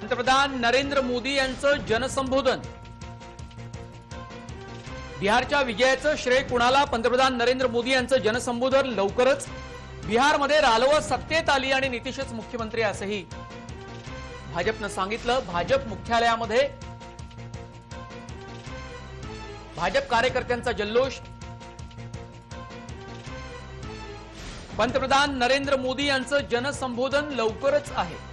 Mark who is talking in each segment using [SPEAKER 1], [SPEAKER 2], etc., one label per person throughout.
[SPEAKER 1] पंतप्रधान नरेंद्र मोदी यांचं जनसंबोधन। बिहारच्या विजयाचं श्रेय कुणाला? पंतप्रधान नरेंद्र मोदी यांचं जनसंबोधन लवकरच। बिहारमध्ये रालोआ सत्तेत आली आणि नितीशच मुख्यमंत्री असंही भाजपनं सांगितलं। भाजप मुख्यालयामध्ये भाजप कार्यकर्त्यांचा जल्लोष। पंतप्रधान नरेंद्र मोदी यांचं जनसंबोधन लवकरच आहे।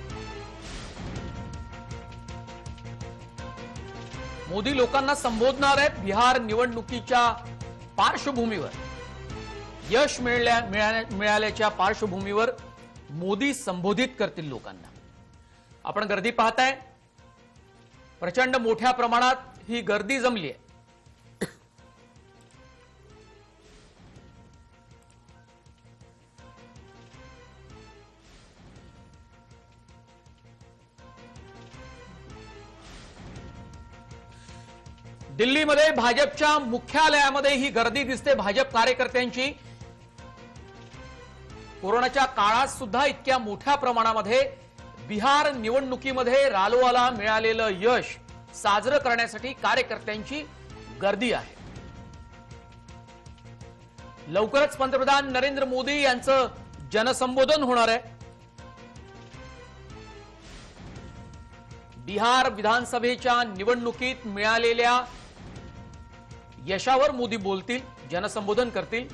[SPEAKER 1] मोदी लोकांना संबोधणार आहेत। बिहार निवडणुकीच्या पार्श्वभूमीवर, यश मिळाल्याच्या पार्श्वभूमीवर मोदी संबोधित करतील लोकांना। आपण गर्दी पाहताय, प्रचंड मोठ्या प्रमाणात ही गर्दी जमली आहे। दिल्लीमध्ये भाजपच्या मुख्यालयामध्ये ही गर्दी दिसते भाजप कार्यकर्त्यांची। कोरोनाच्या काळात सुद्धा इतक्या मोठ्या प्रमाणामध्ये बिहार निवडणुकीमध्ये रालोआला मिळालेलं यश साजरं करण्यासाठी कार्यकर्त्यांची गर्दी आहे। लवकरच पंतप्रधान नरेंद्र मोदी यांचं जनसंबोधन होणार आहे। बिहार विधानसभेच्या निवडणुकीत मिळालेल्या यशावर मोदी बोलतील, जनसंबोधन करतील।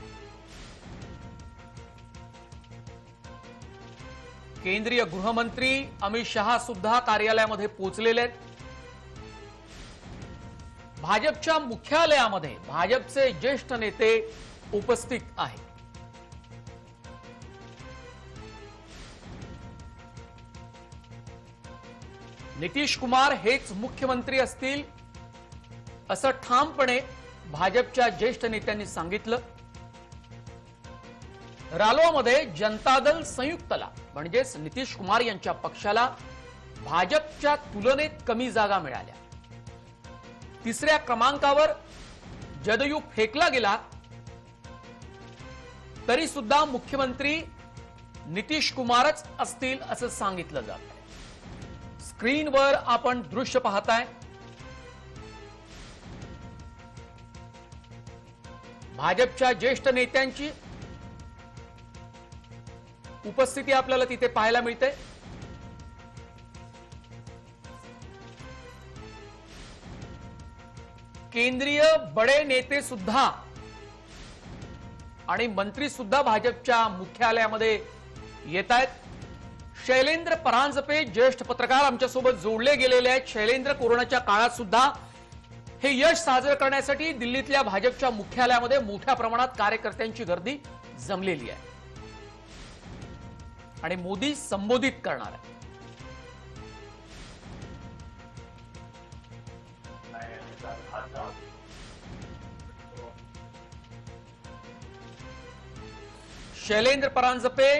[SPEAKER 1] केंद्रीय गृहमंत्री अमित शहा सुद्धा कार्यालयामध्ये पोहोचलेले आहेत। भाजपच्या मुख्यालयामध्ये भाजपचे ज्येष्ठ नेते उपस्थित आहेत। नितीश कुमार हेच मुख्यमंत्री असतील असं ठामपणे भाजपच्या ज्येष्ठ नेत्यांनी सांगितलं। रालोआमध्ये जनता दल संयुक्तला म्हणजेच नितीश कुमार यांच्या पक्षाला भाजपच्या तुलनेत कमी जागा मिळाल्या। तिसऱ्या क्रमांकावर जदयू फेकला गेला तरी सुद्धा मुख्यमंत्री नितीश कुमारच असतील असं सांगितलं जात। स्क्रीनवर आपण दृश्य पाहताय, भाजपच्या ज्येष्ठ नेत्यांची उपस्थिती आपल्याला तिथे पाहायला मिळते। केंद्रीय बडे नेते सुद्धा आणि मंत्री सुद्धा भाजपच्या मुख्यालयामध्ये येत आहेत। शैलेंद्र परांजपे ज्येष्ठ पत्रकार आमच्यासोबत जोडले गेलेले आहेत। शैलेंद्र, कोरोनाच्या काळात सुद्धा हे यश साजरं करण्यासाठी दिल्लीतल्या भाजपच्या मुख्यालयामध्ये मोठ्या प्रमाणात कार्यकर्त्यांची गर्दी जमलेली आहे आणि मोदी संबोधित करणार आहे। शैलेंद्र परांजपे,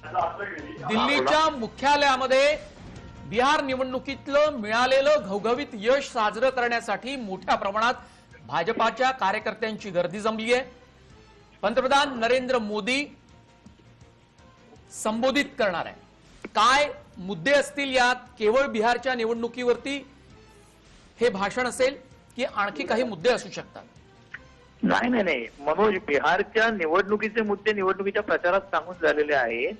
[SPEAKER 1] दिल्लीच्या मुख्यालयामध्ये बिहार निवडणुकीतलं मिळालेलं घवघवीत यश साजरं करण्यासाठी मोठ्या प्रमाणात भाजपाच्या कार्यकर्त्यांची गर्दी जमली आहे। पंतप्रधान नरेंद्र मोदी संबोधित करणार आहे। काय मुद्दे असतील यात? केवळ बिहारच्या निवडणुकीवरती हे भाषण असेल की आणखी काही मुद्दे असू शकतात?
[SPEAKER 2] नाही मनोज, बिहारच्या निवडणुकीचे मुद्दे निवडणुकीच्या प्रचारात सांगून झालेले आहे,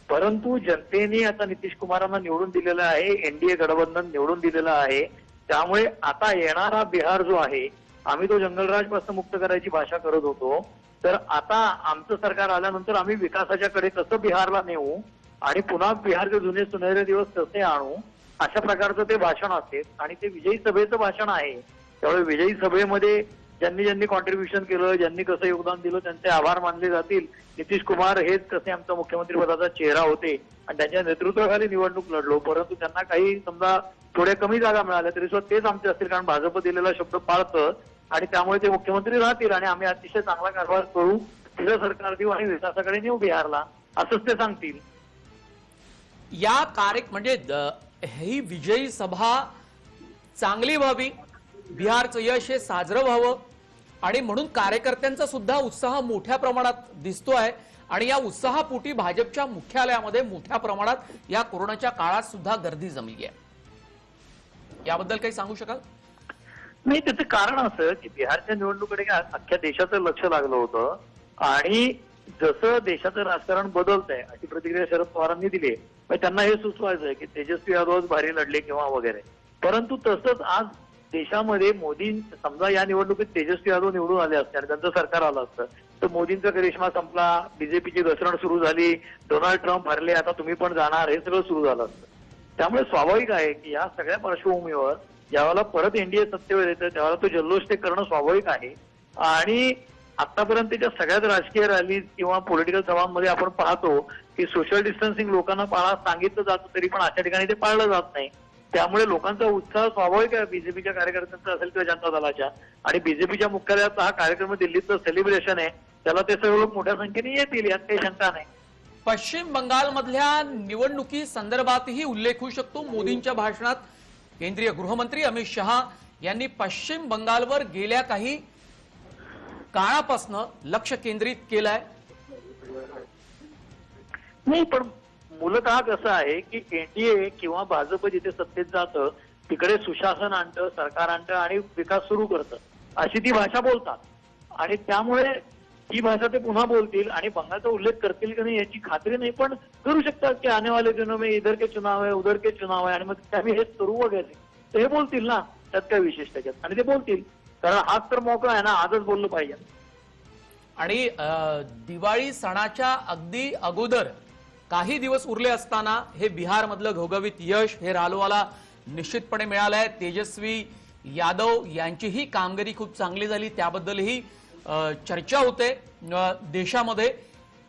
[SPEAKER 2] परंतु जनतेने आता नितीश कुमारांना निवडून दिलेलं आहे, एनडीए गठबंधन निवडून दिलेलं आहे। त्यामुळे आता येणारा बिहार जो आहे, आम्ही तो जंगलराजपासून मुक्त करायची भाषा करत होतो, तर आता आमचं सरकार आल्यानंतर आम्ही विकासाच्या कडे कसं बिहारला नेऊ आणि पुन्हा बिहारचे जुने सुनहरे दिवस कसे आणू, अशा प्रकारचं ते भाषण असेल। आणि ते विजयी सभेचं भाषण आहे, त्यामुळे विजयी सभेमध्ये ज्यांनी ज्यांनी कॉन्ट्रीब्युशन केलं, ज्यांनी कसं योगदान दिलं, त्यांचे आभार मानले जातील। नितीश कुमार हेच कसे आमचा मुख्यमंत्री पदाचा चेहरा होते आणि त्यांच्या नेतृत्वाखाली निवडणूक लढलो, परंतु त्यांना काही समजा थोड्या कमी जागा मिळाल्या तरी सुद्धा तेच आमचे असतील, कारण भाजप दिलेला शब्द पाळतं आणि त्यामुळे ते मुख्यमंत्री राहतील आणि आम्ही अतिशय चांगला कारभार करू, तिथं सरकार देऊ आणि विकासाकडे नेऊ बिहारला, असंच ते सांगतील।
[SPEAKER 1] या म्हणजे ही विजयी सभा चांगली व्हावी, बिहारचं यश हे साजरं व्हावं आणि म्हणून कार्यकर्त्यांचा सुद्धा उत्साह मोठ्या प्रमाणात दिसतोय आणि या उत्साहापोटी भाजपच्या मुख्यालयामध्ये मोठ्या प्रमाणात या कोरोनाच्या काळात सुद्धा गर्दी जमली आहे। याबद्दल काही सांगू शकाल?
[SPEAKER 2] नाही, त्याचं कारण असं की बिहारच्या निवडणुकीकडे अख्ख्या देशाचं लक्ष लागलं होतं आणि जसं देशाचं राजकारण बदलतंय अशी प्रतिक्रिया शरद पवारांनी दिली. त्यांना हे सुचवायचंय की तेजस्वी यादवच भारी लढले किंवा वगैरे. परंतु तसंच आज देशामध्ये मोदी, समजा या निवडणुकीत तेजस्वी यादव निवडून आले असते आणि त्यांचं सरकार आलं असतं तर मोदींचा करिश्मा संपला, बीजेपीची घसरण सुरू झाली, डोनाल्ड ट्रम्प हरले, आता तुम्ही पण जाणार, हे सगळं सुरू झालं असतं. त्यामुळे स्वाभाविक आहे की या सगळ्या पार्श्वभूमीवर ज्यावेळेला परत एनडीए सत्तेवर येतं त्यावेळेला तो जल्लोष ते करणं स्वाभाविक आहे. आणि आतापर्यंतच्या सगळ्याच राजकीय रॅलीज किंवा पॉलिटिकल सभांमध्ये आपण पाहतो की सोशल डिस्टन्सिंग लोकांना पाळा सांगितलं जातं तरी पण अशा ठिकाणी ते पाळलं जात नाही. त्यामुळे लोकांचा उत्साह स्वाभाविक आहे बीजेपीच्या कार्यकर्त्यांचा असेल किंवा जनता दलाच्या. आणि बीजेपीच्या मुख्यालयाचा हा कार्यक्रम दिल्लीचं सेलिब्रेशन आहे, त्याला ते सर्व लोक मोठ्या संख्येने येतील यात काही शंका नाही.
[SPEAKER 1] पश्चिम बंगालमधल्या निवडणुकी संदर्भातही उल्लेख होऊ शकतो. मोदींच्या भाषणात केंद्रीय गृहमंत्री अमित शहा यांनी पश्चिम बंगालवर गेल्या काही काळापासून लक्ष केंद्रित केलंय.
[SPEAKER 2] नाही, पण मूलतः कसं आहे की एनडीए किंवा भाजप जिथे सत्तेत जातं तिकडे सुशासन आणतं, सरकार आणतं आणि विकास सुरू करतं अशी ती भाषा बोलतात. आणि त्यामुळे ही भाषा ते पुन्हा बोलतील आणि बंगालचा उल्लेख करतील की नाही याची खात्री नाही, पण करू शकतात की आने वाले दिनों में इधर के चुनाव है, उधर के चुनाव है आणि मग आम्ही हेच करू वगैरे. तर हे बोलतील ना, त्यात काय विशेष त्याच्यात. आणि ते बोलतील कारण हाच तर मौका आहे ना, आजच बोललं पाहिजे.
[SPEAKER 1] आणि दिवाळी सणाच्या अगदी अगोदर काही दिवस उरले असताना हे बिहारमधलं घवघवीत यश हे रालोआला निश्चितपणे मिळालंय. तेजस्वी यादव यांचीही कामगिरी खूप चांगली झाली, त्याबद्दलही चर्चा होते देशामध्ये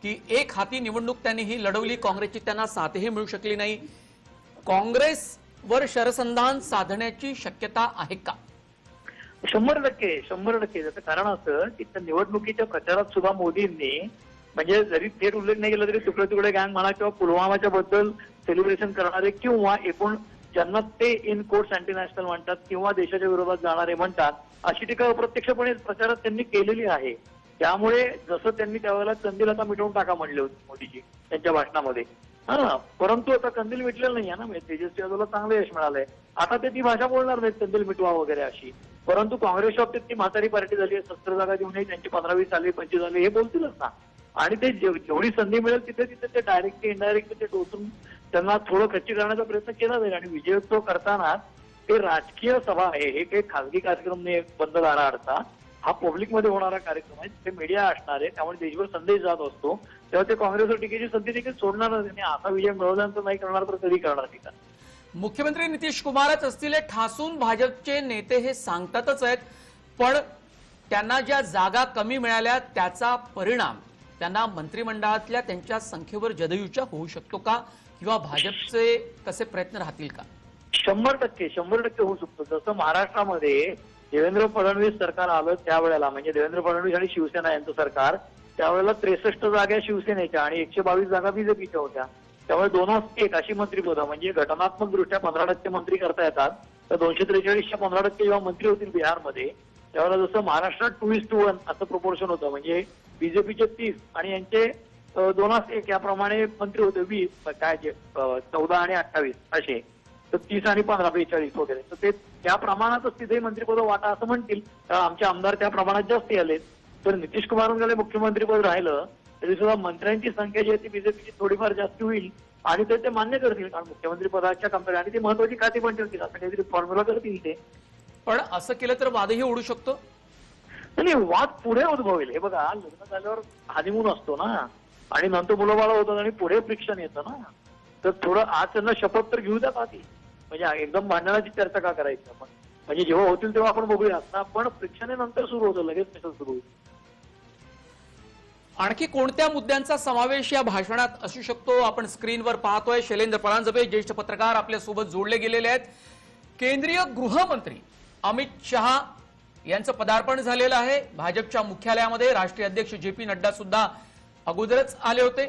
[SPEAKER 1] की एक हाती निवडणूक त्यांनी ही लढवली. काँग्रेसची त्यांना साथही मिळू शकली नाही. काँग्रेसवर शरसंधान साधण्याची शक्यता आहे का?
[SPEAKER 2] 100%. त्याचं कारण असं की त्या निवडणुकीच्या प्रचारात सुद्धा मोदींनी, म्हणजे जरी थेट उल्लेख नाही केला तरी तुकडे तुकडे गँग म्हणा किंवा पुलवामाच्या बद्दल सेलिब्रेशन करणारे किंवा एकूण ज्यांना ते इन कोर्ट्स अँटी नॅशनल म्हणतात किंवा देशाच्या विरोधात जाणारे म्हणतात अशी टीका अप्रत्यक्षपणे प्रचारात त्यांनी केलेली आहे. त्यामुळे जसं त्यांनी त्यावेळेला कंदील आता मिटवून टाका म्हणले होते मोदीजी त्यांच्या भाषणामध्ये, परंतु आता कंदील मिटलेलं नाही आहे ना, म्हणजे तेजस्वी यादवला चांगलं यश मिळालंय. आता ते ती भाषा बोलणार नाहीत कंदील मिटवा वगैरे अशी. परंतु काँग्रेसच्या बाबतीत ती म्हातारी पार्टी झाली आहे, 17 जागा देऊनही त्यांची 15-20 आली, 25 आली, हे बोलतीलच ना. आणि ते जेवढी संधी मिळेल तिथे तिथे ते डायरेक्टली इनडायरेक्टली ते टोचून त्यांना थोडं खच्ची करण्याचा प्रयत्न केला जाईल. आणि विजयोत्सव करताना ते राजकीय सभा आहे, हे काही खासगी कार्यक्रम नाही, बंद दारा अडता. हा पब्लिकमध्ये होणारा कार्यक्रम आहे, ते मीडिया असणार आहे, त्यामुळे देशभर संदेश जात असतो. तेव्हा ते काँग्रेसवर टीकेची संधी देखील सोडणार नाही. असा विजय मिळवल्यानंतर नाही करणार तर कधी करणार टीका.
[SPEAKER 1] मुख्यमंत्री नितीश कुमारच असतील हे ठासून भाजपचे नेते हे सांगतातच आहेत, पण त्यांना ज्या जागा कमी मिळाल्या त्याचा परिणाम त्यांना मंत्रिमंडळातल्या त्यांच्या संख्येवर जदयुच्या होऊ शकतो का, किंवा भाजपचे कसे प्रयत्न राहतील का?
[SPEAKER 2] 100% होऊ शकतो. जसं महाराष्ट्रामध्ये देवेंद्र फडणवीस सरकार आलं त्यावेळेला, म्हणजे देवेंद्र फडणवीस आणि शिवसेना यांचं सरकार, त्यावेळेला 63 जागा शिवसेनेच्या आणि 122 जागा बीजेपीच्या होत्या. त्यामुळे 2-1 अशी मंत्रिपदं, म्हणजे घटनात्मक दृष्ट्या 15% मंत्री करता येतात. तर 243च्या 15% जेव्हा मंत्री होतील बिहारमध्ये त्यावेळेला जसं महाराष्ट्रात 2:1 असं प्रोपोर्शन होतं, म्हणजे बीजेपीचे 30 आणि यांचे 2-1 याप्रमाणे मंत्री होते 20, काय 14 आणि 28 असे, तर 30 आणि 15 42 वगैरे. तर ते त्या प्रमाणातच तिथे मंत्रिपद वाटा असं म्हणतील, कारण आमचे आमदार त्या प्रमाणात जास्त आले. तर नितीश कुमारांकडे मुख्यमंत्रीपद राहिलं तरी सुद्धा मंत्र्यांची संख्या जी आहे ती बीजेपीची थोडीफार जास्त होईल आणि ते मान्य करतील, कारण मुख्यमंत्री पदाच्या कंपेअर आणि ती महत्वाची खाती पण ठेवतील, असं काहीतरी फॉर्म्युला करतील ते.
[SPEAKER 1] पण असं केलं तर वादही उडू शकतो.
[SPEAKER 2] नाही, वाद पुढे उद्भवेल. हे बघा, लग्न झाल्यावर हनीमून असतो ना, आणि नंतर मुलं बाळ होतात आणि पुढे फ्रिक्शन येतं ना. तर थोडं आज त्यांना शपथ तर घेऊ द्या आधी, म्हणजे एकदम भांडणाची चर्चा का करायची आपण, म्हणजे जेव्हा होतील तेव्हा आपण बघूयात ना. पण फ्रिक्शन हे नंतर सुरू होतं, लगेच मिसल सुरू होईल.
[SPEAKER 1] आणखी कोणत्या मुद्द्यांचा समावेश या भाषणात असू शकतो आपण स्क्रीनवर पाहतोय. शैलेंद्र परांजपे ज्येष्ठ पत्रकार आपल्यासोबत जोडले गेलेले आहेत. केंद्रीय गृहमंत्री अमित शहा यांचं पदार्पण झालेलं आहे भाजपच्या मुख्यालयामध्ये. राष्ट्रीय अध्यक्ष जे.पी. नड्डा सुद्धा अगोदरच आले होते.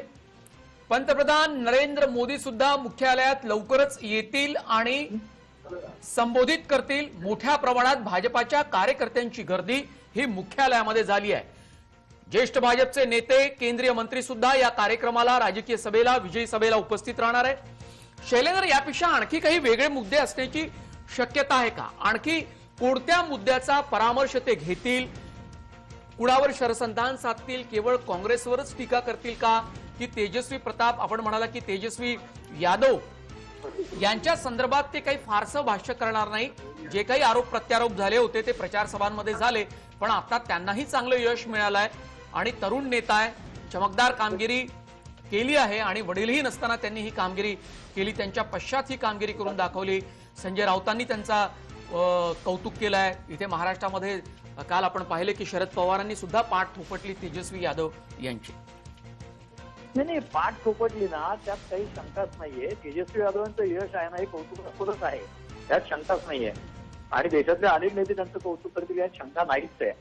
[SPEAKER 1] पंतप्रधान नरेंद्र मोदी सुद्धा मुख्यालयात लवकरच येतील आणि संबोधित करतील. मोठ्या प्रमाणात भाजपाच्या कार्यकर्त्यांची गर्दी ही मुख्यालयामध्ये झाली आहे. ज्येष्ठ भाजपचे नेते, केंद्रीय मंत्री सुद्धा या कार्यक्रमाला, राजकीय सभेला, विजयी सभेला उपस्थित राहणार आहे. शैलेंद्र, यापेक्षा आणखी काही वेगळे मुद्दे असण्याची शक्यता आहे का? आणखी कोणत्या मुद्द्याचा परामर्श ते घेतील? कुणावर शरसंधान साधतील? केवळ काँग्रेसवरच टीका करतील का? की तेजस्वी प्रताप, आपण म्हणाला की तेजस्वी यादव यांच्या संदर्भात ते काही फारसं भाष्य करणार नाही? जे काही आरोप प्रत्यारोप झाले होते ते प्रचार सभांमध्ये झाले, पण आता त्यांनाही चांगलं यश मिळालंय आणि तरुण नेता आहे, चमकदार कामगिरी केली आहे आणि वडीलही नसताना त्यांनी ही कामगिरी केली, त्यांच्या पश्चात ही कामगिरी करून दाखवली. संजय राऊतांनी त्यांचा कौतुक केलं आहे. इथे महाराष्ट्रामध्ये काल आपण पाहिले की शरद पवारांनी सुद्धा पाठ थोपटली तेजस्वी यादव यांची.
[SPEAKER 2] नाही, पाठ थोपटली ना, त्यात काही शंकाच नाहीये. तेजस्वी यादवांचं यश आहे ना, हे कौतुकास्पदच आहे, त्यात शंकाच नाहीये. आणि देशातले अनेक नेते त्यांचं कौतुक करतील यात शंका नाहीच आहे.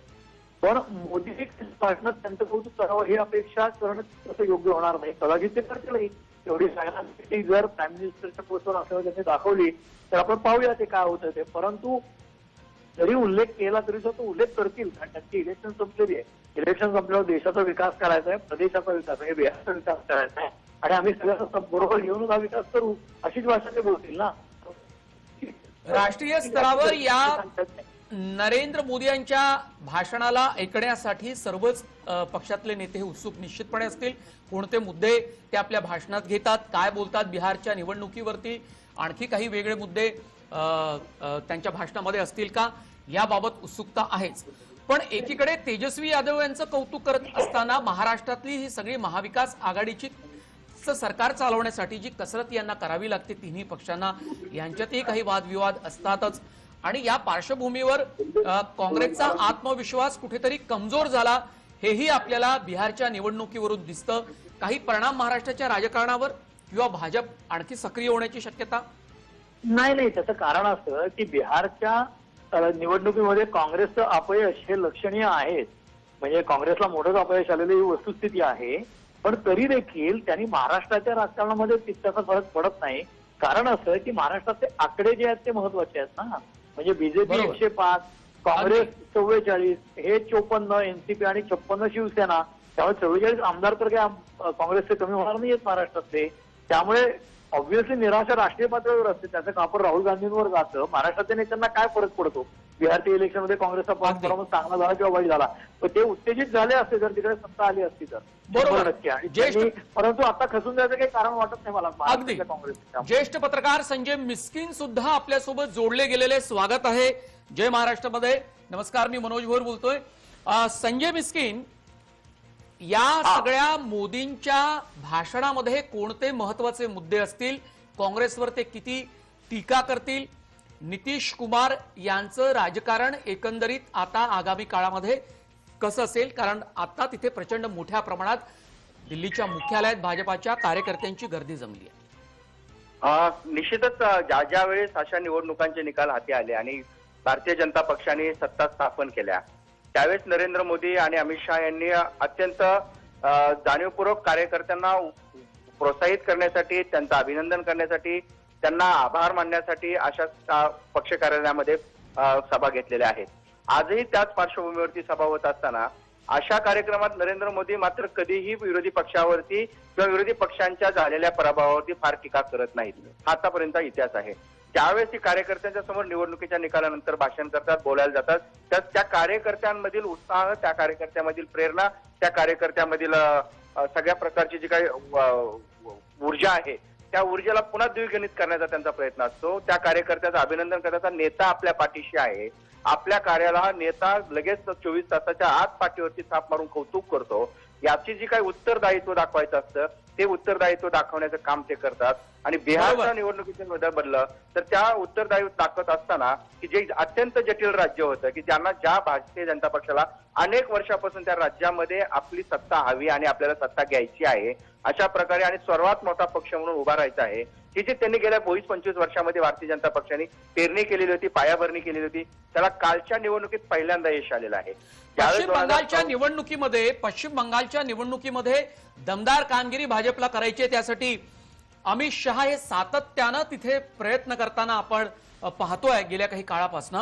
[SPEAKER 2] पण मोदी भाषणात त्यांचं कौतुक करावं ही अपेक्षा करणं तसं योग्य होणार नाही. कदाचित ते करतील. एवढी सगळ्यांना जर प्राईम मिनिस्टरच्या पोस्टवर असल्यावर त्यांनी दाखवली तर आपण पाहूया ते काय होतं ते. परंतु जरी उल्लेख केला तरी तो उल्लेख करतील, कारण त्यांची इलेक्शन संपलेली आहे. इलेक्शन संपल्यावर देशाचा विकास करायचा आहे, प्रदेशाचा विकास आहे, बिहारचा विकास करायचा आहे आणि आम्ही सगळ्यांना बरोबर घेऊन हा विकास करू अशीच भाषा ते बोलतील ना.
[SPEAKER 1] राष्ट्रीय स्तरावर या नरेंद्र मोदी यांच्या भाषणाला ऐकण्यासाठी सर्वच पक्षातले नेते हे उत्सुक निश्चितपणे असतील. कोणते मुद्दे ते आपल्या भाषणात घेतात, काय बोलतात बिहारच्या निवडणुकीवरती, आणखी काही वेगळे मुद्दे त्यांच्या भाषणामध्ये असतील का, याबाबत उत्सुकता आहेच. पण एकीकडे तेजस्वी यादव यांचं कौतुक करत असताना महाराष्ट्रातली ही सगळी महाविकास आघाडीची सरकार चालवण्यासाठी जी कसरत यांना करावी लागते तिन्ही पक्षांना, यांच्यातही काही वादविवाद असतातच. आणि या पार्श्वभूमीवर काँग्रेसचा आत्मविश्वास कुठेतरी कमजोर झाला हेही आपल्याला बिहारच्या निवडणुकीवरून दिसतं. काही परिणाम महाराष्ट्राच्या राजकारणावर किंवा भाजप आणखी सक्रिय होण्याची शक्यता?
[SPEAKER 2] नाही, त्याचं कारण असं की बिहारच्या निवडणुकीमध्ये काँग्रेसचं अपयश हे लक्षणीय आहेच. म्हणजे काँग्रेसला मोठंच अपयश आलेली ही वस्तुस्थिती आहे. पण तरी देखील त्यांनी महाराष्ट्राच्या राजकारणामध्ये तितकासा फरक पडत नाही. कारण असं की महाराष्ट्रातले आकडे जे आहेत ते महत्वाचे आहेत ना. म्हणजे बीजेपी 105, काँग्रेस 44, हे 54, एनसीपी आणि 56 शिवसेना, त्यामुळे 44 आमदार तर काही काँग्रेसचे कमी होणार नाहीयेत महाराष्ट्रातले. त्यामुळे ऑब्व्हियसली निराशा राष्ट्रीय पातळीवर असते. त्याचं कापड राहुल गांधींवर जातं. महाराष्ट्राच्या नेत्यांना काय फरक पडतो? बिहारच्या इलेक्शनमध्ये काँग्रेसचा परफॉर्मन्स चांगला झाला किंवा वाईट झाला, तर ते उत्तेजित झाले असते जर तिकडे सत्ता आली असती तर.
[SPEAKER 1] बरोबर.
[SPEAKER 2] आणि परंतु आता खचून जायचं काही कारण वाटत नाही मला
[SPEAKER 1] अगदी.
[SPEAKER 2] काँग्रेसच्या.
[SPEAKER 1] ज्येष्ठ पत्रकार संजय मिस्किन सुद्धा आपल्यासोबत जोडले गेलेले, स्वागत आहे जय महाराष्ट्रामध्ये. नमस्कार, मी मनोज भोर बोलतोय. संजय मिस्किन, या सगळ्या मोदींच्या भाषणामध्ये कोणते महत्वाचे मुद्दे असतील? काँग्रेसवर ते किती टीका करतील? नितीश कुमार यांचं राजकारण एकंदरीत आता आगामी काळामध्ये कसं असेल? कारण आता तिथे प्रचंड मोठ्या प्रमाणात दिल्लीच्या मुख्यालयात भाजपाच्या कार्यकर्त्यांची गर्दी जमली आहे.
[SPEAKER 3] निश्चितच ज्या वेळेस अशा निवडणुकांचे निकाल हाती आले आणि भारतीय जनता पक्षाने सत्ता स्थापन केल्या, त्यावेळेस नरेंद्र मोदी आणि अमित शहा यांनी अत्यंत जाणीवपूर्वक कार्यकर्त्यांना प्रोत्साहित करण्यासाठी, त्यांचं अभिनंदन करण्यासाठी, त्यांना आभार मानण्यासाठी अशा पक्ष कार्यालयामध्ये सभा घेतलेल्या आहेत. आजही त्याच पार्श्वभूमीवरती सभा होत असताना अशा कार्यक्रमात नरेंद्र मोदी मात्र कधीही विरोधी पक्षावरती किंवा विरोधी पक्षांच्या झालेल्या पराभवावरती फार टीका करत नाहीत. हा आतापर्यंत इतिहास आहे. ज्यावेळेस ती कार्यकर्त्यांच्या समोर निवडणुकीच्या निकालानंतर भाषण करतात, बोलायला जातात, त्या कार्यकर्त्यांमधील उत्साह, त्या कार्यकर्त्यामधील प्रेरणा, त्या कार्यकर्त्यामधील सगळ्या प्रकारची जी काही ऊर्जा आहे त्या ऊर्जेला पुन्हा द्विगुणित करण्याचा त्यांचा प्रयत्न असतो. त्या कार्यकर्त्याचं अभिनंदन करण्याचा नेता आपल्या पाठीशी आहे. आपल्या कार्याला हा नेता लगेच 24 तासाच्या आत पाठीवरती थाप मारून कौतुक करतो. याची जी काही उत्तरदायित्व दाखवायचं असतं ते उत्तरदायित्व दाखवण्याचं काम ते करतात. आणि बिहारच्या निवडणुकीचं बदल बनलं तर त्या उत्तरदायित्व दाखवत असताना की जे अत्यंत जटिल राज्य होतं की ज्या भारतीय जनता पक्षाला अनेक वर्षापासून त्या राज्यामध्ये आपली सत्ता हवी आणि आपल्याला सत्ता घ्यायची आहे, अशा प्रकारे आणि सर्वात मोठा पक्ष म्हणून उभा राहायचा आहे, ही जी त्यांनी गेल्या 20-25 वर्षामध्ये भारतीय जनता पक्षाने पेरणी केलेली होती, पायाभरणी केलेली होती, त्याला कालच्या निवडणुकीत पहिल्यांदा यश आलेलं आहे.
[SPEAKER 1] पश्चिम बंगालच्या निवडणुकीमध्ये दमदार कामगिरी भाजपला करायची आहे. त्यासाठी अमित शहा हे सातत्यानं तिथे प्रयत्न करताना आपण पाहतोय गेल्या काही काळापासून.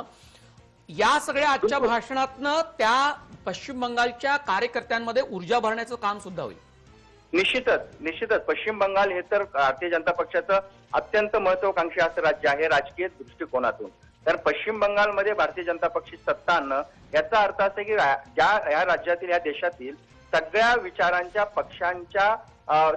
[SPEAKER 1] या सगळ्या आजच्या भाषणातनं त्या पश्चिम बंगालच्या कार्यकर्त्यांमध्ये ऊर्जा भरण्याचं काम सुद्धा होईल.
[SPEAKER 3] निश्चितच पश्चिम बंगाल हे तर भारतीय जनता पक्षाचं अत्यंत महत्वाकांक्षी असं राज्य आहे राजकीय दृष्टिकोनातून. कारण पश्चिम बंगालमध्ये भारतीय जनता पक्षी सत्ता आणणं याचा अर्थ असा की या राज्यातील या देशातील सगळ्या विचारांच्या पक्षांच्या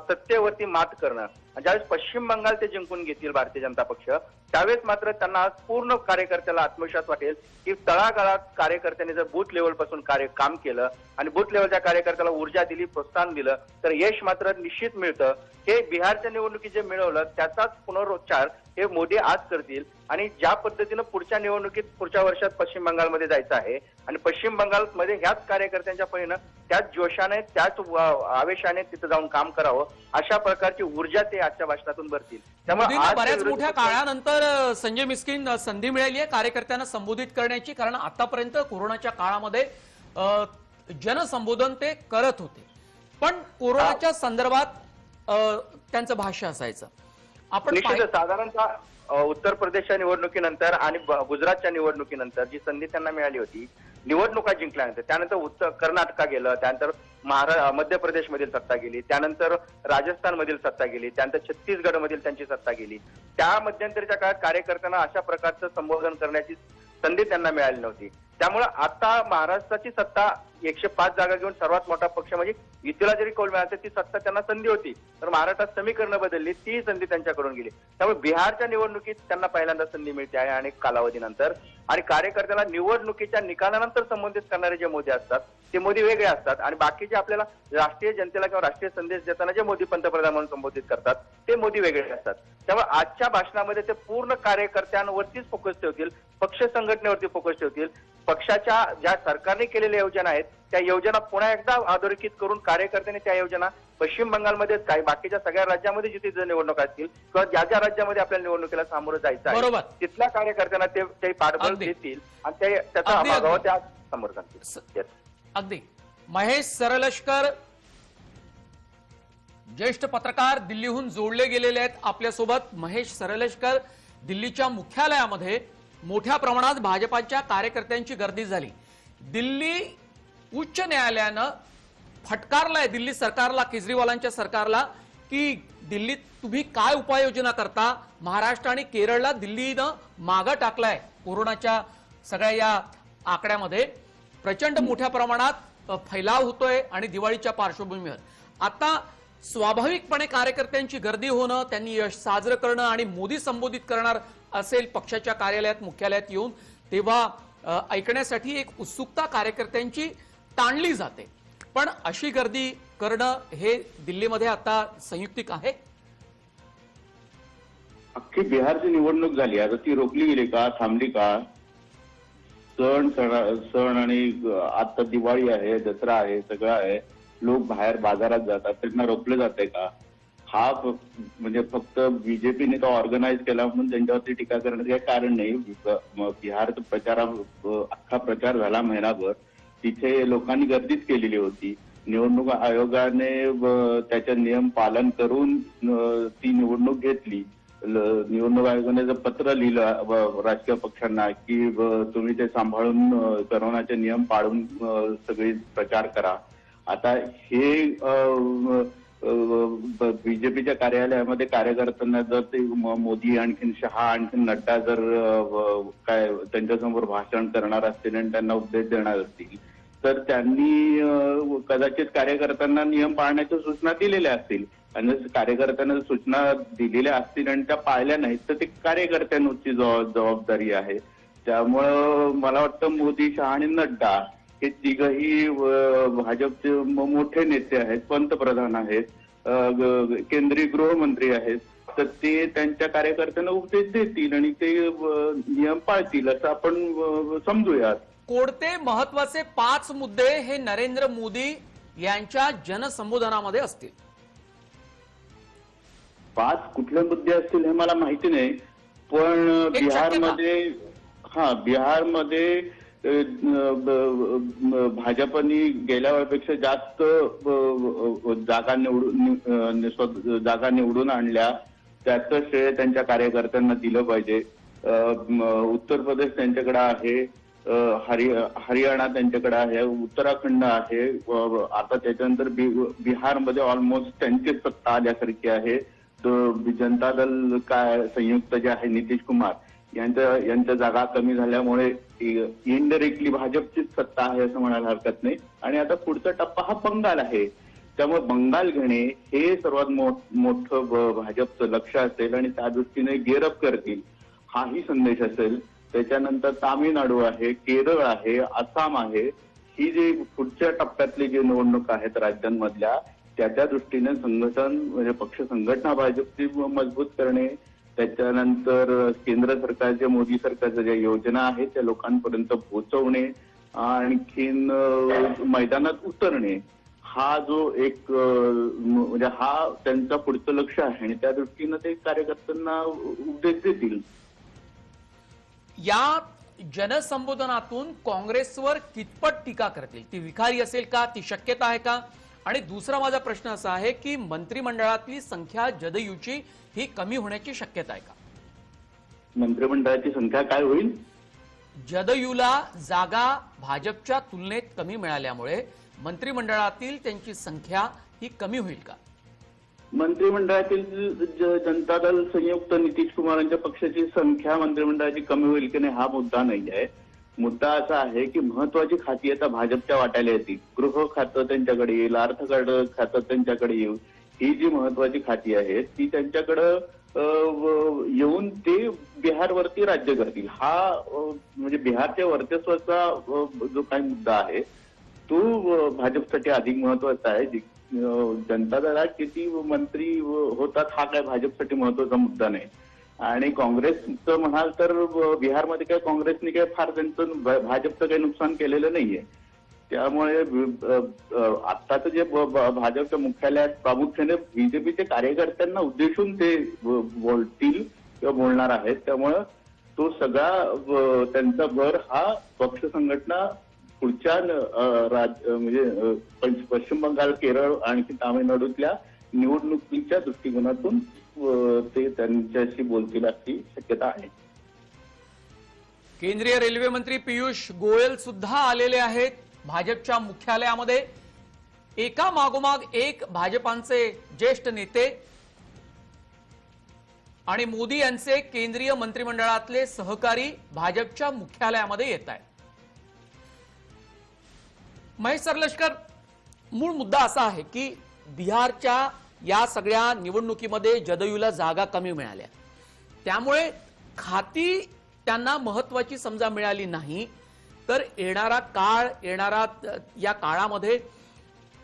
[SPEAKER 3] सत्तेवरती मात करणं. ज्यावेळेस पश्चिम बंगाल ते जिंकून घेतील भारतीय जनता पक्ष, त्यावेळेस मात्र त्यांना आज पूर्ण कार्यकर्त्याला आत्मविश्वास वाटेल की तळागाळात कार्यकर्त्यांनी जर बूथ लेवल पासून काम केलं आणि बूथ लेवलच्या कार्यकर्त्याला ऊर्जा दिली, प्रोत्साहन दिलं तर यश मात्र निश्चित मिळतं. हे बिहारच्या निवडणुकीत जे मिळवलं त्याचाच पुनरुच्चार हे मोदी आज करतील. आणि ज्या पद्धतीनं पुढच्या निवडणुकीत पुढच्या वर्षात पश्चिम बंगालमध्ये जायचं आहे आणि पश्चिम बंगालमध्ये ह्याच कार्यकर्त्यांच्या पहिनं त्याच जोशाने त्याच आवेशाने तिथं जाऊन काम करावं अशा प्रकारची ऊर्जा ते आजच्या भाषणातून भरतील.
[SPEAKER 1] मोदींना बऱ्याच मोठ्या काळानंतर संजय मिस्किन संधी मिळाली आहे कार्यकर्त्यांना संबोधित करण्याची, कारण आतापर्यंत कोरोनाच्या काळामध्ये जनसंबोधन ते करत होते, पण कोरोनाच्या संदर्भात त्यांचं भाष्य असायचं. आपण
[SPEAKER 3] निश्चितच साधारणतः उत्तर प्रदेशच्या निवडणुकीनंतर आणि गुजरातच्या निवडणुकीनंतर जी संधी त्यांना मिळाली होती निवडणुका जिंकल्यानंतर, त्यानंतर उत्तर कर्नाटका गेलं, त्यानंतर मध्य प्रदेश मधील सत्ता गेली, त्यानंतर राजस्थान मधील सत्ता गेली, त्यानंतर छत्तीसगड मधील त्यांची सत्ता गेली. त्या मध्यंतरीच्या काळात कार्यकर्त्यांना अशा प्रकारचं संबोधन करण्याची संधी त्यांना मिळाली नव्हती. त्यामुळे आता महाराष्ट्राची सत्ता 105 जागा घेऊन सर्वात मोठा पक्ष म्हणजे युतीला जरी कौल मिळाला ती सत्ता त्यांना संधी होती, तर महाराष्ट्रात समीकरणं बदलली, ती संधी त्यांच्याकडून गेली. त्यामुळे बिहारच्या निवडणुकीत त्यांना पहिल्यांदा संधी मिळते आहे अनेक कालावधीनंतर. आणि कार्यकर्त्याला निवडणुकीच्या निकालानंतर संबोधित करणारे जे मोदी असतात ते मोदी वेगळे असतात आणि बाकीचे आपल्याला राष्ट्रीय जनतेला किंवा राष्ट्रीय संदेश देताना जे मोदी पंतप्रधान म्हणून संबोधित करतात ते मोदी वेगळे असतात. त्यामुळे आजच्या भाषणामध्ये ते पूर्ण कार्यकर्त्यांवरतीच फोकस ठेवतील, पक्ष संघटनेवरती फोकस ठेवतील. पक्षाच्या ज्या सरकारने केलेल्या योजना आहेत त्या योजना पुन्हा एकदा अधोरेखित करून कार्यकर्त्यांनी त्या योजना पश्चिम बंगालमध्ये काही बाकीच्या सगळ्या राज्यामध्ये जिथे निवडणूक असतील किंवा ज्या ज्या राज्यामध्ये आपल्याला निवडणुकीला सामोरं जायचं आहे तिथल्या कार्यकर्त्यांना ते पाठबळ देतील आणि त्याचा मागावा त्या समोर जातील.
[SPEAKER 1] अगदी महेश सरलशकर ज्येष्ठ पत्रकार दिल्लीहून जोडले गेलेले आहेत आपल्यासोबत. महेश सरलशकर, दिल्लीच्या मुख्यालयामध्ये मोठ्या प्रमाणात भाजपाच्या कार्यकर्त्यांची गर्दी झाली. दिल्ली उच्च न्यायालयानं फटकारलाय दिल्ली सरकारला, केजरीवालांच्या सरकारला, की दिल्लीत तुम्ही काय उपाययोजना करता. महाराष्ट्र आणि केरळला दिल्लीनं मागं टाकलाय कोरोनाच्या सगळ्या या आकड्यामध्ये. प्रचंड मोठ्या प्रमाणात फैलाव होतोय आणि दिवाळीच्या पार्श्वभूमीवर आता स्वाभाविकपणे कार्यकर्त्यांची गर्दी होणं, त्यांनी यश साजरं करणं आणि मोदी संबोधित करणार असेल पक्षाच्या कार्यालयात मुख्यालयात येऊन, तेव्हा ऐकण्यासाठी एक उत्सुकता कार्यकर्त्यांची ताणली जाते. पण अशी गर्दी करणं हे दिल्लीमध्ये आता संयुक्तिक आहे.
[SPEAKER 4] अख्खी बिहारची निवडणूक झाली, आता ती रोखली गेली का, थांबली का? सण आणि आता दिवाळी आहे, दसरा आहे, सगळं आहे, लोक बाहेर बाजारात जातात, त्यांना रोखलं जाते का? हा म्हणजे फक्त बीजेपीने तो ऑर्गनाईज केला म्हणून त्यांच्यावरती टीका करण्याचं काही कारण नाही. बिहारचा अख्खा प्रचार झाला महिनाभर, तिथे लोकांनी गर्दीच केलेली होती. निवडणूक आयोगाने त्याचे नियम पालन करून ती निवडणूक घेतली. निवडणूक आयोगाने जर पत्र लिहिलं राजकीय पक्षांना की तुम्ही ते सांभाळून कोरोनाचे नियम पाळून सगळे प्रचार करा. आता हे बीजेपीच्या कार्यालयामध्ये कार्यकर्त्यांना जर ते मोदी आणखीन शहा आणखीन नड्डा जर काय त्यांच्यासमोर भाषण करणार असतील आणि त्यांना उपदेश देणार असतील तर त्यांनी कदाचित कार्यकर्त्यांना नियम पाळण्याच्या सूचना दिलेल्या असतील. आणि कार्यकर्त्यांना सूचना दिलेल्या असतील आणि त्या पाळल्या नाहीत तर ते कार्यकर्त्यांवरची जबाबदारी आहे. त्यामुळं मला वाटतं मोदी, शहा आणि नड्डा हे तिघही भाजपचे मोठे नेते आहेत, पंतप्रधान आहेत, केंद्रीय गृहमंत्री आहेत, तर ते त्यांच्या कार्यकर्त्यांना उपदेश देतील आणि ते नियम पाळतील असं आपण समजूयात.
[SPEAKER 1] कोणते महत्वाचे 5 मुद्दे हे नरेंद्र मोदी यांच्या जनसंबोधनामध्ये असतील?
[SPEAKER 4] 5 कुठले मुद्दे असतील हे मला माहिती नाही, पण बिहारमध्ये भाजपने गेल्या वेळेपेक्षा जास्त जागा निवडून आणल्या, त्याचं श्रेय त्यांच्या कार्यकर्त्यांना दिलं पाहिजे. उत्तर प्रदेश त्यांच्याकडे आहे, हरियाणा त्यांच्याकडे आहे, उत्तराखंड आहे, आता त्याच्यानंतर बिहारमध्ये ऑलमोस्ट त्यांची सत्ता आल्यासारखी आहे. जनता दल काय संयुक्त जे आहे नितीश कुमार यांच्या जागा कमी झाल्यामुळे इनडायरेक्टली भाजपचीच सत्ता आहे असं म्हणायला हरकत नाही. आणि आता पुढचा टप्पा हा बंगाल आहे. त्यामुळे बंगाल घेणे हे सर्वात मोठं भाजपचं लक्ष असेल आणि त्या दृष्टीने गेअरअप करतील हाही संदेश असेल. त्याच्यानंतर तामिळनाडू आहे, केरळ आहे, आसाम आहे. ही जी पुढच्या टप्प्यातली जी निवडणूक आहेत राज्यांमधल्या त्या दृष्टीने संघटन म्हणजे पक्ष संघटना भाजपची मजबूत करणे, त्याच्यानंतर केंद्र सरकारच्या मोदी सरकारच्या ज्या योजना आहेत त्या लोकांपर्यंत पोहोचवणे, आणखीन मैदानात उतरणे हा जो एक म्हणजे हा त्यांचा पुढचं लक्ष आहे आणि त्या दृष्टीनं ते कार्यकर्त्यांना उपदेश देतील.
[SPEAKER 1] या जनसंबोधनातून काँग्रेसवर कितपत टीका करतील? ती विखारी असेल का? ती शक्यता आहे का? आणि दुसरा माझा प्रश्न असा आहे की मंत्रिमंडळातली संख्या जदयूची ही कमी होण्याची शक्यता आहे का?
[SPEAKER 4] मंत्रिमंडळाची संख्या काय होईल?
[SPEAKER 1] जदयूला जागा भाजपच्या तुलनेत कमी मिळाल्यामुळे मंत्रिमंडळातील त्यांची संख्या ही कमी होईल का?
[SPEAKER 4] मंत्रिमंडळातील जनता दल संयुक्त नितीश कुमारांच्या पक्षाची संख्या मंत्रिमंडळाची कमी होईल की नाही हा मुद्दा नाही आहे. मुद्दा असा आहे की महत्वाची खाती आता भाजपच्या वाट्याला येतील. गृह खातं त्यांच्याकडे येईल, अर्थ खातं त्यांच्याकडे येईल. ही जी महत्वाची खाती आहेत ती त्यांच्याकडं येऊन ते बिहारवरती राज्य करतील. हा म्हणजे बिहारच्या वर्चस्वाचा जो काही मुद्दा आहे तो भाजपसाठी अधिक महत्वाचा आहे. जनता दलात किती मंत्री होतात हा काय भाजपसाठी महत्वाचा मुद्दा नाही. आणि काँग्रेसचं म्हणाल तर बिहारमध्ये काय काँग्रेसने काय फार त्यांचं भाजपचं काही नुकसान केलेलं नाहीये. त्यामुळे आत्ताचं जे भाजपच्या मुख्यालयात प्रामुख्याने बीजेपीचे कार्यकर्त्यांना उद्देशून ते बोलतील किंवा बोलणार आहेत. त्यामुळं तो सगळा त्यांचा भर हा पक्ष संघटना पुढच्या म्हणजे पश्चिम बंगाल, केरळ आणखी तामिळनाडूतल्या निवडणुकीच्या दृष्टिकोनातून ते त्यांच्याशी बोलतील अशी शक्यता आहे.
[SPEAKER 1] केंद्रीय रेल्वे मंत्री पियुष गोयल सुद्धा आलेले आहेत भाजपच्या मुख्यालयामध्ये. एका मागोमाग एक भाजपांचे ज्येष्ठ नेते आणि मोदी यांचे केंद्रीय मंत्रिमंडळातले सहकारी भाजपच्या मुख्यालयामध्ये येत आहेत. महेश सरलशकर, मूळ मुद्दा असा आहे की बिहारच्या या सगळ्या निवडणुकीमध्ये जदयूला जागा कमी मिळाल्या, त्यामुळे खाती त्यांना महत्वाची समजा मिळाली नाही तर येणारा या काळामध्ये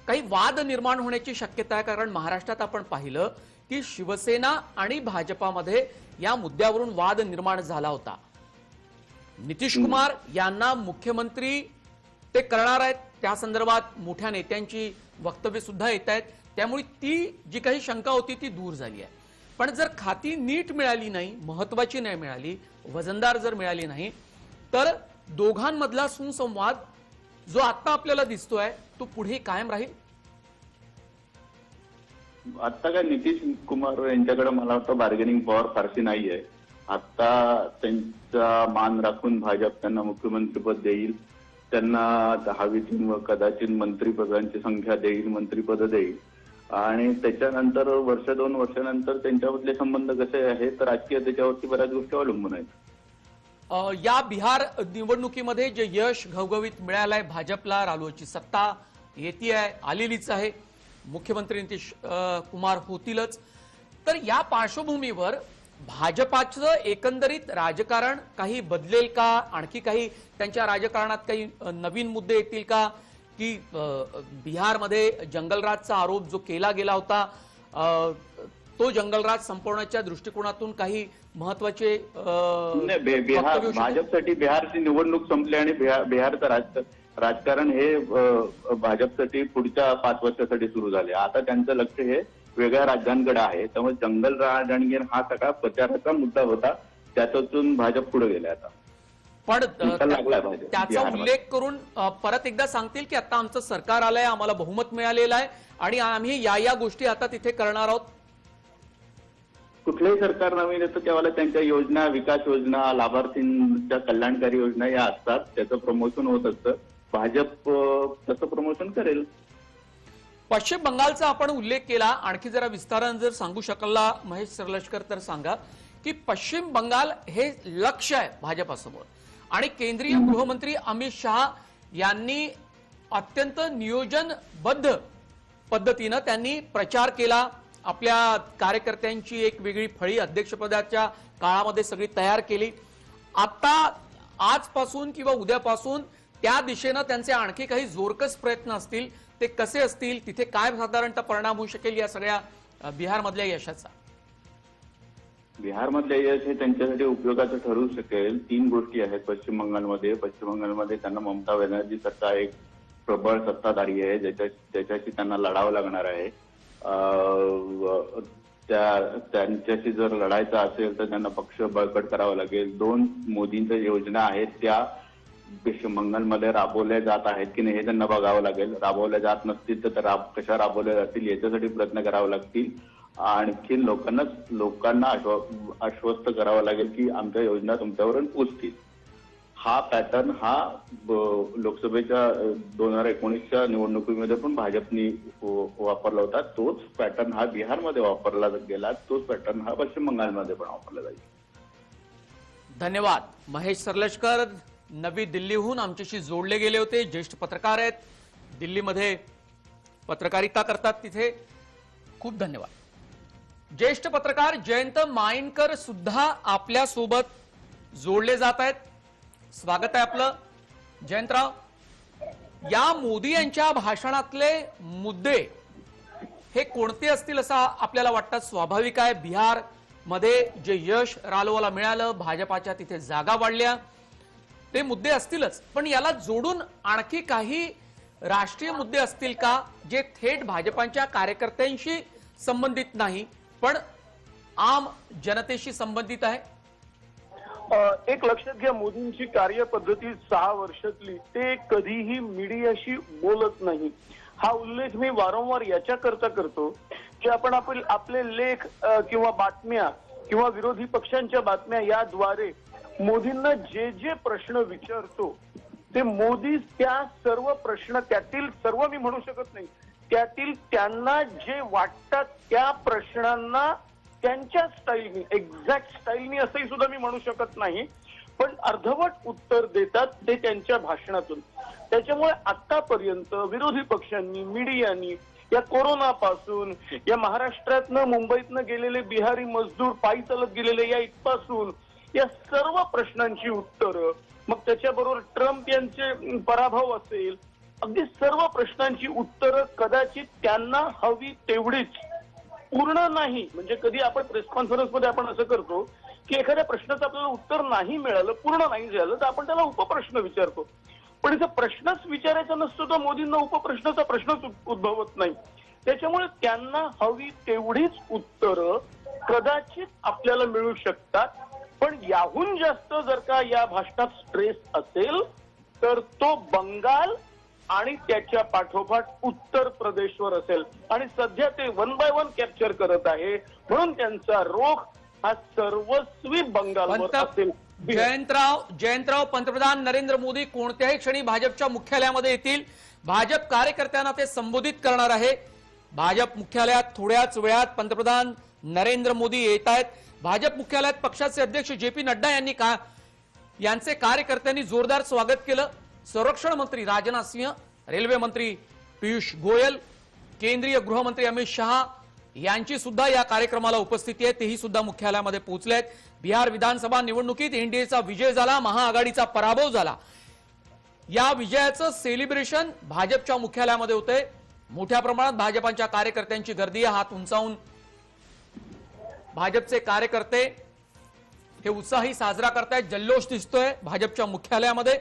[SPEAKER 1] काही वाद निर्माण होण्याची शक्यता आहे. कारण महाराष्ट्रात आपण पाहिलं की शिवसेना आणि भाजपामध्ये या मुद्द्यावरून वाद निर्माण झाला होता. नितीश कुमार यांना मुख्यमंत्री ते करणार आहेत, त्या संदर्भात मोठ्या नेत्यांची वक्तव्य सुद्धा येत आहेत. त्यामुळे ती जी काही शंका होती ती दूर झाली आहे. पण जर खाती नीट मिळाली नाही, महत्वाची नाही मिळाली, वजनदार जर मिळाली नाही तर दोघांमधला सुसंवाद जो आता आपल्याला दिसतोय तो पुढे कायम राहील.
[SPEAKER 4] आता काय नितीश कुमार यांच्याकडे मला वाटतं बार्गेनिंग पॉवर फारशी नाहीये. आता त्यांचा मान राखून भाजप त्यांना मुख्यमंत्रीपद देईल, त्यांना हवी कदाचित मंत्रिपदांची संख्या देईल, मंत्रिपद देईल. आणि त्याच्यानंतर वर्ष 2 वर्षानंतर त्यांच्यामधले संबंध कसे आहेत राजकीय त्याच्यावरती बऱ्याच गोष्टी अवलंबून आहेत.
[SPEAKER 1] या बिहार निवडणुकीमध्ये जे यश घवघवीत मिळालंय भाजपला, रालोची सत्ता येते आहे, आलेलीच आहे, मुख्यमंत्री नितीश कुमार होतीलच. तर या पार्श्वभूमीवर भाजपाचं एकंदरीत राजकारण काही बदलेल का? आणखी काही त्यांच्या राजकारणात काही नवीन मुद्दे येतील का? की बिहारमध्ये जंगलराजचा आरोप जो केला गेला होता तो जंगलराज संपवण्याच्या दृष्टिकोनातून काही महत्वाचे
[SPEAKER 4] भाजपसाठी बिहारची निवडणूक संपली आणि बिहारचं राजकारण हे भाजपसाठी पुढच्या 5 वर्षासाठी सुरू झाले. आता त्यांचं लक्ष हे वेगळ्या राज्यांकडे आहे. त्यामुळे जंगलराज आणि हा सगळा प्रचाराचा मुद्दा होता, त्याच्यातून भाजप पुढे गेले. आता
[SPEAKER 1] पण त्याचा उल्लेख करून परत एकदा सांगतील की आता आमचं सरकार आलंय, आम्हाला बहुमत मिळालेलं आहे आणि आम्ही या गोष्टी आता तिथे करणार आहोत.
[SPEAKER 4] कुठलंही सरकार नवीन येतं त्यावेळेला त्यांच्या योजना, विकास योजना, लाभार्थींच्या कल्याणकारी योजना या असतात. त्याचं प्रमोशन होत असतं. भाजप तसं प्रमोशन करेल.
[SPEAKER 1] पश्चिम बंगालचा आपण उल्लेख केला, आणखी जरा विस्ताराने जर सांगू शकला महेश सरलशकर तर सांगा की पश्चिम बंगाल हे लक्ष्य आहे भाजपासमोर आणि केंद्रीय गृहमंत्री अमित शहा यांनी अत्यंत नियोजनबद्ध पद्धतीनं त्यांनी प्रचार केला. आपल्या कार्यकर्त्यांची एक वेगळी फळी अध्यक्षपदाच्या काळामध्ये सगळी तयार केली. आता आजपासून किंवा उद्यापासून त्या दिशेनं त्यांचे आणखी काही जोरकस प्रयत्न असतील, ते कसे असतील, तिथे काय साधारणतः परिणाम होऊ शकेल या सगळ्या बिहारमधल्या यशाचा?
[SPEAKER 4] बिहारमधलं यश हे त्यांच्यासाठी उपयोगाचं ठरू शकेल. 3 गोष्टी आहेत पश्चिम बंगालमध्ये. पश्चिम बंगालमध्ये त्यांना ममता बॅनर्जी सारखा एक प्रबळ सत्ताधारी आहे ज्याच्याशी त्यांना लढावं लागणार आहे. त्यांच्याशी जर लढायचं असेल तर त्यांना पक्ष बळकट करावा लागेल. 2 मोदींच्या योजना आहेत त्या पश्चिम बंगालमध्ये राबवल्या जात आहेत की नाही हे त्यांना बघावं लागेल. राबवल्या जात नसतील तर कशा राबवल्या जातील याच्यासाठी प्रयत्न करावे लागतील. आणखी लोकांना आश्वस्त करावं लागेल की आमच्या योजना तुमच्यावर पोचतील. हा पॅटर्न हा लोकसभेच्या 2019च्या निवडणुकीमध्ये पण भाजपनी वापरला होता. तोच पॅटर्न हा बिहारमध्ये वापरला गेला. तोच पॅटर्न हा पश्चिम बंगालमध्ये पण वापरला जाईल.
[SPEAKER 1] धन्यवाद. महेश सरलशकर नवी दिल्लीहून आमच्याशी जोडले गेले होते. ज्येष्ठ पत्रकार आहेत, दिल्लीमध्ये पत्रकारिता करतात. तिथे खूप धन्यवाद. ज्येष्ठ पत्रकार जयंत मायनकर सुद्धा आपल्या सोबत जोडले जात आहेत. स्वागत आहे आपलं जयंतराव. या मोदी यांच्या भाषणातले मुद्दे हे कोणते असतील असं आपल्याला वाटतं? स्वाभाविक आहे, बिहार मध्ये जे यश रालोआला मिळालं, भाजपाच्या तिथे जागा वाढल्या, ते मुद्दे असतीलच. पण याला जोडून आणखी काही राष्ट्रीय मुद्दे असतील का जे थेट भाजपाच्या कार्यकर्त्यांशी संबंधित नाही पण आम जनतेशी संबंधित आहे?
[SPEAKER 5] एक लक्षात घ्या, मोदींची कार्यपद्धती 6 वर्षातली, ते कधीही मीडियाशी बोलत नाही. हा उल्लेख मी वारंवार याच्याकरता करतो की आपण आपले लेख किंवा बातम्या किंवा विरोधी पक्षांच्या बातम्या याद्वारे मोदींना जे प्रश्न विचारतो ते मोदी त्या सर्व प्रश्न, त्यातील सर्व मी म्हणू शकत नाही, त्यातील त्यांना जे वाटतात त्या प्रश्नांना त्यांच्या स्टाईलनी, एक्झॅक्ट स्टाईलनी असंही सुद्धा मी म्हणू शकत नाही, पण अर्धवट उत्तर देतात ते त्यांच्या भाषणातून. त्याच्यामुळे आतापर्यंत विरोधी पक्षांनी, मीडियानी या कोरोनापासून, या महाराष्ट्रातनं मुंबईतनं गेलेले बिहारी मजदूर पायी चालत गेलेले या इथपासून या सर्व प्रश्नांची उत्तरं, मग त्याच्याबरोबर ट्रम्प यांचे पराभव असेल, अगदी सर्व प्रश्नांची उत्तरं कदाचित त्यांना हवी तेवढीच, पूर्ण नाही. म्हणजे कधी आपण प्रेस कॉन्फरन्समध्ये आपण असं करतो की एखाद्या प्रश्नाचं आपल्याला उत्तर नाही मिळालं, पूर्ण नाही झालं, तर आपण त्याला उपप्रश्न विचारतो. पण इथं प्रश्नच विचारायचा नसतो तर मोदींना उपप्रश्नाचा प्रश्नच उद्भवत नाही. त्याच्यामुळे त्यांना हवी तेवढीच उत्तरं कदाचित आपल्याला मिळू शकतात. पण याहून जास्त जर का या भाषणात स्ट्रेस असेल तर तो बंगाल आणि त्याच्या पाठोपाठ उत्तर प्रदेशवर असेल. आणि सध्या ते 1 by 1 कॅप्चर करत आहे, म्हणून त्यांचा रोख हा सर्वस्वी बंगालवर असेल.
[SPEAKER 1] जयंतराव, पंतप्रधान नरेंद्र मोदी कोणत्याही क्षणी भाजपच्या मुख्यालयामध्ये येतील. भाजप कार्यकर्त्यांना ते संबोधित करणार आहे. भाजप मुख्यालयात थोड्याच वेळात पंतप्रधान नरेंद्र मोदी येत आहेत. भाजप मुख्यालयात पक्षाचे अध्यक्ष जे.पी. नड्डा यांचे कार्यकर्त्यांनी जोरदार स्वागत केलं. संरक्षण मंत्री राजनाथ सिंह, रेल्वे मंत्री पियुष गोयल, केंद्रीय गृहमंत्री अमित शहा यांची सुद्धा या कार्यक्रमाला उपस्थिती आहे. तेही सुद्धा मुख्यालयामध्ये पोहोचले आहेत. बिहार विधानसभा निवडणुकीत एनडीएचा विजय झाला, महाआघाडीचा पराभव झाला. या विजयाचं सेलिब्रेशन भाजपच्या मुख्यालयामध्ये होतंय. मोठ्या प्रमाणात भाजपाच्या कार्यकर्त्यांची गर्दी आहे. हात उंचावून भाजपचे कार्यकर्ते हे उत्साही साजरा करतायत. जल्लोष दिसतोय भाजपच्या मुख्यालयामध्ये.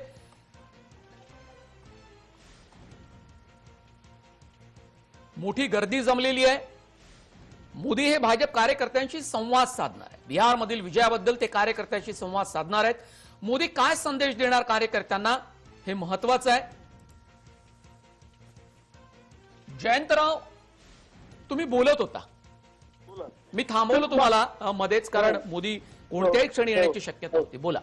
[SPEAKER 1] मोठी गर्दी जमलेली आहे. मोदी हे भाजप कार्यकर्त्यांशी संवाद साधणार आहे. बिहारमधील विजयाबद्दल ते कार्यकर्त्यांशी संवाद साधणार आहेत. मोदी काय संदेश देणार कार्यकर्त्यांना हे महत्वाचं आहे. जयंतराव, तुम्ही बोलत होता मी थांबवलं तुम्हाला मध्येच, कारण मोदी कोणत्याही क्षणी येण्याची शक्यता होती. बोला.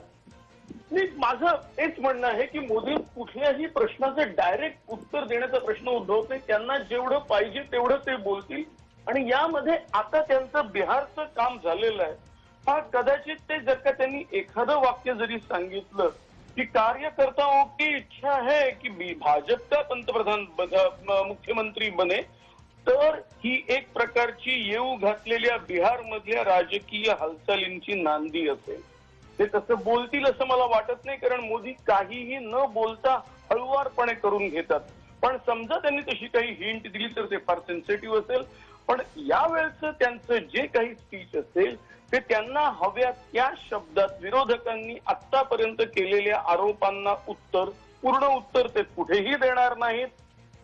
[SPEAKER 5] नाही, माझं हेच म्हणणं आहे की मोदी कुठल्याही प्रश्नाचं डायरेक्ट उत्तर देण्याचा प्रश्न उद्भवत नाही. त्यांना जेवढं पाहिजे तेवढं ते बोलतील. आणि यामध्ये आता त्यांचं बिहारचं काम झालेलं आहे. हा कदाचित ते जर का त्यांनी एखादं वाक्य जरी सांगितलं की कार्यकर्ताओं की इच्छा है की भाजप का पंतप्रधान मुख्यमंत्री बने, तर ही एक प्रकारची येऊ घातलेल्या बिहार मधल्या राजकीय हालचालींची नांदी असेल. ते तसं बोलतील असं मला वाटत नाही, कारण मोदी काहीही न बोलता हळुवारपणे करून घेतात. पण समजा त्यांनी तशी काही हिंट दिली तर ते फार सेन्सिटिव्ह असेल. पण यावेळेचं त्यांचं जे काही स्पीच असेल ते त्यांना हव्या त्या शब्दात विरोधकांनी आतापर्यंत केलेल्या आरोपांना पूर्ण उत्तर ते कुठेही देणार नाहीत.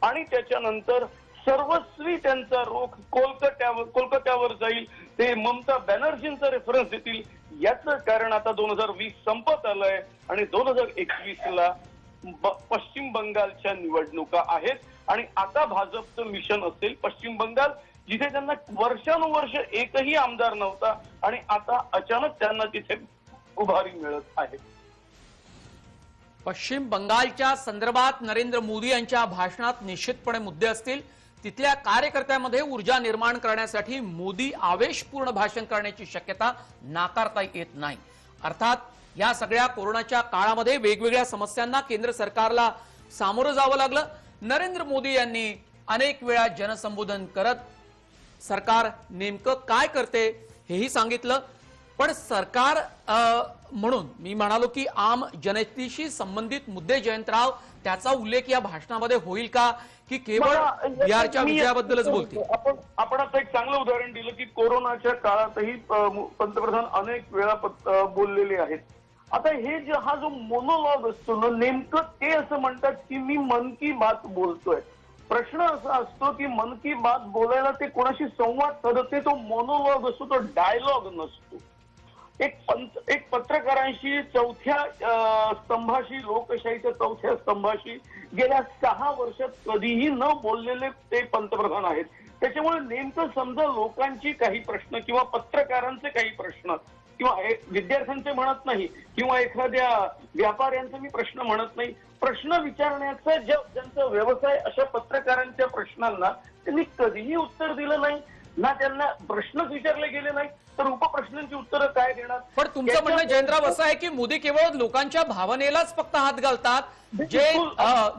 [SPEAKER 5] आणि त्याच्यानंतर सर्वस्वी त्यांचा रोख कोलकात्यावर जाईल. ते ममता बॅनर्जींचा रेफरन्स देतील. याचं कारण आता 2020 संपत आलंय आणि 2021ला पश्चिम बंगालच्या निवडणुका आहेत. आणि आता भाजपचं मिशन असेल पश्चिम बंगाल, जिथे त्यांना वर्षानुवर्ष एकही आमदार नव्हता आणि आता अचानक त्यांना तिथे उभारी मिळत आहे.
[SPEAKER 1] पश्चिम बंगालच्या संदर्भात नरेंद्र मोदी यांच्या भाषणात निश्चितपणे मुद्दे असतील. तिथल्या कार्यकर्त्यांमध्ये ऊर्जा निर्माण करण्यासाठी मोदी आवेशपूर्ण भाषण करण्याची शक्यता नाकारता येत नाही. अर्थात या सगळ्या कोरोनाच्या काळामध्ये वेगवेगळ्या समस्यांना केंद्र सरकारला सामोरं जावं लागलं. नरेंद्र मोदी यांनी अनेक वेळा जनसंबोधन करत सरकार नेमकं काय करते हेही सांगितलं. पण सरकार म्हणून मी म्हणालो की आम जनतेशी संबंधित मुद्दे, जयंतराव, त्याचा उल्लेख या भाषणामध्ये होईल का, की केवळ बिहारच्या विजयाबद्दलच बोलतील?
[SPEAKER 5] आपण आता एक चांगलं उदाहरण दिलं की कोरोनाच्या काळातही पंतप्रधान अनेक वेळा बोललेले आहेत. आता हा जो मोनोलॉग असतो ना, नेमकं ते असं म्हणतात की मी मन की बात बोलतोय. प्रश्न असा असतो की मन की बात बोलायला ते कोणाशी संवाद साधते, तो मोनोलॉग असतो, तो डायलॉग नसतो. एक पत्रकारांशी चौथ्या स्तंभाशी, लोकशाहीच्या चौथ्या स्तंभाशी गेल्या 6 वर्षात कधीही न बोललेले ते पंतप्रधान आहेत. त्याच्यामुळे नेमकं समजा लोकांची काही प्रश्न किंवा पत्रकारांचे काही प्रश्न किंवा विद्यार्थ्यांचे म्हणत नाही किंवा एखाद्या व्यापाऱ्यांचे मी प्रश्न म्हणत नाही, प्रश्न विचारण्याचा ज्यांचा व्यवसाय, अशा पत्रकारांच्या प्रश्नांना त्यांनी कधीही उत्तर दिलं नाही. ना त्यांना प्रश्नच विचारले गेले नाही, तर उपप्रश्नांची उत्तरं काय देणार?
[SPEAKER 1] पण तुमचं म्हणणं जयंतराव असं आहे की मोदी केवळ लोकांच्या भावनेलाच फक्त हात घालतात.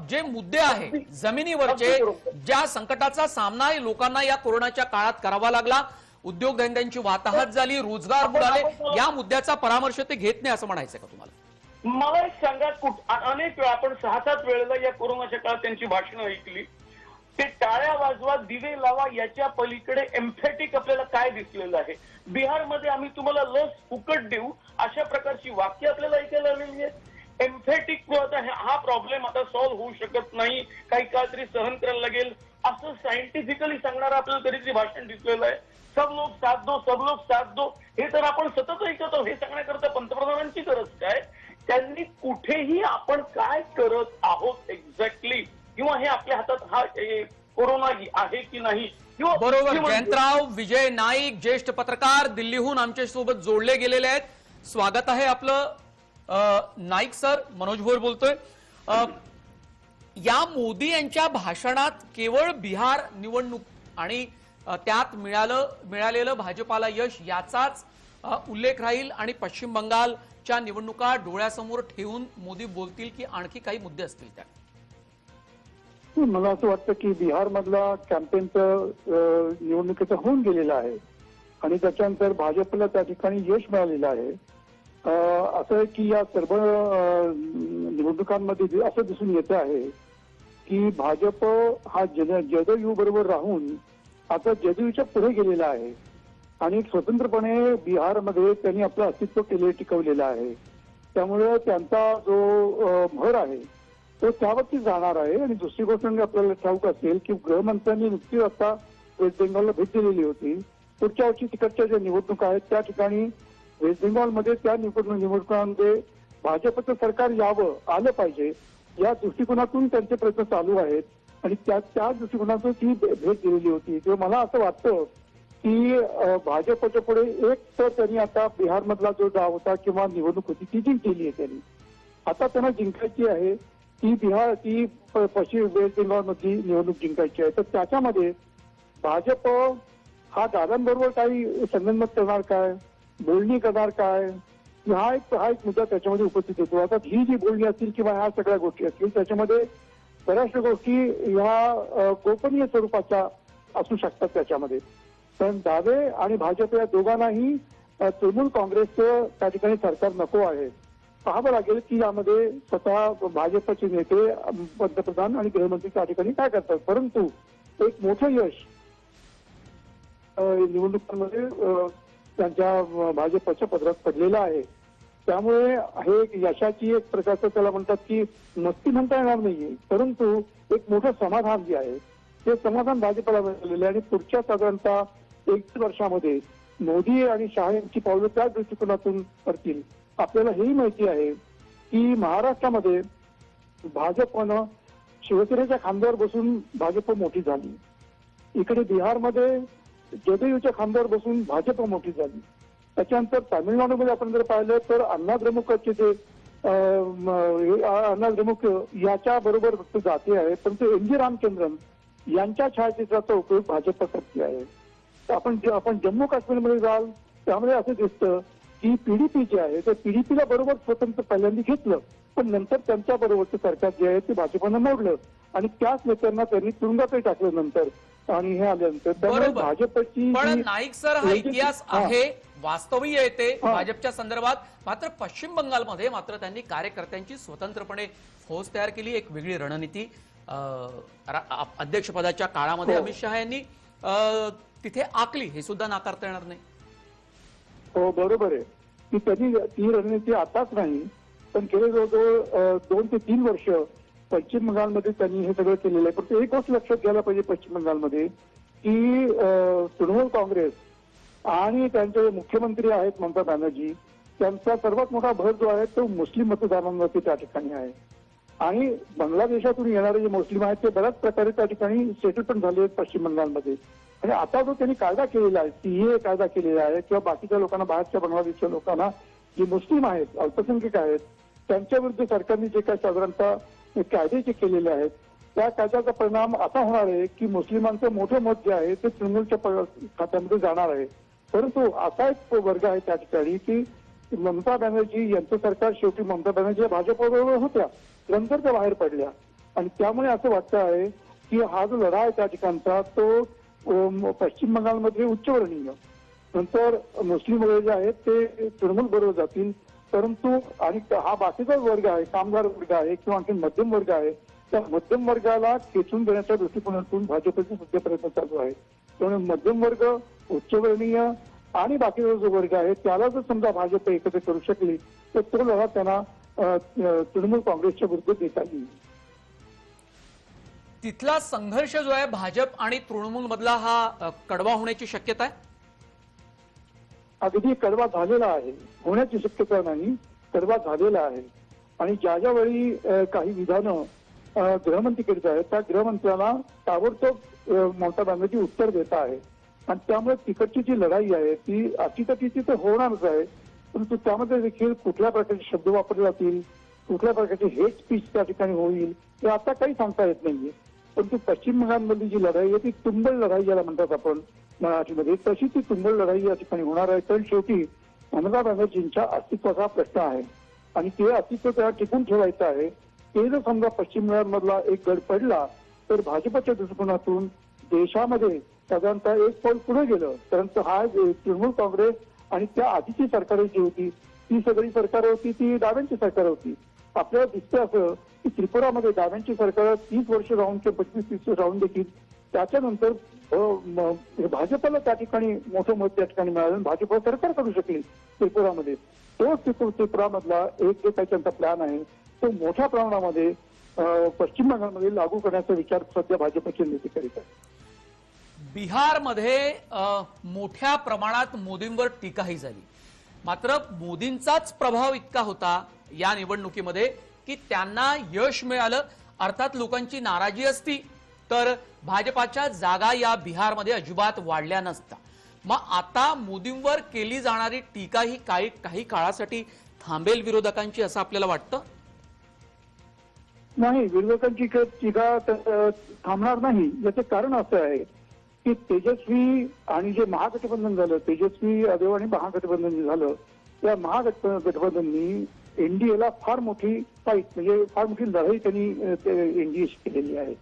[SPEAKER 1] जे मुद्दे आहेत जमिनीवरचे, ज्या संकटाचा सामना लोकांना या कोरोनाच्या काळात करावा लागला, उद्योगधंद्यांची वाताहत झाली, रोजगार बुडाले, या मुद्द्याचा परामर्श ते घेत नाही असं म्हणायचं का तुम्हाला?
[SPEAKER 5] मला एक सांगा, अनेक वेळा आपण 6-7 वेळेला या कोरोनाच्या काळात त्यांची भाषणं ऐकली. ते टाळ्या वाजवा, दिवे लावा, याच्या पलीकडे एम्फॅटिक आपल्याला काय दिसलेलं आहे? बिहारमध्ये आम्ही तुम्हाला लस फुकट देऊ, अशा प्रकारची वाक्य आपल्याला ऐकायला आलेली आहेत. एम्फॅटिक हा प्रॉब्लेम आता सॉल्व्ह होऊ शकत नाही, काही काळ तरी सहन करायला लागेल, असं सायंटिफिकली सांगणारं आपल्याला कधीतरी भाषण दिसलेलं आहे. सब लोग साथ दो, सब लोग साथ दो, हे तर आपण सतत ऐकतो. हे सांगण्याकरता पंतप्रधानांची गरज काय? त्यांनी कुठेही आपण काय करत आहोत एक्झॅक्टली, किंवा हे आपल्या हातात हा कोरोना आहे की नाही.
[SPEAKER 1] बरोबर. जयंतराव विजय नाईक, ज्येष्ठ पत्रकार, दिल्लीहून आमच्या सोबत जोडले गेलेले आहेत. स्वागत आहे आपलं. नाईक सर, मनोज भोर बोलतोय. या मोदी यांच्या भाषणात केवळ बिहार निवडणूक आणि त्यात मिळालेलं भाजपाला यश याचाच उल्लेख राहील आणि पश्चिम बंगालच्या निवडणुका डोळ्यासमोर ठेवून मोदी बोलतील की आणखी काही मुद्दे असतील त्या?
[SPEAKER 6] मला असं वाटतं की बिहार मधला कॅम्पेनचं निवडणुकीचं होऊन गेलेलं आहे आणि त्याच्यानंतर भाजपला त्या ठिकाणी यश मिळालेलं आहे. असं आहे की या सर्व निवडणुकांमध्ये असं दिसून येत आहे की भाजप हा जदयू बरोबर राहून आता जदयूच्या पुढे गेलेला आहे आणि स्वतंत्रपणे बिहारमध्ये त्यांनी आपलं अस्तित्व टिकवलेलं आहे. त्यामुळे त्यांचा जो भर आहे तो त्यावरती जाणार आहे. आणि दुसरी गोष्ट म्हणजे आपल्याला ठाऊक असेल की गृहमंत्र्यांनी नुकतीच आता वेस्ट बेंगॉलला भेट दिलेली होती. पुढच्या वर्षी तिकडच्या ज्या निवडणुका आहेत त्या ठिकाणी वेस्ट बेंगॉलमध्ये त्या निवडणुकांमध्ये भाजपचं सरकार आलं पाहिजे या दृष्टिकोनातून त्यांचे प्रयत्न चालू आहेत आणि त्या दृष्टिकोनातून ती भेट दिलेली होती. तेव्हा मला असं वाटतं की भाजपच्या पुढे एक तर त्यांनी आता बिहारमधला जो डाव होता किंवा निवडणूक होती ती जिंकलेली आहे त्यांनी. आता त्यांना जिंकायची आहे ती पश्चिम वेस्ट बेंगॉलमधली निवडणूक जिंकायची आहे. तर त्याच्यामध्ये भाजप हा दादांबरोबर काही संगनमत करणार काय, बोलणी करणार काय, हा एक मुद्दा त्याच्यामध्ये उपस्थित होतो. आता ही जी बोलणी असतील किंवा ह्या सगळ्या गोष्टी असतील त्याच्यामध्ये बऱ्याचशा गोष्टी ह्या गोपनीय स्वरूपाच्या असू शकतात त्याच्यामध्ये. पण दावे आणि भाजप या दोघांनाही तृणमूल काँग्रेसचं त्या ठिकाणी सरकार नको आहे. पाहावं लागेल की यामध्ये स्वतः भाजपचे नेते, पंतप्रधान आणि गृहमंत्री त्या ठिकाणी काय करतात. परंतु एक मोठं यश निवडणुकांमध्ये त्यांच्या भाजपच्या पदरात पडलेलं आहे. त्यामुळे हे एक यशाची एक प्रकारचं त्याला म्हणतात की मस्ती म्हणता येणार नाहीये, परंतु एक मोठं समाधान जे आहे ते समाधान भाजपला मिळालेलं आहे. आणि पुढच्या साधारणतः 1 वर्षामध्ये मोदी आणि शहा यांची पावलं त्याच दृष्टिकोनातून करतील. आपल्याला हेही माहिती आहे की महाराष्ट्रामध्ये भाजपनं शिवसेनेच्या खांद्यावर बसून भाजप मोठी झाली. इकडे बिहारमध्ये जदयूच्या खांद्यावर बसून भाजप मोठी झाली. त्याच्यानंतर तामिळनाडूमध्ये आपण जर पाहिलं तर अण्णा द्रमुकचे जे अण्णा द्रमुक याच्या बरोबर फक्त जाते आहे, परंतु एन.जी. रामचंद्रन यांच्या छायाचित्राचा उपयोग भाजप करते आहे. आपण जम्मू काश्मीरमध्ये जाल त्यामध्ये असं दिसतं की पीडीपी जे आहे त्या पीडीपीला बरोबर स्वतंत्र पहिल्यांदा घेतलं, पण नंतर त्यांच्या बरोबरचं सरकार जे आहे ते भाजपनं मोडलं आणि त्याच नेत्यांना त्यांनी तुरुंगातही टाकलं नंतर. आणि हे आल्यानंतर त्यामुळे भाजपची
[SPEAKER 1] पण नाईक सर हा इतिहास आहे, वास्तवही येते भाजपच्या संदर्भात. मात्र पश्चिम बंगालमध्ये मात्र त्यांनी कार्यकर्त्यांची स्वतंत्रपणे फौज तयार केली, एक वेगळी रणनीती अध्यक्षपदाच्या काळामध्ये अमित शहा यांनी तिथे आखली, हे सुद्धा नाकारता येणार नाही.
[SPEAKER 6] हो बरोबर आहे की त्यांनी ती रणनीती आताच नाही पण गेले जवळजवळ 2 ते 3 वर्ष पश्चिम बंगालमध्ये त्यांनी हे सगळं केलेलं आहे. पण एक गोष्ट लक्षात घ्यायला पाहिजे पश्चिम बंगालमध्ये की तृणमूल काँग्रेस आणि त्यांचे मुख्यमंत्री आहेत ममता बॅनर्जी, त्यांचा सर्वात मोठा भर जो आहे तो मुस्लिम मतदारांवरती त्या ठिकाणी आहे. आणि बांगलादेशातून येणारे जे मुस्लिम आहेत ते बऱ्याच प्रकारे त्या ठिकाणी सेटल पण झाले आहेत पश्चिम बंगालमध्ये. आणि आता जो त्यांनी कायदा केलेला आहे, सीए कायदा केलेला आहे किंवा बाकीच्या लोकांना, बाहेरच्या बांगलादेशच्या लोकांना जे मुस्लिम आहेत, अल्पसंख्याक आहेत, त्यांच्या विरुद्ध सरकारने जे काही साधारणतः कायदे जे केलेले आहेत त्या कायद्याचा परिणाम असा होणार आहे की मुस्लिमांचं मोठं मत जे आहे ते तृणमूलच्या खात्यामध्ये जाणार आहे. परंतु असा एक वर्ग आहे त्या ठिकाणी की ममता बॅनर्जी यांचं सरकार, शेवटी ममता बॅनर्जी भाजपबरोबर होत्या, नंतर त्या बाहेर पडल्या. आणि त्यामुळे असं वाटतं आहे की हा जो लढा आहे त्या ठिकाणचा तो पश्चिम बंगालमध्ये उच्चवर्णीय, नंतर मुस्लिम वगैरे जे आहेत ते तृणमूल बरोबर जातील. परंतु आणि हा बाकीचा वर्ग आहे, कामगार वर्ग आहे किंवा आणखी मध्यम वर्ग आहे, त्या मध्यम वर्गाला खेचून देण्याच्या दृष्टिकोनातून भाजपचे सध्या प्रयत्न चालू आहे. त्यामुळे मध्यम वर्ग, उच्चवर्णीय आणि बाकीचा जो वर्ग आहे त्याला जर समजा भाजप एकत्र करू शकली तर तो लढा त्यांना तृणमूल काँग्रेसच्या विरुद्ध देता येईल.
[SPEAKER 1] तिथला संघर्ष जो आहे भाजप आणि तृणमूल मधला हा कडवा होण्याची शक्यता आहे.
[SPEAKER 6] अगदी कडवा झालेला आहे, होण्याची शक्यता नाही, कडवा झालेला आहे. आणि ज्या वेळी काही विधानं गृहमंत्री करीत आहेत त्या गृहमंत्र्यांना ताबडतोब ममता बॅनर्जी उत्तर देत आहे. आणि त्यामुळे तिकडची जी लढाई आहे ती अटीतटीची तर होणारच आहे, परंतु त्यामध्ये देखील कुठल्या प्रकारचे शब्द वापरले जातील, कुठल्या प्रकारचे हेट स्पीच त्या ठिकाणी होईल हे आता काही सांगता येत नाहीये. परंतु पश्चिम बंगालमधली जी लढाई आहे ती तुंबळ लढाई ज्याला म्हणतात आपण मराठीमध्ये, तशी ती तुंबळ लढाई या ठिकाणी होणार आहे. कारण शेवटी ममता बॅनर्जींच्या अस्तित्वाचा प्रश्न आहे आणि ते अस्तित्व त्याला टिकून ठेवायचं आहे. ते जर समजा पश्चिम बंगालमधला एक गड पडला तर भाजपच्या दृष्टिकोनातून देशामध्ये साधारणतः एक पाऊल पुढे गेलं. परंतु हा तृणमूल काँग्रेस आणि त्या आधीची सरकार जी होती ती सगळी सरकार होती ती डाव्यांची सरकार होती. आपल्याला दिसतं असं की त्रिपुरामध्ये डाव्यांची सरकार 30 वर्ष राहून किंवा 25-30 वर्ष राहून देखील त्याच्यानंतर भाजपला त्या ठिकाणी मोठं मत त्या ठिकाणी मिळालं, भाजप सरकार करू शकली त्रिपुरामध्ये. तो त्रिपुरामधला एक जो काही त्यांचा प्लॅन आहे तो मोठ्या प्रमाणामध्ये पश्चिम बंगालमध्ये लागू करण्याचा विचार सध्या भाजपचे नेते करीत आहेत.
[SPEAKER 1] बिहारमध्ये मोठ्या प्रमाणात मोदींवर टीकाही झाली, मात्र मोदींचाच प्रभाव इतका होता या निवडणुकीमध्ये की त्यांना यश मिळालं. अर्थात लोकांची नाराजी असती तर भाजपाच्या जागा या बिहारमध्ये अजिबात वाढल्या नसता. मग आता मोदींवर केली जाणारी टीका ही काही काळासाठी थांबेल विरोधकांची असं आपल्याला वाटतं?
[SPEAKER 6] नाही, विरोधकांची टीका थांबणार नाही. याचं कारण असं आहे की तेजस्वी आणि जे महागठबंधन झालं, तेजस्वी अदेव आणि महागठबंधन झालं, त्या महागठबंधननी एनडीएला फार मोठी फाईट म्हणजे फार मोठी लढाई त्यांनी एनडीएशी केलेली आहे.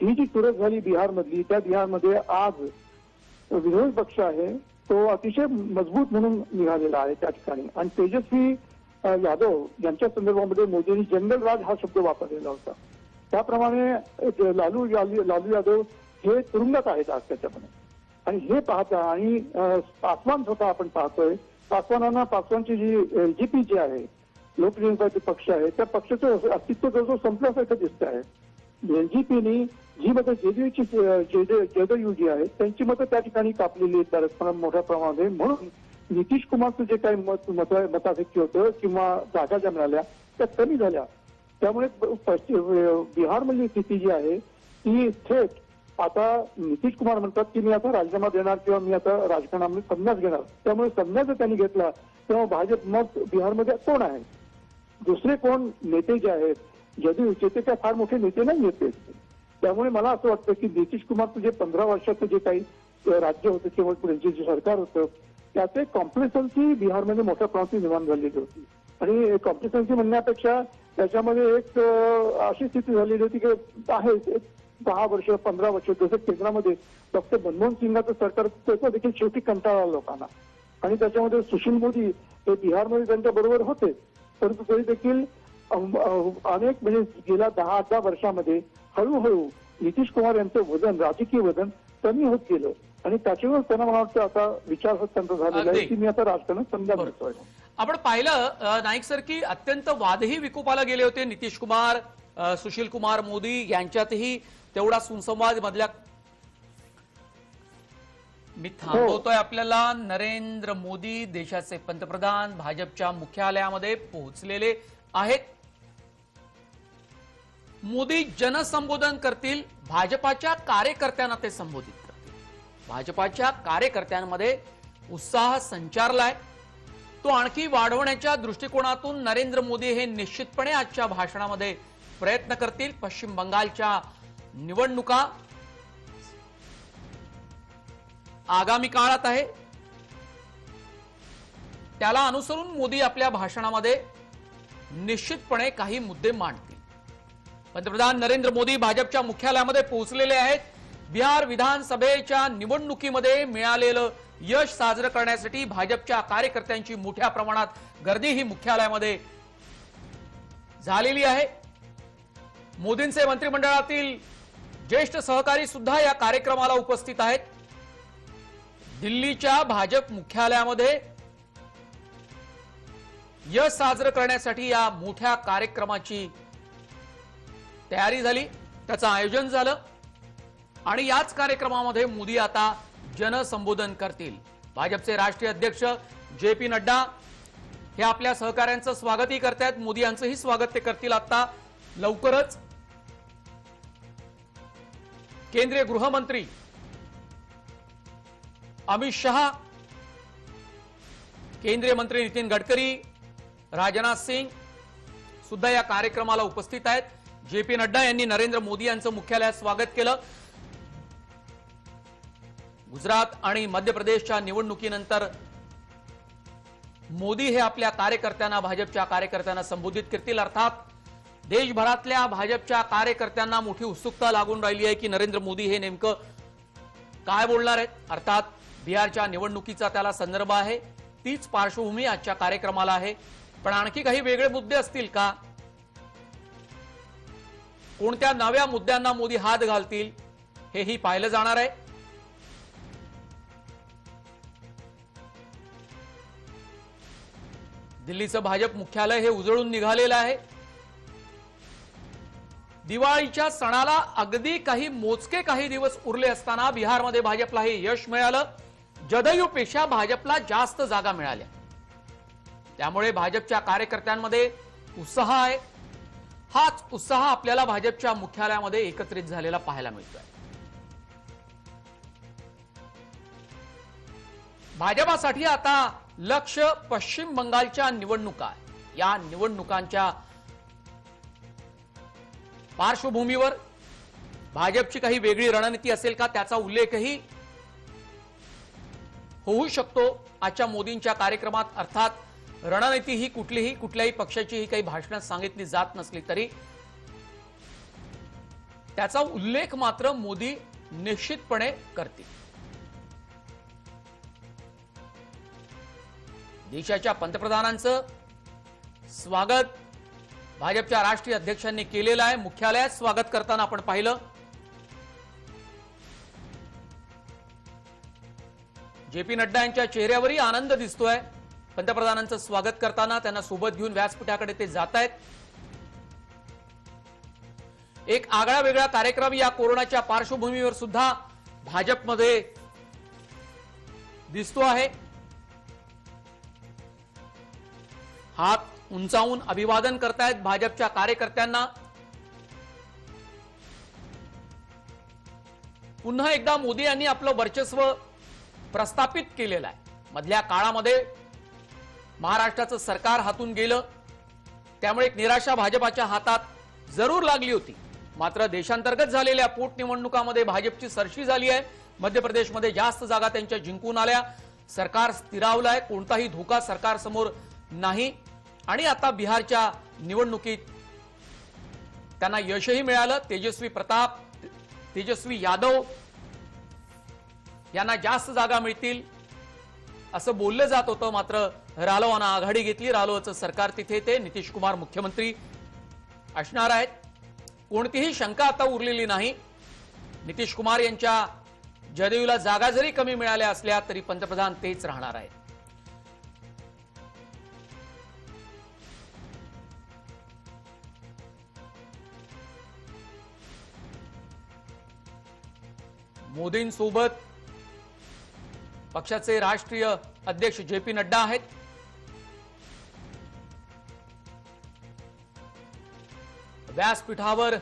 [SPEAKER 6] ही जी चुरस झाली बिहारमधली, त्या बिहारमध्ये आज विरोधी पक्ष आहे तो अतिशय मजबूत म्हणून निघालेला आहे त्या ठिकाणी. आणि तेजस्वी यादव यांच्या संदर्भामध्ये मोदींनी जंगल राज हा शब्द वापरलेला होता. त्याप्रमाणे लालू यादव हे तुरुंगात आहेत आज त्याच्यामध्ये. आणि हे पाहता आणि पासवान स्वतः आपण पाहतोय, पासवानची जी एलजेपी जी आहे, लोक जनशक्ती पक्ष आहे, त्या पक्षाचं अस्तित्व जवळजवळ संपल्यासारखं दिसत आहे. एलजेपीनी जी मतं जेडीयू जी आहे त्यांची मतं त्या ठिकाणी कापलेली आहेत मोठ्या प्रमाणामध्ये. म्हणून नितीश कुमारचं जे काही मताधिक्य होतं किंवा जागा ज्या मिळाल्या त्या कमी झाल्या. त्यामुळे बिहारमधली स्थिती जी आहे ती थेट आता नितीश कुमार म्हणतात की मी आता राजीनामा देणार किंवा मी आता राजकारणामध्ये संन्यास घेणार. त्यामुळे संन्यास जर त्यांनी घेतला तेव्हा भाजप मग बिहारमध्ये कोण आहे, दुसरे कोण नेते जे आहेत जेडीयूचे ते काय फार मोठे नेते नाही येते. त्यामुळे मला असं वाटतं की नितीश कुमारचं जे 15 वर्षाचं जे काही राज्य होतं किंवा त्यांचे जे सरकार होतं त्याचे कॉम्प्लेसन्सी बिहारमध्ये मोठ्या प्रमाणात निर्माण झालेली होती. आणि कॉम्प्लेसन्सी म्हणण्यापेक्षा त्याच्यामध्ये एक अशी स्थिती झालेली होती की आहे 10 वर्ष 15 वर्ष जसं केंद्रामध्ये डॉक्टर मनमोहन सिंगाचं सरकार त्याचा देखील शेवटी कंटाळा आला लोकांना. आणि त्याच्यामध्ये सुशील मोदी हे बिहारमध्ये त्यांच्या बरोबर होते, परंतु तरी देखील अनेक म्हणजे गेल्या 10-18 वर्षामध्ये हळूहळू नितीश कुमार यांचं वजन, राजकीय वजन कमी होत गेलं. आणि त्याच्यावर त्यांना मला वाटतं आता विचार त्यांचा झालेला आहे की मी आता राजकारणात समजा घेतोय.
[SPEAKER 1] आपण पाहिलं नाईक सर की अत्यंत वादही विकोपाला गेले होते नितीश कुमार, सुशील कुमार मोदी यांच्यातही तेवढा सुसंवाद मधल्या. मी थांबवतोय आपल्याला. नरेंद्र मोदी देशाचे पंतप्रधान भाजपच्या मुख्यालयामध्ये पोहोचलेले आहेत. मोदी जनसंबोधन करतील, भाजपाच्या कार्यकर्त्यांना ते संबोधित करतील. भाजपाच्या कार्यकर्त्यांमध्ये उत्साह संचारलाय. तो आणखी वाढवण्याच्या दृष्टिकोनातून नरेंद्र मोदी हे निश्चितपणे आजच्या भाषणामध्ये प्रयत्न करतील. पश्चिम बंगालच्या निवडणुका आगामी काळात आहे, त्याला अनुसरून मोदी आपल्या भाषणामध्ये निश्चितपणे काही मुद्दे मांडतील. पंतप्रधान नरेंद्र मोदी भाजपच्या मुख्यालयामध्ये पोहोचलेले आहेत. बिहार विधानसभेच्या निवडणुकीमध्ये मिळालेलं यश साजरं करण्यासाठी भाजपच्या कार्यकर्त्यांची मोठ्या प्रमाणात गर्दी ही मुख्यालयामध्ये झालेली आहे. मोदींचे मंत्रिमंडळातील ज्येष्ठ सहकारी सुद्धा या कार्यक्रमाला उपस्थित आहेत. दिल्लीच्या भाजप मुख्यालयामध्ये यश साजरं करण्यासाठी या मोठ्या कार्यक्रमाची तयारी झाली, त्याचं आयोजन झालं. आणि याच कार्यक्रमामध्ये मोदी आता जनसंबोधन करतील. भाजपचे राष्ट्रीय अध्यक्ष JP नड्डा हे आपल्या सहकाऱ्यांचं स्वागतही करतायत. मोदी यांचंही स्वागत ते करतील. आता लवकरच केंद्रीय गृहमंत्री अमित शहा, केंद्रीय मंत्री नितीन गडकरी, राजनाथ सिंग सुद्धा या कार्यक्रमाला उपस्थित आहेत. JP नड्डा यांनी नरेंद्र मोदी यांचं मुख्यालयात स्वागत केलं. गुजरात आणि मध्य प्रदेशच्या निवडणुकीनंतर मोदी हे आपल्या कार्यकर्त्यांना, भाजपच्या कार्यकर्त्यांना संबोधित करतील. अर्थात देशभरातल्या भाजपच्या कार्यकर्त्यांना मोठी उत्सुकता लागून राहिली आहे की नरेंद्र मोदी हे नेमकं काय बोलणार आहेत. अर्थात बिहारच्या निवडणुकीचा त्याला संदर्भ आहे, तीच पार्श्वभूमी आजच्या कार्यक्रमाला आहे. पण आणखी काही वेगळे मुद्दे असतील का, कोणत्या नव्या मुद्द्यांना मोदी हात घालतील हेही पाहिलं जाणार आहे. दिल्लीचं भाजप मुख्यालय हे उजळून निघालेलं आहे. दिवाळीच्या सणाला अगदी काही मोजके काही दिवस उरले असताना बिहारमध्ये भाजपला हे यश मिळालं. जदयूपेक्षा भाजपला जास्त जागा मिळाल्या. त्यामुळे भाजपच्या कार्यकर्त्यांमध्ये उत्साह आहे. हाच उत्साह आपल्याला भाजपच्या मुख्यालयामध्ये एकत्रित झालेला पाहायला मिळतोय. भाजपासाठी आता लक्ष पश्चिम बंगालच्या निवडणुका आहे. या निवडणुकांच्या पार्श्वभूमीवर भाजपची काही वेगळी रणनीती असेल का, त्याचा उल्लेखही होऊ शकतो आजच्या मोदींच्या कार्यक्रमात. अर्थात रणनीती ही कुठल्याही पक्षाची ही काही भाषणात सांगितली जात नसली तरी त्याचा उल्लेख मात्र मोदी निश्चितपणे करतील. देशाच्या पंतप्रधानांचं स्वागत भाजपच्या राष्ट्रीय अध्यक्षांनी केलेलं आहे. मुख्यालयात स्वागत करताना आपण पाहिलं. जे.पी. नड्डा यांच्या चेहऱ्यावरही आनंद दिसतोय. पंतप्रधानांचं स्वागत करताना त्यांना सोबत घेऊन व्यासपीठाकडे ते जात आहेत. एक आगळा वेगळा कार्यक्रम या कोरोनाच्या पार्श्वभूमीवर सुद्धा भाजपमध्ये दिसतो आहे. हात उंचावून अभिवादन करतायत भाजपच्या कार्यकर्त्यांना. पुन्हा एकदा मोदी यांनी आपलं वर्चस्व प्रस्थापित केलेलं आहे. मधल्या काळामध्ये महाराष्ट्राचं सरकार हातून गेलं, त्यामुळे एक निराशा भाजपाच्या हातात जरूर लागली होती. मात्र देशांतर्गत झालेल्या पोटनिवडणुकांमध्ये भाजपची सरशी झाली आहे. मध्य प्रदेशमध्ये जास्त जागा त्यांच्या जिंकून आल्या. सरकार स्थिरावलं आहे. कोणताही धोका सरकारसमोर नाही. आणि आता बिहारच्या निवडणुकीत त्यांना यशही मिळालं. तेजस्वी प्रताप, तेजस्वी यादव यांना जास्त जागा मिळतील असं बोललं जात होतं. मात्र रालोआनं आघाडी घेतली. रालोआचं सरकार तिथे ते नितीश कुमार मुख्यमंत्री असणार आहेत. कोणतीही शंका आता उरलेली नाही. नितीश कुमार यांच्या जदयूला जागा जरी कमी मिळाल्या असल्या तरी पंतप्रधान तेच राहणार आहेत. मोदींसोबत पक्षाचे राष्ट्रीय अध्यक्ष जे.पी. नड्डा आहेत. व्यासपीठावर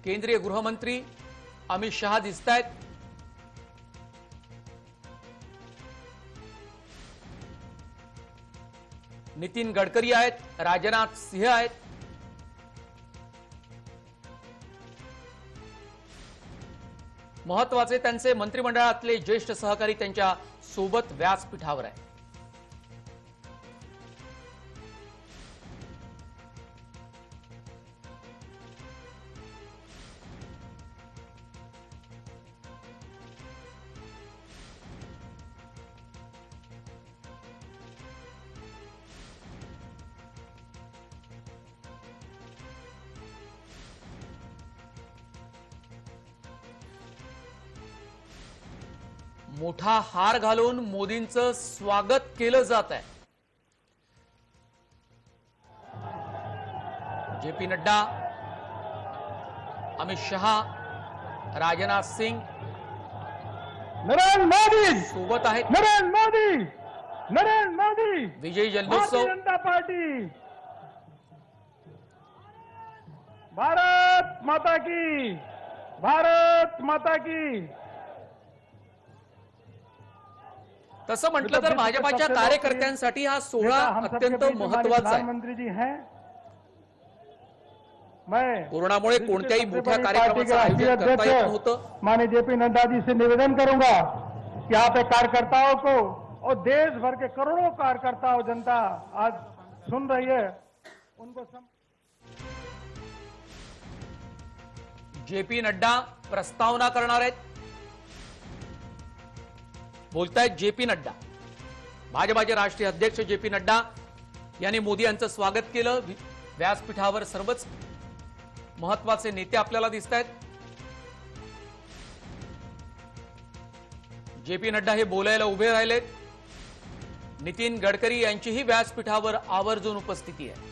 [SPEAKER 1] केंद्रीय गृहमंत्री अमित शहा दिसतायत. नितीन गडकरी आहेत. राजनाथ सिंह आहेत. महत्वाचे त्यांचे मंत्रिमंडळातले ज्येष्ठ सहकारी त्यांच्या सोबत व्यासपीठावर आहे. मोठा हार घालून मोदींचं स्वागत केलं जात आहे. जे.पी. नड्डा, अमित शहा, राजनाथ सिंग
[SPEAKER 6] नरेंद्र मोदी
[SPEAKER 1] सोबत आहेत.
[SPEAKER 6] नरेंद्र मोदी
[SPEAKER 1] विजयी जल्लोत्सव
[SPEAKER 6] जनता पार्टी, भारत माता की, भारत माता की.
[SPEAKER 1] तसं म्हटलं तर भाजपाच्या कार्यकर्त्यांसाठी हा सोहळा अत्यंत महत्वाचा आहे.
[SPEAKER 6] प्रधानमंत्री जी हैं, मैं
[SPEAKER 1] कोरोनामुळे कोणत्याही मोठ्या कार्यक्रमाचं आयोजन करता येत नव्हतं.
[SPEAKER 6] माननीय जे.पी. नड्डा जी से निवेदन करूंगा कि यहाँ पे कार्यकर्ताओं को और देश भर के करोड़ों कार्यकर्ताओं जनता आज सुन रही है, उनको
[SPEAKER 1] जे.पी. नड्डा प्रस्तावना करणार आहेत. बोलतायत जे.पी. नड्डा. भाजपाचे राष्ट्रीय अध्यक्ष जे.पी. नड्डा यांनी मोदी यांचं स्वागत केलं. व्यासपीठावर सर्वच महत्वाचे नेते आपल्याला दिसत आहेत. जे.पी. नड्डा हे बोलायला उभे राहिलेत. नितीन गडकरी यांचीही व्यासपीठावर आवर्जून उपस्थिती आहे.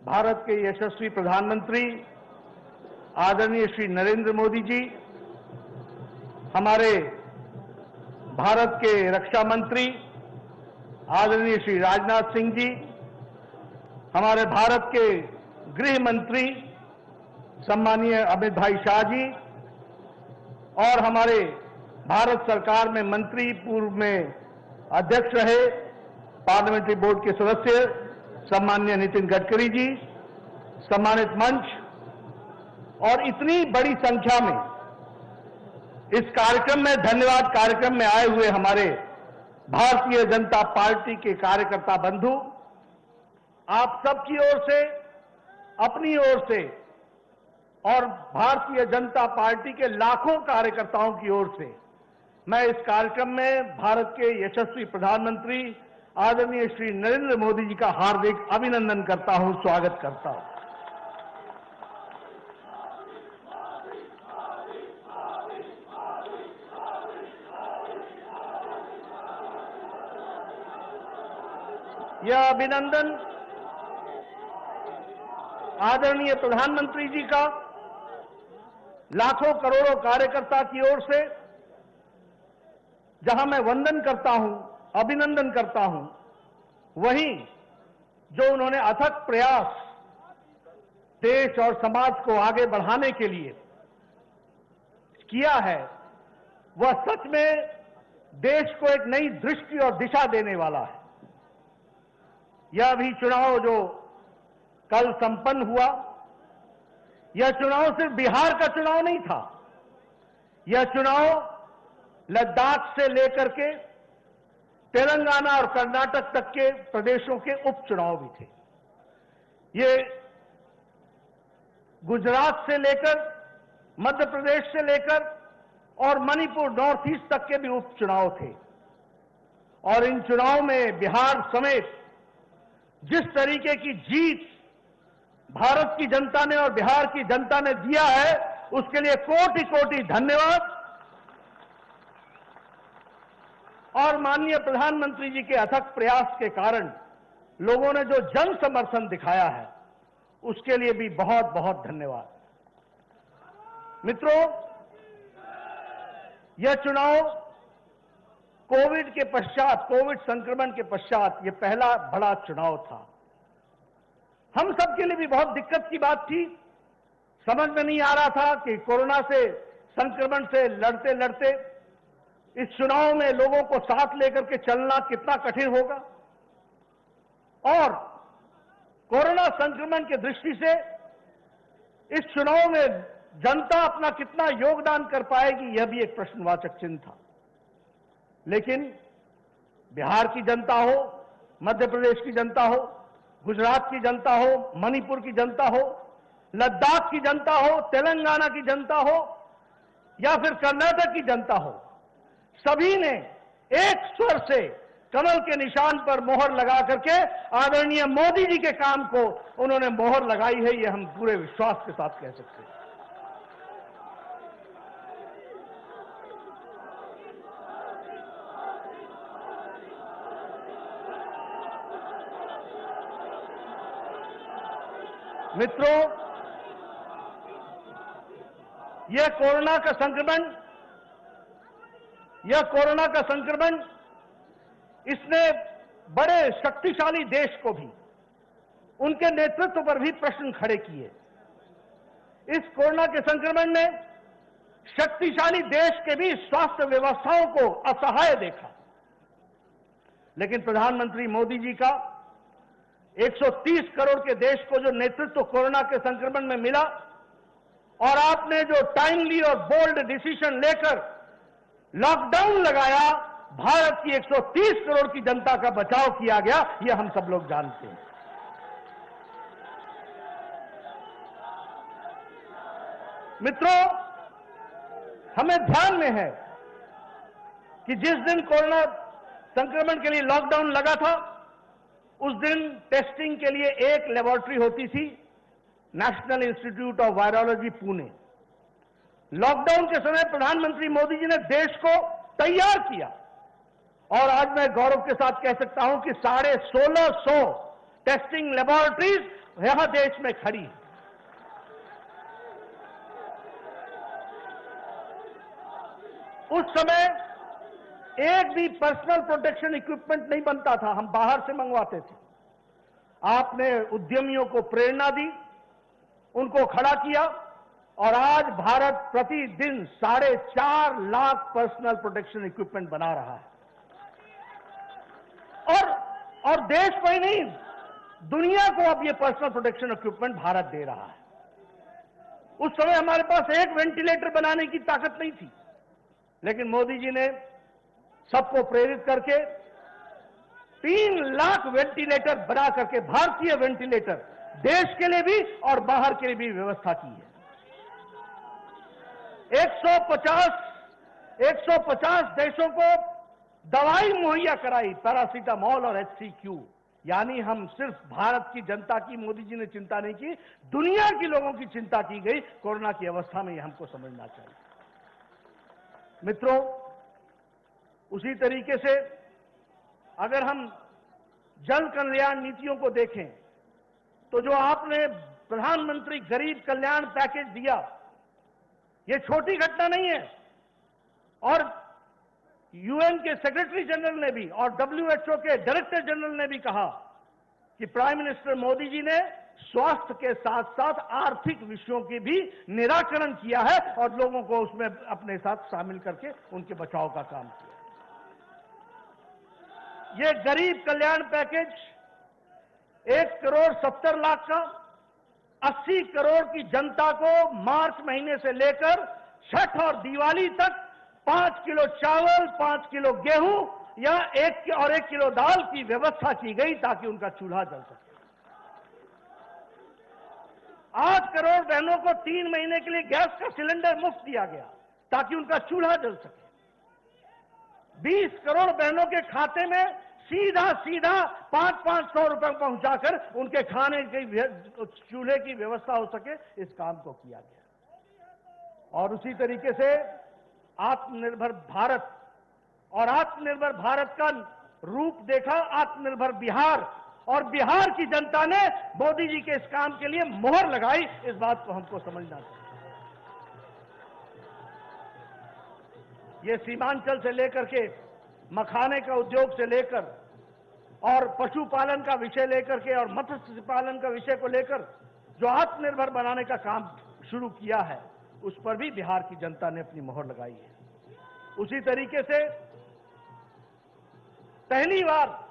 [SPEAKER 6] भारत के यशस्वी प्रधानमंत्री आदरणीय श्री नरेंद्र मोदी जी, हमारे भारत के रक्षा मंत्री आदरणीय श्री राजनाथ सिंह जी, हमारे भारत के
[SPEAKER 7] गृह मंत्री सम्मानीय अमित भाई शाह जी और हमारे भारत सरकार में मंत्री, पूर्व में अध्यक्ष रहे पार्लियामेंट्री बोर्ड के सदस्य सम्मानीय नितिन गडकरी जी, सम्मानित मंच और इतनी बड़ी संख्या में इस कार्यक्रम में, धन्यवाद कार्यक्रम में आए हुए हमारे भारतीय जनता पार्टी के कार्यकर्ता बंधु, आप सबकी ओर से, अपनी ओर से और भारतीय जनता पार्टी के लाखों कार्यकर्ताओं की ओर से मैं इस कार्यक्रम में भारत के यशस्वी प्रधानमंत्री आदरणीय श्री नरेंद्र मोदी जी का हार्दिक अभिनंदन करता हूं, स्वागत करता हूं। यह अभिनंदन आदरणीय प्रधानमंत्री जी का लाखों करोड़ों कार्यकर्ता की ओर से, जहां मैं वंदन करता हूं, अभिनंदन करता हूं, वहीं जो उन्होंने अथक प्रयास देश और समाज को आगे बढ़ाने के लिए किया है, वह सच में देश को एक नई दृष्टि और दिशा देने वाला है। यह भी चुनाव जो कल संपन्न हुआ, यह चुनाव सिर्फ बिहार का चुनाव नहीं था, यह चुनाव लद्दाख से लेकर के तेलंगाना और कर्नाटक तक के प्रदेशों के उपचुनाव भी थे। ये गुजरात से लेकर, मध्य प्रदेश से लेकर और मणिपुर, नॉर्थ ईस्ट तक के भी उपचुनाव थे। और इन चुनाव में बिहार समेत जिस तरीके की जीत भारत की जनता ने और बिहार की जनता ने दिया है, उसके लिए कोटि कोटि धन्यवाद। और माननीय प्रधानमंत्री जी के अथक प्रयास के कारण लोगों ने जो जन समर्थन दिखाया है, उसके लिए भी बहुत बहुत धन्यवाद। मित्रों, यह चुनाव कोविड के पश्चात, कोविड संक्रमण के पश्चात यह पहला बड़ा चुनाव था। हम सब के लिए भी बहुत दिक्कत की बात थी। समझ में नहीं आ रहा था कि कोरोना से, संक्रमण से लड़ते लड़ते इस चुनाव में लोगों को साथ लेकर के चलना कितना कठिन होगा, और कोरोना संक्रमण की दृष्टि से इस चुनाव में जनता अपना कितना योगदान कर पाएगी, यह भी एक प्रश्नवाचक चिन्ह था। लेकिन बिहार की जनता हो, मध्य प्रदेश की जनता हो, गुजरात की जनता हो, मणिपुर की जनता हो, लद्दाख की जनता हो, तेलंगाना की जनता हो या फिर कर्नाटक की जनता हो, सभी ने एक स्वर से कमल के निशान पर मोहर लगा करके आदरणीय मोदी जी के काम को उन्होंने मोहर लगाई है, यह हम पूरे विश्वास के साथ कह सकते हैं। मित्रों, यह कोरोना का संक्रमण इसने बड़े शक्तिशाली देश को भी, उनके नेतृत्व पर भी प्रश्न खड़े किए। इस कोरोना के संक्रमण ने शक्तिशाली देश के भी स्वास्थ्य व्यवस्थाओं को असहाय देखा। लेकिन प्रधानमंत्री मोदी जी का 130 करोड़ के देश को जो नेतृत्व कोरोना के संक्रमण में मिला, और आपने जो टाइमली और बोल्ड डिसीजन लेकर लॉकडाउन लगाया, भारत की 130 करोड़ की जनता का बचाव किया गया, यह हम सब लोग जानते हैं। मित्रों, हमें ध्यान में है कि जिस दिन कोरोना संक्रमण के लिए लॉकडाउन लगा था, उस दिन टेस्टिंग के लिए एक लेबोरेटरी होती थी, national institute of virology Pune. Lockdown के समय प्रधानमंत्री मोदी जी ने देश को तैयार किया, और आज मैं गौरव के साथ कह सकता हूं कि 1650 टेस्टिंग लेबोरेटरीज यहां देश में खड़ी हैं। उस समय एक भी पर्सनल प्रोटेक्शन इक्विपमेंट नहीं बनता था, हम बाहर से मंगवाते थे। आपने उद्यमियों को प्रेरणा दी, उनको खड़ा किया और आज भारत प्रतिदिन 4.5 लाख पर्सनल प्रोटेक्शन इक्विपमेंट बना रहा है। और देश को ही नहीं, दुनिया को अब ये पर्सनल प्रोटेक्शन इक्विपमेंट भारत दे रहा है। उस समय हमारे पास एक वेंटिलेटर बनाने की ताकत नहीं थी, लेकिन मोदी जी ने सबको प्रेरित करके 3 लाख वेंटिलेटर बना करके, भारतीय वेंटिलेटर, देश के लिए भी और बाहर के लिए भी व्यवस्था की है। 150 देशों को दवाई मुहैया कराई, पैरासीटामोल और HCQ। यानी हम सिर्फ भारत की जनता की मोदी जी ने चिंता नहीं की, दुनिया के लोगों की चिंता की गई कोरोना की अवस्था में। ये हमको समझना चाहिए। मित्रों, उसी तरीके से अगर हम जन कल्याण नीतियों को देखें तो जो आपने प्रधानमंत्री गरीब कल्याण पैकेज दिया, ये छोटी घटना नहीं है। और यूएन के सेक्रेटरी जनरल ने भी और WHO के डायरेक्टर जनरल ने भी कहा कि प्राइम मिनिस्टर मोदी जी ने स्वास्थ्य के साथ साथ आर्थिक विषयों की भी निराकरण किया है और लोगों को उसमें अपने साथ शामिल करके उनके बचाव का काम किया। ये गरीब कल्याण पैकेज 1,70,00,000 का 80 करोड़ की जनता को मार्च महीने से लेकर छठ और दिवाली तक 5 किलो चावल, 5 किलो गेहूं या 1 किलो दाल की व्यवस्था की गई ताकि उनका चूल्हा जल सके। 8 करोड़ बहनों को 3 महीने के लिए गैस का सिलेंडर मुफ्त दिया गया ताकि उनका चूल्हा जल सके। 20 करोड़ बहनों के खाते में सीधा 500 रुपए पहुंचाकर उनके खाने की चूल्हे की व्यवस्था हो सके, इस काम को किया गया। और उसी तरीके से आत्मनिर्भर भारत और आत्मनिर्भर भारत का रूप देखा आत्मनिर्भर बिहार, और बिहार की जनता ने मोदी जी के इस काम के लिए मोहर लगाई। इस बात को हमको समझना चाहिए। ये सीमांचल से लेकर के मखाने का उद्योग से लेकर और पशुपालन का विषय लेकर के और मत्स्य पालन का विषय को लेकर जो आत्मनिर्भर बनाने का काम शुरू किया है, उस पर भी बिहार की जनता ने अपनी मोहर लगाई है। उसी तरीके से पहली बार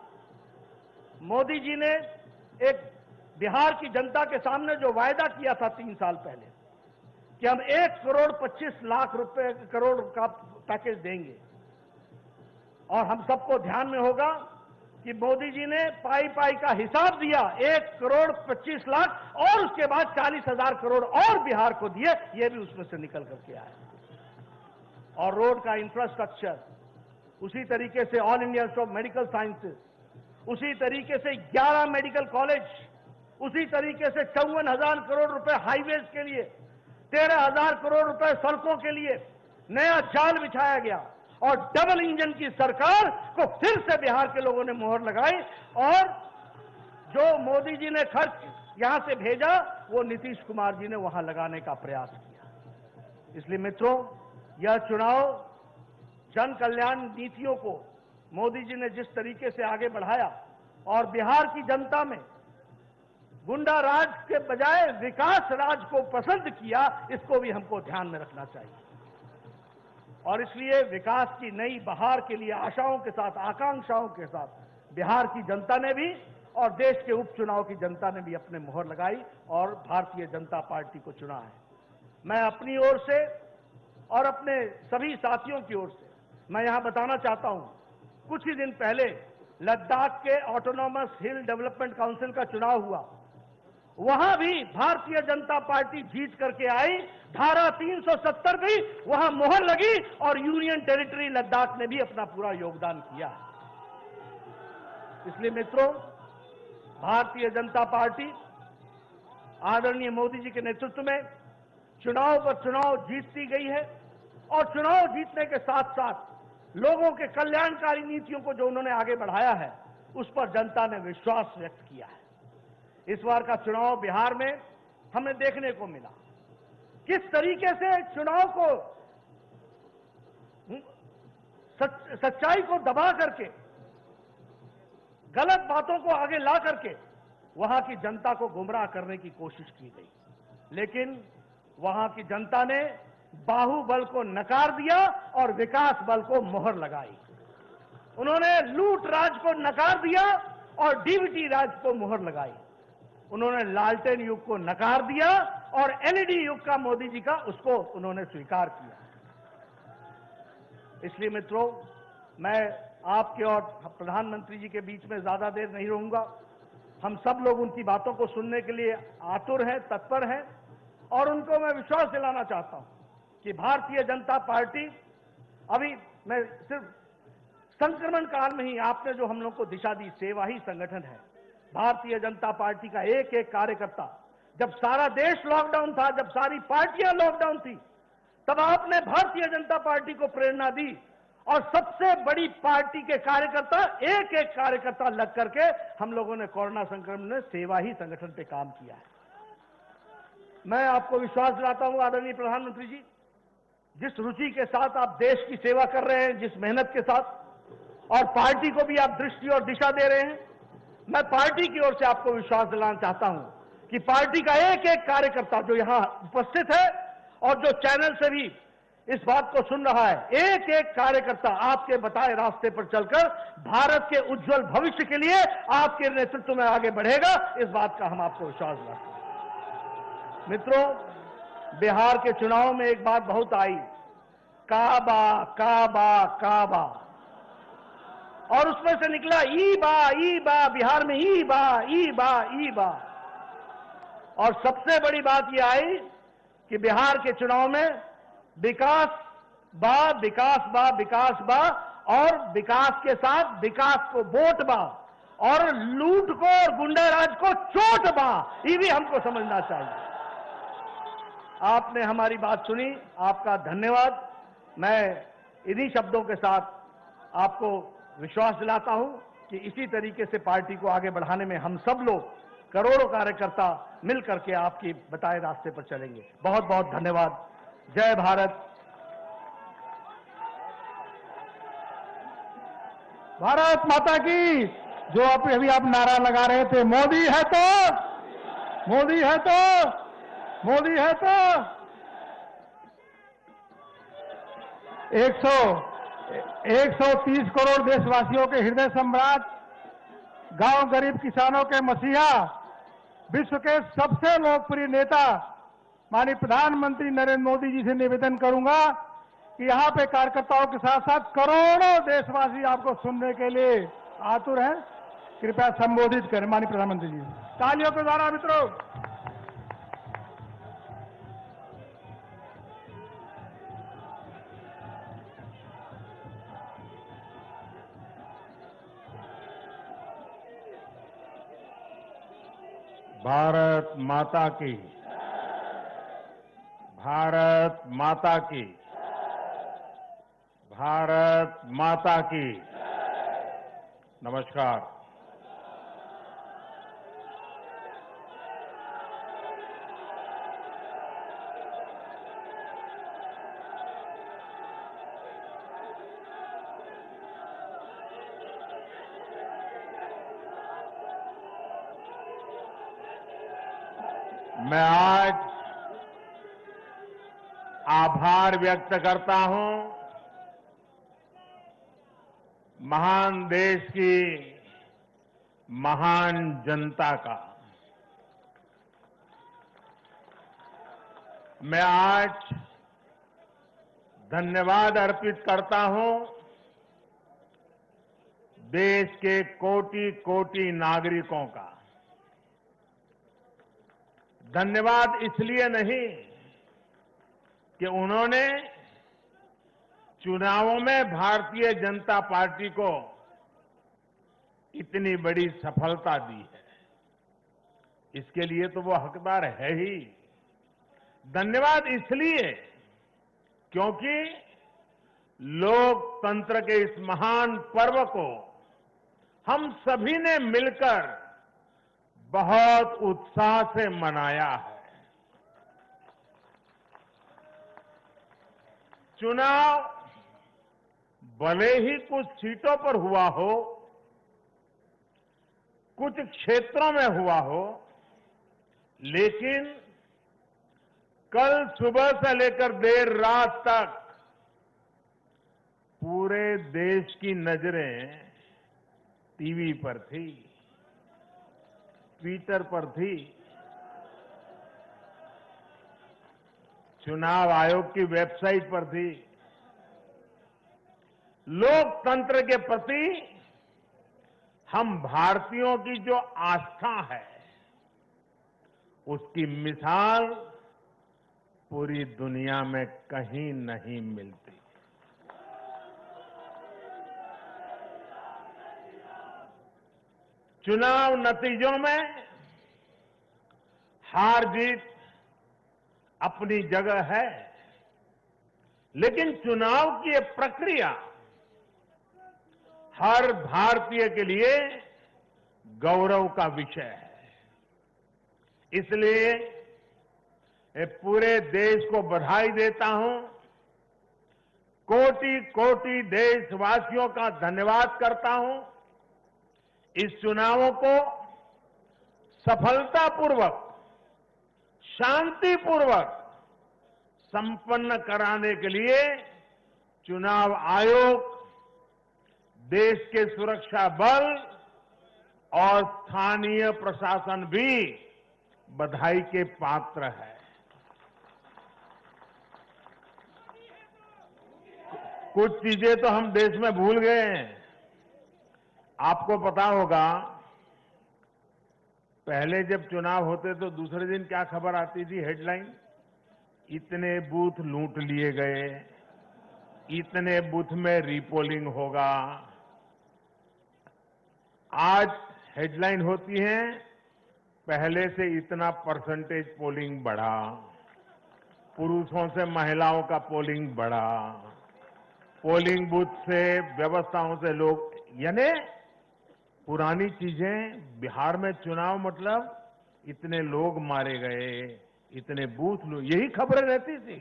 [SPEAKER 7] मोदी जी ने एक बिहार की जनता के सामने जो वायदा किया था 3 साल पहले कि हम 1,25,00,000 करोड़ का पैकेज देंगे, और हम सबको ध्यान में होगा कि मोदी जी ने पाई का हिसाब दिया 1,25,00,000 और उसके बाद 40,000 करोड़ और बिहार को दिए। ये भी उसमें से निकल करके आया। और रोड का इंफ्रास्ट्रक्चर, उसी तरीके से all India institute of medical sciences, उसी तरीके से 11 मेडिकल कॉलेज, उसी तरीके से 54,000 करोड़ रुपए हाईवेज के लिए, 13,000 करोड़ रुपए सड़कों के लिए नया जाल बिछाया गया। और डबल इंजन की सरकार को फिर से बिहार के लोगों ने मोहर लगाई, और जो मोदी जी ने खर्च यहां से भेजा वो नीतीश कुमार जी ने वहां लगाने का प्रयास किया। इसलिए मित्रों, यह चुनाव जन कल्याण नीतियों को मोदी जी ने जिस तरीके से आगे बढ़ाया और बिहार की जनता में गुंडा राज के बजाय विकास राज को पसंद किया, इसको भी हमको ध्यान में रखना चाहिए। और इसलिए विकास की नई बहार के लिए आशाओं के साथ, आकांक्षाओं के साथ बिहार की जनता ने भी और देश के उपचुनाव की जनता ने भी अपने मोहर लगाई और भारतीय जनता पार्टी को चुना है। मैं अपनी ओर से और अपने सभी साथियों की ओर से मैं यहां बताना चाहता हूं, कुछ ही दिन पहले लद्दाख के ऑटोनॉमस हिल डेवलपमेंट काउंसिल का चुनाव हुआ। वहां भी भारतीय जनता पार्टी जीत करके आई, धारा 370 भी वहां मोहर लगी और यूनियन टेरिटरी लद्दाख ने भी अपना पूरा योगदान किया। इसलिए मित्रों, भारतीय जनता पार्टी आदरणीय मोदी जी के नेतृत्व में चुनाव पर चुनाव जीतती गई है, और चुनाव जीतने के साथ साथ लोगों के कल्याणकारी नीतियों को जो उन्होंने आगे बढ़ाया है, उस पर जनता ने विश्वास व्यक्त किया है। इस बार का चुनाव बिहार में हमें देखने को मिला किस तरीके से चुनाव को सच्चाई को दबा करके, गलत बातों को आगे ला करके वहां की जनता को गुमराह करने की कोशिश की गई। लेकिन वहां की जनता ने बाहुबल को नकार दिया और विकास बल को मोहर लगाई। उन्होंने लूट राज को नकार दिया और डीबीटी राज को मोहर लगाई। उन्होंने लालटेन युग को नकार दिया और एलईडी युग का मोदी जी का उसको उन्होंने स्वीकार किया। इसलिए मित्रों, मैं आपके और प्रधानमंत्री जी के बीच में ज्यादा देर नहीं रहूंगा। हम सब लोग उनकी बातों को सुनने के लिए आतुर हैं, तत्पर हैं, और उनको मैं विश्वास दिलाना चाहता हूं कि भारतीय जनता पार्टी, अभी मैं सिर्फ संक्रमण काल में ही आपने जो हम लोग को दिशा दी, सेवा ही संगठन है। भारतीय जनता पार्टी का एक एक कार्यकर्ता, जब सारा देश लॉकडाउन था, जब सारी पार्टियां लॉकडाउन थी, तब आपने भारतीय जनता पार्टी को प्रेरणा दी और सबसे बड़ी पार्टी के कार्यकर्ता, एक एक कार्यकर्ता लग करके हम लोगों ने कोरोना संक्रमण में सेवा ही संगठन पे काम किया है। मैं आपको विश्वास दिलाता हूं आदरणीय प्रधानमंत्री जी, जिस रुचि के साथ आप देश की सेवा कर रहे हैं, जिस मेहनत के साथ, और पार्टी को भी आप दृष्टि और दिशा दे रहे हैं, मैं पार्टी की ओर से आपको विश्वास दिलाना चाहता हूं कि पार्टी का एक एक कार्यकर्ता जो यहां उपस्थित है और जो चैनल से भी इस बात को सुन रहा है, एक एक कार्यकर्ता आपके बताए रास्ते पर चलकर भारत के उज्जवल भविष्य के लिए आपके नेतृत्व में आगे बढ़ेगा। इस बात का हम आपको विश्वास दिलाते हैं। मित्रों, बिहार के चुनाव में एक बात बहुत आई, काबा काबा काबा, और उसमें से निकला ई बा, बिहार में ई बा। और सबसे बड़ी बात यह आई कि बिहार के चुनाव में विकास बा और विकास के साथ विकास को वोट बा और लूट को और गुंडाराज को चोट बा। ये भी हमको समझना चाहिए। आपने हमारी बात सुनी, आपका धन्यवाद। मैं इन्हीं शब्दों के साथ आपको विश्वास दिलाता हूं कि इसी तरीके से पार्टी को आगे बढ़ाने में हम सब लोग, करोड़ों कार्यकर्ता मिलकर के आपकी बताए रास्ते पर चलेंगे। बहुत बहुत धन्यवाद। जय भारत।
[SPEAKER 6] भारत माता की। जो अभी आप नारा लगा रहे थे, मोदी है तो, मोदी है तो, मोदी है तो। 130 करोड़ देशवासियों के हृदय सम्राट, गांव गरीब किसानों के मसीहा, विश्व के सबसे लोकप्रिय नेता माननीय प्रधानमंत्री नरेंद्र मोदी जी से निवेदन करूंगा कि यहां पे कार्यकर्ताओं के साथ साथ करोड़ों देशवासी आपको सुनने के लिए आतुर हैं। कृपया संबोधित करें माननीय प्रधानमंत्री जी। तालियों के द्वारा मित्रों।
[SPEAKER 8] भारत माता की, भारत माता की, भारत माता की। नमस्कार। मैं आज आभार व्यक्त करता हूं महान देश की महान जनता का। मैं आज धन्यवाद अर्पित करता हूं देश के कोटि कोटि नागरिकों का। धन्यवाद इसलिए नहीं कि उन्होंने चुनावों में भारतीय जनता पार्टी को इतनी बड़ी सफलता दी है, इसके लिए तो वो हकदार है ही। धन्यवाद इसलिए क्योंकि लोकतंत्र के इस महान पर्व को हम सभी ने मिलकर बहुत उत्साह से मनाया है। चुनाव भले ही कुछ सीटों पर हुआ हो, कुछ क्षेत्रों में हुआ हो, लेकिन कल सुबह से लेकर देर रात तक पूरे देश की नजरें टीवी पर थी, ट्विटर पर थी, चुनाव आयोग की वेबसाइट पर थी। लोकतंत्र के प्रति हम भारतीयों की जो आस्था है, उसकी मिसाल पूरी दुनिया में कहीं नहीं मिलती। चुनाव नतीजों में हार जीत अपनी जगह है, लेकिन चुनाव की ये प्रक्रिया हर भारतीय के लिए गौरव का विषय है। इसलिए मैं पूरे देश को बधाई देता हूं, कोटि कोटि देशवासियों का धन्यवाद करता हूं। इस चुनावों को सफलतापूर्वक, शांतिपूर्वक संपन्न कराने के लिए चुनाव आयोग, देश के सुरक्षा बल और स्थानीय प्रशासन भी बधाई के पात्र है। कुछ चीजें तो हम देश में भूल गए हैं। आपको पता होगा, पहले जब चुनाव होते तो दूसरे दिन क्या खबर आती थी, हेडलाइन, इतने बूथ लूट लिए गए, इतने बूथ में रीपोलिंग होगा। आज हेडलाइन होती है, पहले से इतना परसेंटेज पोलिंग बढ़ा, पुरुषों से महिलाओं का पोलिंग बढ़ा, पोलिंग बूथ से, व्यवस्थाओं से लोग, यानी पुरानी चीजें। बिहार में चुनाव मतलब इतने लोग मारे गए, इतने बूथ लोग, यही खबरें रहती थी।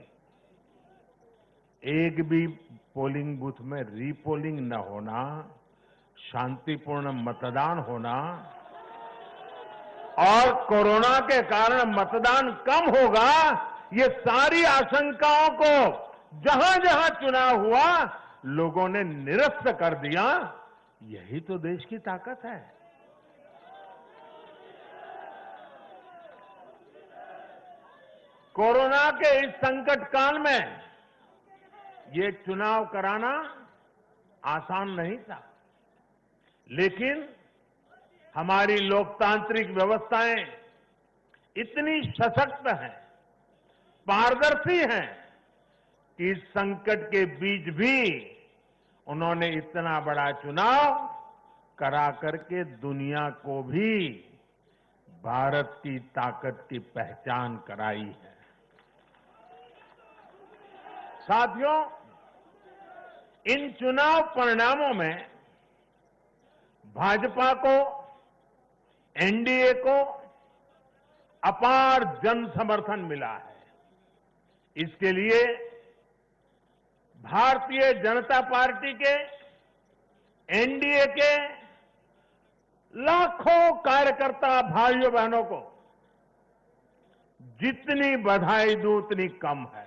[SPEAKER 8] एक भी पोलिंग बूथ में रीपोलिंग न होना, शांतिपूर्ण मतदान होना, और कोरोना के कारण मतदान कम होगा, ये सारी आशंकाओं को जहां जहां चुनाव हुआ लोगों ने निरस्त कर दिया। यही तो देश की ताकत है। कोरोना के इस संकट काल में ये चुनाव कराना आसान नहीं था, लेकिन हमारी लोकतांत्रिक व्यवस्थाएं इतनी सशक्त हैं, पारदर्शी हैं कि इस संकट के बीच भी उन्होंने इतना बड़ा चुनाव करा करके दुनिया को भी भारत की ताकत की पहचान कराई है। साथियों, इन चुनाव परिणामों में भाजपा को, एनडीए को अपार जन समर्थन मिला है। इसके लिए भारतीय जनता पार्टी के, एनडीए के लाखों कार्यकर्ता भाइयों बहनों को जितनी बधाई दूं उतनी कम है।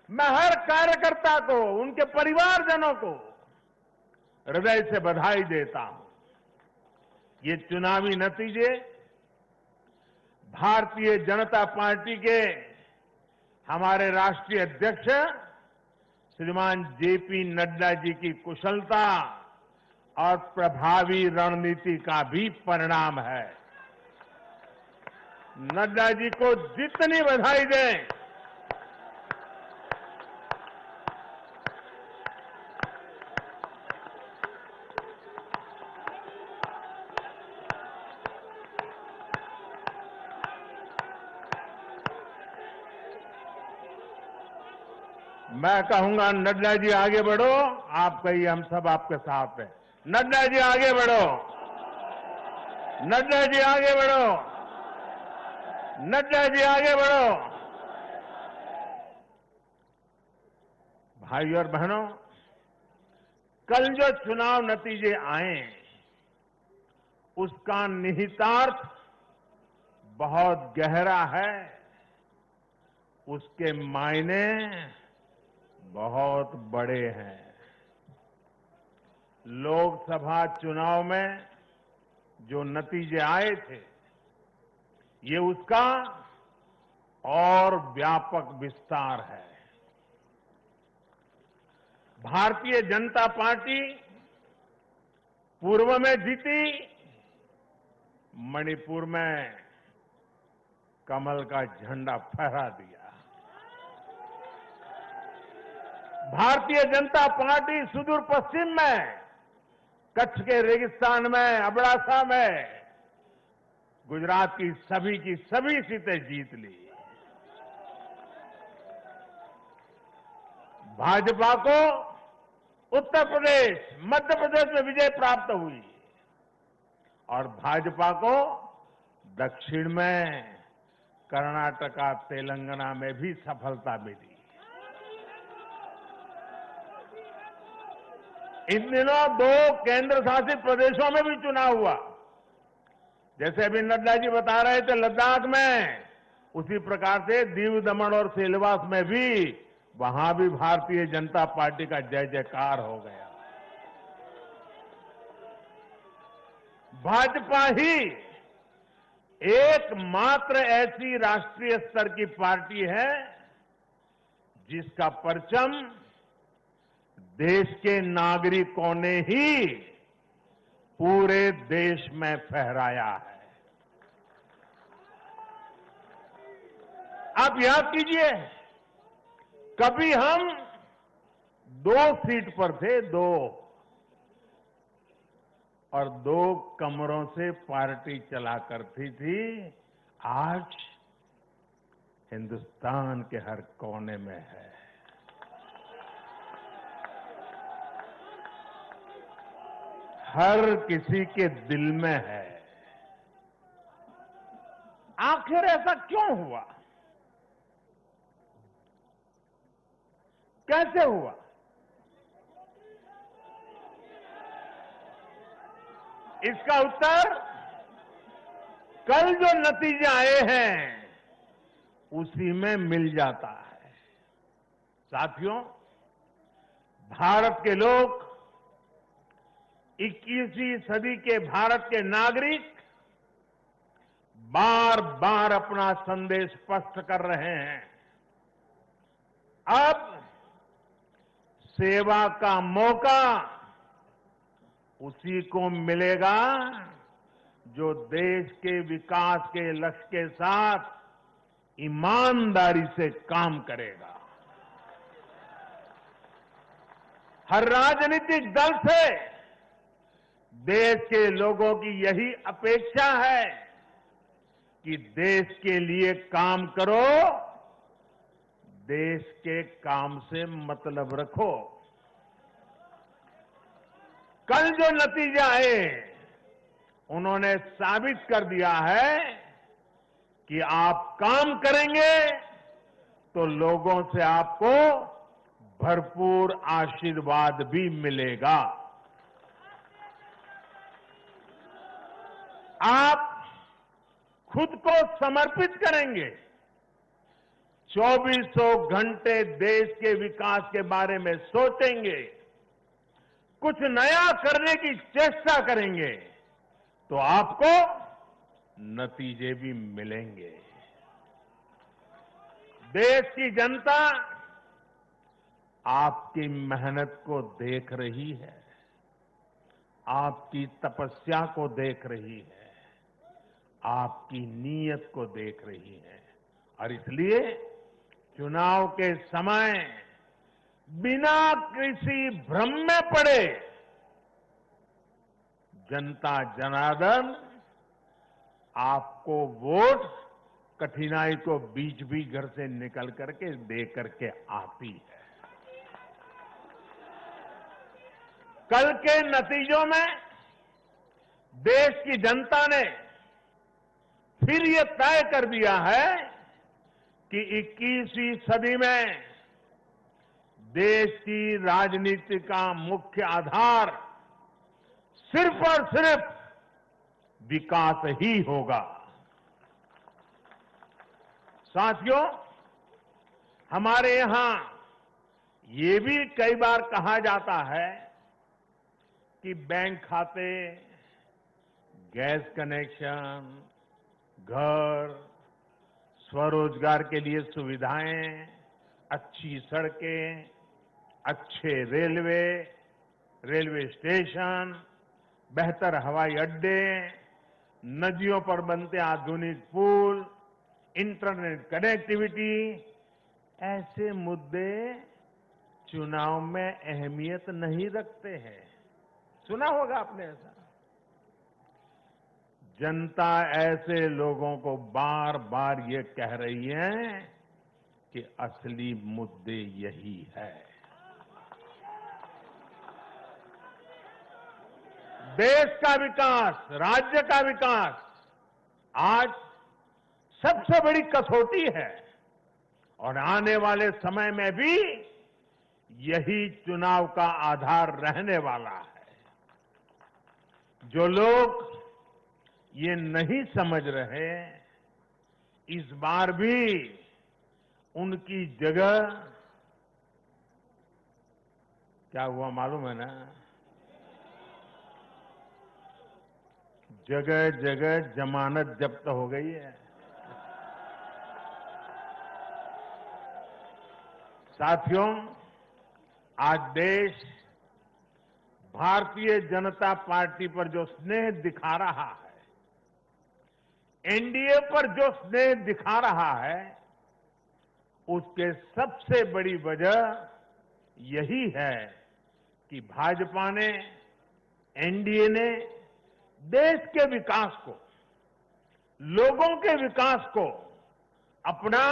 [SPEAKER 8] मैं हर कार्यकर्ता को, उनके परिवारजनों को हृदय से बधाई देता हूं। ये चुनावी नतीजे भारतीय जनता पार्टी के हमारे राष्ट्रीय अध्यक्ष श्रीमान जेपी नड्डा जी की कुशलता और प्रभावी रणनीति का भी परिणाम है। नड्डा जी को जितनी बधाई दें, मैं कहूंगा नड्डा जी आगे बढ़ो, आप कहिए हम सब आपके साथ हैं। नड्डा जी आगे बढ़ो, नड्डा जी आगे बढ़ो, नड्डा जी आगे बढ़ो। भाई और बहनों, कल जो चुनाव नतीजे आए, उसका निहितार्थ बहुत गहरा है, उसके मायने बहुत बड़े हैं। लोकसभा चुनाव में जो नतीजे आए थे, ये उसका और व्यापक विस्तार है। भारतीय जनता पार्टी पूर्व में जीती, मणिपुर में कमल का झंडा फहरा दिया। भारतीय जनता पार्टी सुदूर पश्चिम में कच्छ के रेगिस्तान में, अबड़ासा में गुजरात की सभी सीटें जीत ली। भाजपा को उत्तर प्रदेश, मध्य प्रदेश में विजय प्राप्त हुई और भाजपा को दक्षिण में कर्नाटका, तेलंगाना में भी सफलता मिली। इन दिनों 2 केंद्र शासित प्रदेशों में भी चुनाव हुआ। जैसे अभी नड्डा जी बता रहे थे लद्दाख में, उसी प्रकार से दीव दमन और सिलवास में भी, वहां भी भारतीय जनता पार्टी का जय जयकार हो गया। भाजपा ही एकमात्र ऐसी राष्ट्रीय स्तर की पार्टी है जिसका परचम देश के नागरिकों ने ही पूरे देश में फहराया है। आप याद कीजिए, कभी हम 2 सीट पर थे, 2 और 2 कमरों से पार्टी चला करती थी। आज हिंदुस्तान के हर कोने में है। हर किसी के दिल में है। आखिर ऐसा क्यों हुआ? कैसे हुआ? इसका उत्तर कल जो नतीजे आए हैं उसी में मिल जाता है। साथियों, भारत के लोग, 21वीं सदी के भारत के नागरिक बार बार अपना संदेश स्पष्ट कर रहे हैं। अब सेवा का मौका उसी को मिलेगा जो देश के विकास के लक्ष्य के साथ ईमानदारी से काम करेगा। हर राजनीतिक दल से देश के लोगों की यही अपेक्षा है कि देश के लिए काम करो, देश के काम से मतलब रखो। कल जो नतीजे आए उन्होंने साबित कर दिया है कि आप काम करेंगे तो लोगों से आपको भरपूर आशीर्वाद भी मिलेगा। आप खुद को समर्पित करेंगे, 2400 घंटे देश के विकास के बारे में सोचेंगे, कुछ नया करने की चेष्टा करेंगे तो आपको नतीजे भी मिलेंगे। देश की जनता आपकी मेहनत को देख रही है, आपकी तपस्या को देख रही है, आपकी नीयत को देख रही है और इसलिए चुनाव के समय बिना किसी भ्रम में पड़े जनता जनार्दन आपको वोट कठिनाई को बीच भी घर से निकल करके दे करके आती है। कल के नतीजों में देश की जनता ने फिर ये तय कर दिया है कि 21वीं सदी में देश की राजनीति का मुख्य आधार सिर्फ और सिर्फ विकास ही होगा। साथियों, हमारे यहां ये भी कई बार कहा जाता है कि बैंक खाते, गैस कनेक्शन, घर, स्वरोजगार के लिए सुविधाएं, अच्छी सड़कें, अच्छे रेलवे स्टेशन, बेहतर हवाई अड्डे, नदियों पर बनते आधुनिक पुल, इंटरनेट कनेक्टिविटी, ऐसे मुद्दे चुनाव में अहमियत नहीं रखते हैं। सुना होगा आपने ऐसा। जनता ऐसे लोगों को बार बार ये कह रही है कि असली मुद्दे यही है। देश का विकास, राज्य का विकास आज सबसे बड़ी कसौटी है और आने वाले समय में भी यही चुनाव का आधार रहने वाला है। जो लोग ये नहीं समझ रहे, इस बार भी उनकी जगह, क्या हुआ मालूम है ना, जगह जगह जमानत जब्त हो गई है। साथियों, आज देश भारतीय जनता पार्टी पर जो स्नेह दिखा रहा है, एनडीए पर जो स्नेह दिखा रहा है, उसके सबसे बड़ी वजह यही है कि भाजपा ने, एनडीए ने देश के विकास को, लोगों के विकास को अपना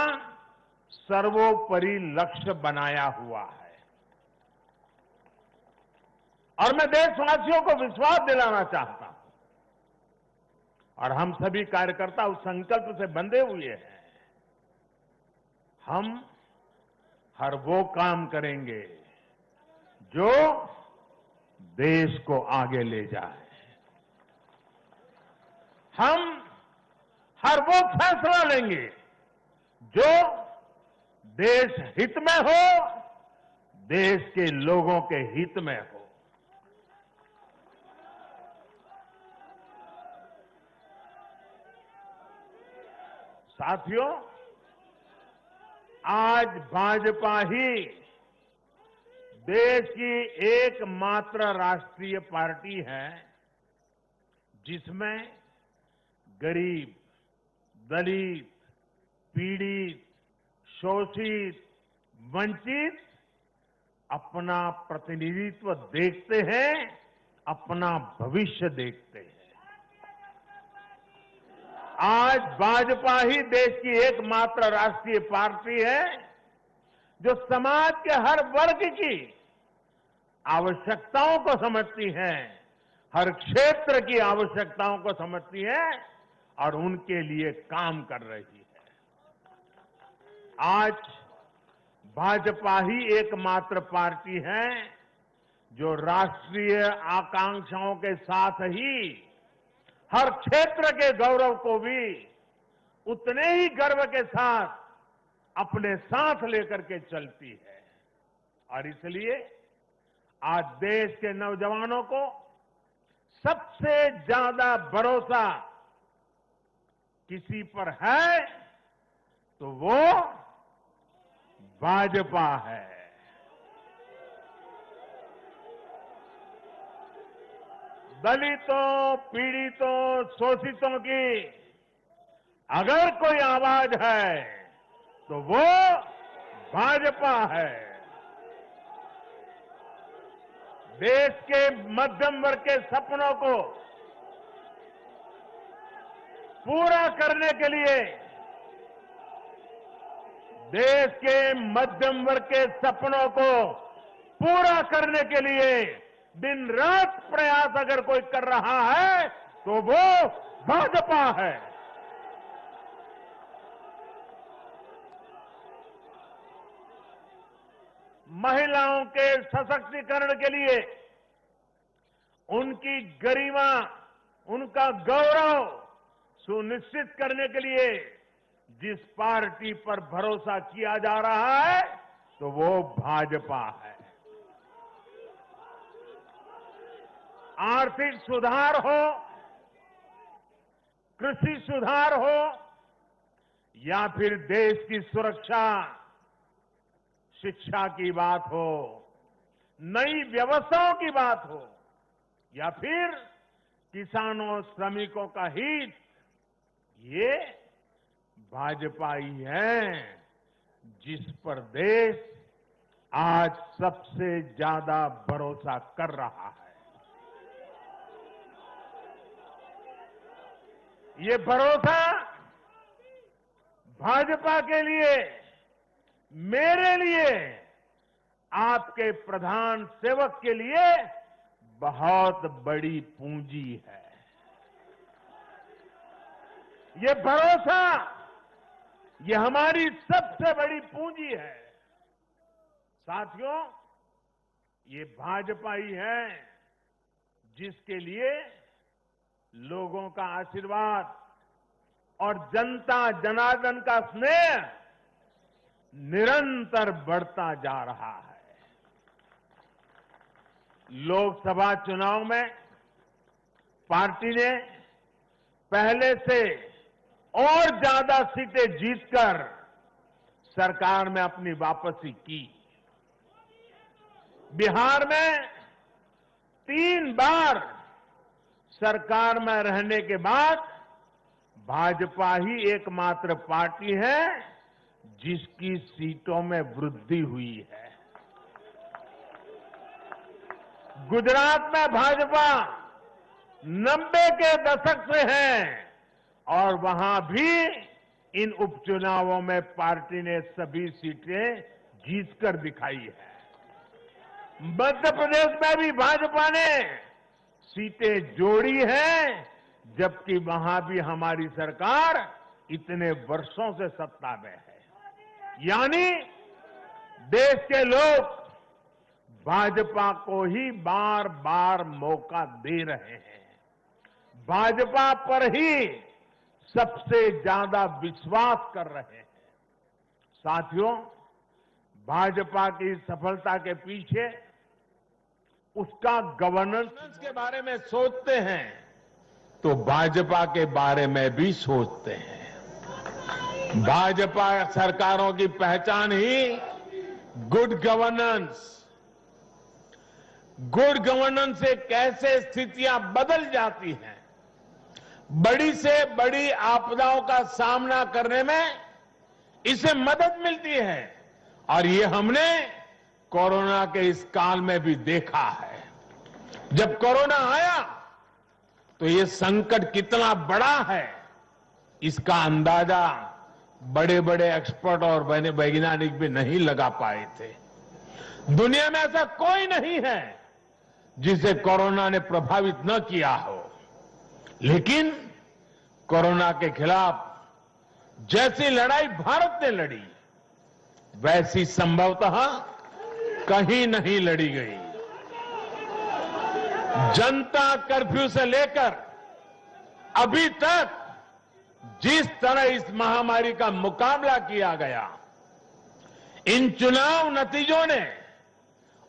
[SPEAKER 8] सर्वोपरि लक्ष्य बनाया हुआ है। और मैं देशवासियों को विश्वास दिलाना चाहता हूं और हम सभी कार्यकर्ता उस संकल्प से बंधे हुए हैं। हम हर वो काम करेंगे जो देश को आगे ले जाए। हम हर वो फैसला लेंगे जो देश हित में हो, देश के लोगों के हित में हो। साथियों, आज भाजपा ही देश की एकमात्र राष्ट्रीय पार्टी है जिसमें गरीब, दलित, पीड़ित, शोषित, वंचित अपना प्रतिनिधित्व देखते हैं, अपना भविष्य देखते हैं। आज भाजपा ही देश की एकमात्र राष्ट्रीय पार्टी है जो समाज के हर वर्ग की आवश्यकताओं को समझती है, हर क्षेत्र की आवश्यकताओं को समझती है और उनके लिए काम कर रही है। आज भाजपा ही एकमात्र पार्टी है जो राष्ट्रीय आकांक्षाओं के साथ ही हर क्षेत्र के गौरव को भी उतने ही गर्व के साथ अपने साथ लेकर के चलती है। और इसलिए आज देश के नौजवानों को सबसे ज्यादा भरोसा किसी पर है तो वो भाजपा है। दलितों, पीड़ितों, शोषितों की अगर कोई आवाज है तो वो भाजपा है। देश के मध्यम वर्ग के सपनों को पूरा करने के लिए, देश के मध्यम वर्ग के सपनों को पूरा करने के लिए दिन रात प्रयास अगर कोई कर रहा है तो वो भाजपा है। महिलाओं के सशक्तिकरण के लिए, उनकी गरिमा, उनका गौरव सुनिश्चित करने के लिए जिस पार्टी पर भरोसा किया जा रहा है तो वो भाजपा है। आर्थिक सुधार हो, कृषि सुधार हो या फिर देश की सुरक्षा, शिक्षा की बात हो, नई व्यवस्थाओं की बात हो या फिर किसानों श्रमिकों का हित, ये भाजपा ही है जिस पर देश आज सबसे ज्यादा भरोसा कर रहा है। ये भरोसा भाजपा के लिए, मेरे लिए, आपके प्रधान सेवक के लिए बहुत बड़ी पूंजी है। ये भरोसा, ये हमारी सबसे बड़ी पूंजी है। साथियों, ये भाजपा ही है जिसके लिए लोगों का आशीर्वाद और जनता जनार्दन का स्नेह निरंतर बढ़ता जा रहा है। लोकसभा चुनाव में पार्टी ने पहले से और ज्यादा सीटें जीतकर सरकार में अपनी वापसी की। बिहार में 3 बार सरकार में रहने के बाद भाजपा ही एकमात्र पार्टी है जिसकी सीटों में वृद्धि हुई है। गुजरात में भाजपा 90 के दशक से है और वहां भी इन उपचुनावों में पार्टी ने सभी सीटें जीतकर दिखाई है। मध्य प्रदेश में भी भाजपा ने सीटें जोड़ी हैं, जबकि वहां भी हमारी सरकार इतने वर्षों से सत्ता में है। यानी देश के लोग भाजपा को ही बार बार मौका दे रहे हैं। भाजपा पर ही सबसे ज्यादा विश्वास कर रहे हैं। साथियों, भाजपा की सफलता के पीछे उसका गवर्नेंस के बारे में सोचते हैं तो भाजपा के बारे में भी सोचते हैं। भाजपा सरकारों की पहचान ही गुड गवर्नेंस से कैसे स्थितियां बदल जाती हैं, बड़ी से बड़ी आपदाओं का सामना करने में इसे मदद मिलती है। और ये हमने कोरोना के इस काल में भी देखा है। जब कोरोना आया तो ये संकट कितना बड़ा है, इसका अंदाजा बड़े बड़े एक्सपर्ट और वैज्ञानिक भी नहीं लगा पाए थे। दुनिया में ऐसा कोई नहीं है जिसे कोरोना ने प्रभावित न किया हो, लेकिन कोरोना के खिलाफ जैसी लड़ाई भारत ने लड़ी, वैसी संभवतः कहीं नहीं लड़ी गई। जनता कर्फ्यू से लेकर अभी तक जिस तरह इस महामारी का मुकाबला किया गया, इन चुनाव नतीजों ने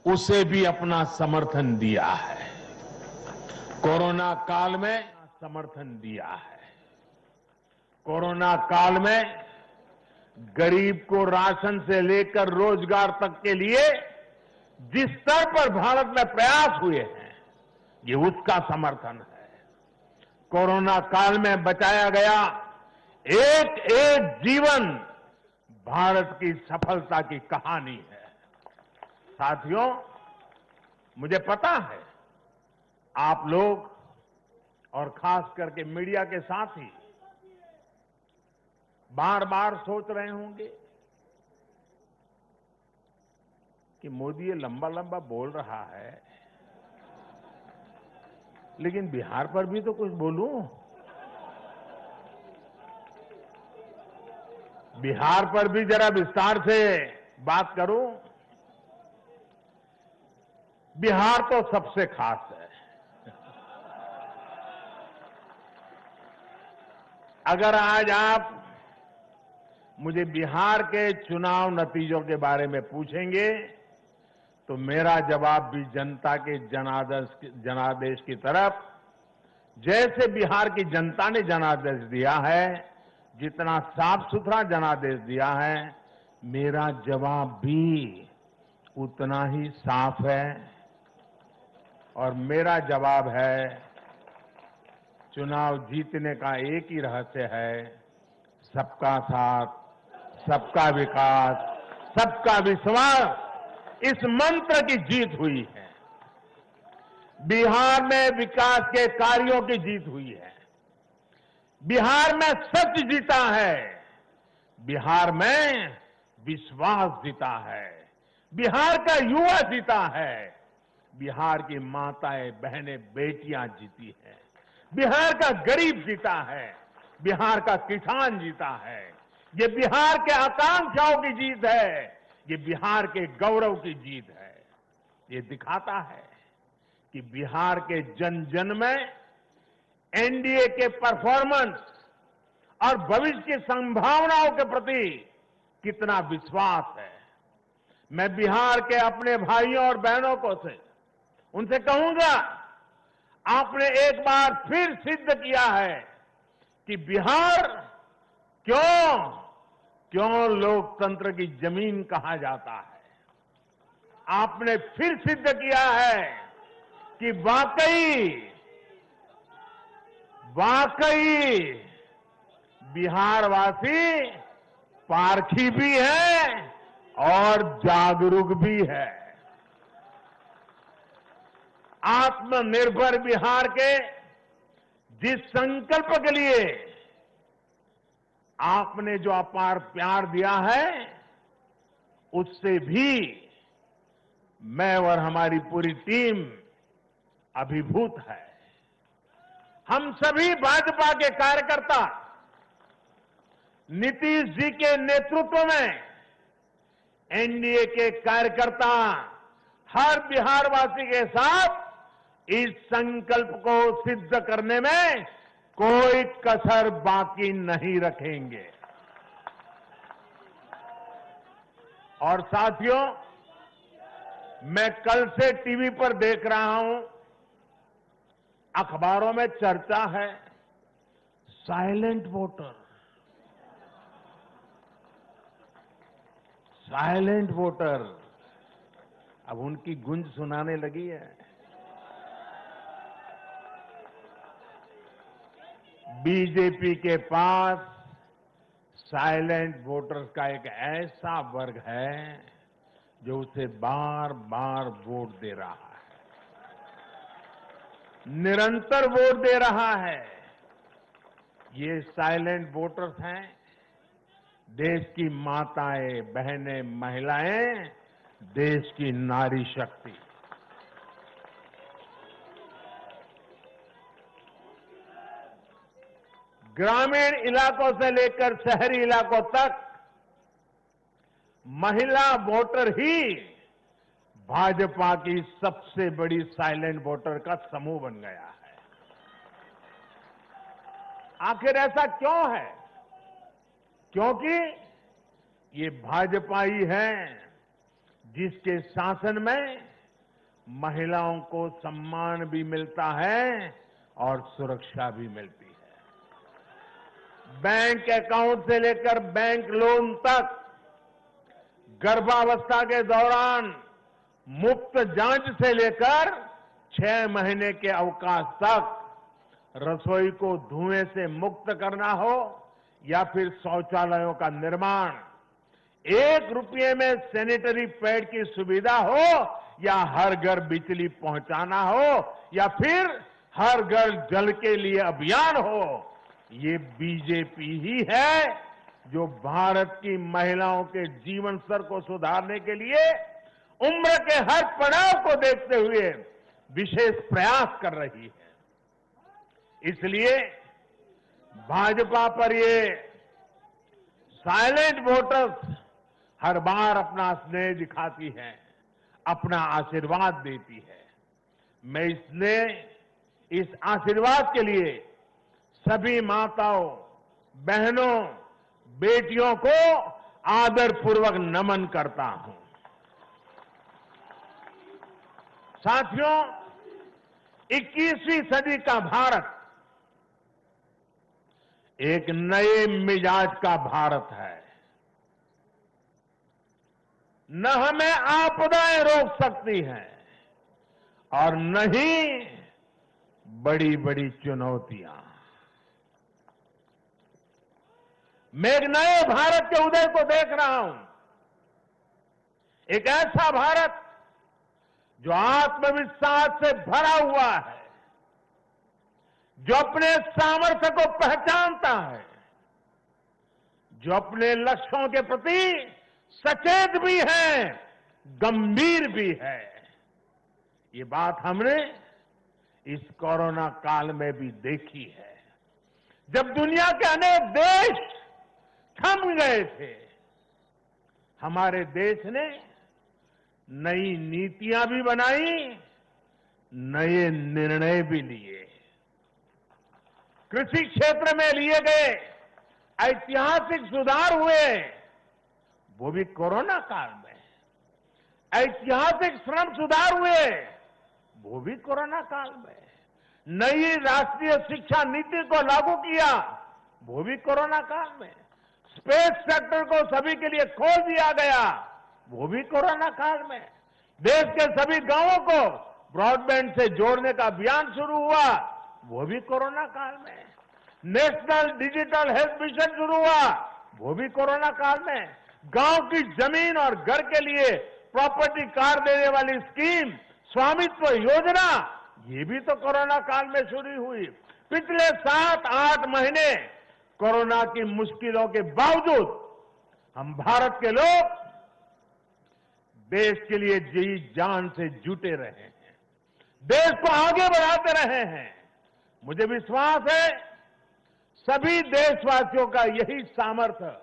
[SPEAKER 8] उसे भी अपना समर्थन दिया है। कोरोना काल में समर्थन दिया है। कोरोना काल में गरीब को राशन से लेकर रोजगार तक के लिए जिस स्तर पर भारत में प्रयास हुए हैं, ये उसका समर्थन है। कोरोना काल में बचाया गया एक एक जीवन भारत की सफलता की कहानी है। साथियों, मुझे पता है आप लोग और खास करके मीडिया के साथी बार बार सोच रहे होंगे कि मोदी ये लंबा लंबा बोल रहा है, लेकिन बिहार पर भी तो कुछ बोलूं। बिहार पर भी जरा विस्तार से बात करूं। बिहार तो सबसे खास है। अगर आज आप मुझे बिहार के चुनाव नतीजों के बारे में पूछेंगे तो मेरा जवाब भी जनता के जनादेश की तरफ, जैसे बिहार की जनता ने जनादेश दिया है, जितना साफ सुथरा जनादेश दिया है, मेरा जवाब भी उतना ही साफ है। और मेरा जवाब है, चुनाव जीतने का एक ही रहस्य है, सबका साथ, सबका विकास, सबका विश्वास। इस मंत्र की जीत हुई है। बिहार में विकास के कार्यों की जीत हुई है। बिहार में सच जीता है। बिहार में विश्वास जीता है। बिहार का युवा जीता है। बिहार की माताएं, बहनें, बेटियां जीती है। बिहार का गरीब जीता है। बिहार का किसान जीता है। ये बिहार के आकांक्षाओं की जीत है। ये बिहार के गौरव की जीत है। ये दिखाता है कि बिहार के जन जन में एनडीए के परफॉर्मेंस और भविष्य की संभावनाओं के प्रति कितना विश्वास है। मैं बिहार के अपने भाइयों और बहनों को उनसे कहूंगा, आपने एक बार फिर सिद्ध किया है कि बिहार क्यों लोकतंत्र की जमीन कहा जाता है। आपने फिर सिद्ध किया है कि वाकई बिहारवासी पारखी भी है और जागरूक भी है। आत्मनिर्भर बिहार के जिस संकल्प के लिए आपने जो अपार प्यार दिया है, उससे भी मैं और हमारी पूरी टीम अभिभूत है। हम सभी भाजपा के कार्यकर्ता नीतीश जी के नेतृत्व में एनडीए के कार्यकर्ता हर बिहारवासी के साथ इस संकल्प को सिद्ध करने में कोई कसर बाकी नहीं रखेंगे। और साथियों, मैं कल से टीवी पर देख रहा हूं, अखबारों में चर्चा है साइलेंट वोटर। साइलेंट वोटर अब उनकी गूंज सुनाने लगी है। बीजेपी के पास साइलेंट वोटर्स का एक ऐसा वर्ग है जो उसे बार बार वोट दे रहा है, निरंतर वोट दे रहा है। ये साइलेंट वोटर्स हैं देश की माताएं, बहनें, महिलाएं, देश की नारी शक्ति। ग्रामीण इलाकों से लेकर शहरी इलाकों तक महिला वोटर ही भाजपा की सबसे बड़ी साइलेंट वोटर का समूह बन गया है। आखिर ऐसा क्यों है? क्योंकि ये भाजपा ही है जिसके शासन में महिलाओं को सम्मान भी मिलता है और सुरक्षा भी मिलती है। बैंक अकाउंट से लेकर बैंक लोन तक, गर्भावस्था के दौरान मुफ्त जांच से लेकर 6 महीने के अवकाश तक, रसोई को धुएं से मुक्त करना हो या फिर शौचालयों का निर्माण, 1 रुपये में सैनिटरी पैड की सुविधा हो या हर घर बिजली पहुंचाना हो या फिर हर घर जल के लिए अभियान हो, ये बीजेपी ही है जो भारत की महिलाओं के जीवन स्तर को सुधारने के लिए उम्र के हर पड़ाव को देखते हुए विशेष प्रयास कर रही है। इसलिए भाजपा पर ये साइलेंट वोटर्स हर बार अपना स्नेह दिखाती है, अपना आशीर्वाद देती है। मैं इस आशीर्वाद के लिए सभी माताओं, बहनों, बेटियों को आदरपूर्वक नमन करता हूं। साथियों, 21वीं सदी का भारत एक नए मिजाज का भारत है। न हमें आपदाएं रोक सकती हैं और न ही बड़ी बड़ी चुनौतियां। मैं एक नए भारत के उदय को देख रहा हूं, एक ऐसा भारत जो आत्मविश्वास से भरा हुआ है, जो अपने सामर्थ्य को पहचानता है, जो अपने लक्ष्यों के प्रति सचेत भी है, गंभीर भी है। ये बात हमने इस कोरोना काल में भी देखी है, जब दुनिया के अनेक देश थम गए थे। हमारे देश ने नई नीतियां भी बनाई, नए निर्णय भी लिए। कृषि क्षेत्र में लिए गए ऐतिहासिक सुधार हुए, वो भी कोरोना काल में। ऐतिहासिक श्रम सुधार हुए, वो भी कोरोना काल में। नई राष्ट्रीय शिक्षा नीति को लागू किया, वो भी कोरोना काल में। स्पेस सेक्टर को सभी के लिए खोल दिया गया, वो भी कोरोना काल में। देश के सभी गांवों को ब्रॉडबैंड से जोड़ने का अभियान शुरू हुआ, वो भी कोरोना काल में। नेशनल डिजिटल हेल्थ मिशन शुरू हुआ, वो भी कोरोना काल में। गांव की जमीन और घर के लिए प्रॉपर्टी कार्ड देने वाली स्कीम, स्वामित्व योजना, ये भी तो कोरोना काल में शुरू हुई। पिछले 7-8 महीने कोरोना की मुश्किलों के बावजूद हम भारत के लोग देश के लिए जी जान से जुटे रहे हैं, देश को आगे बढ़ाते रहे हैं। मुझे विश्वास है सभी देशवासियों का यही सामर्थ्य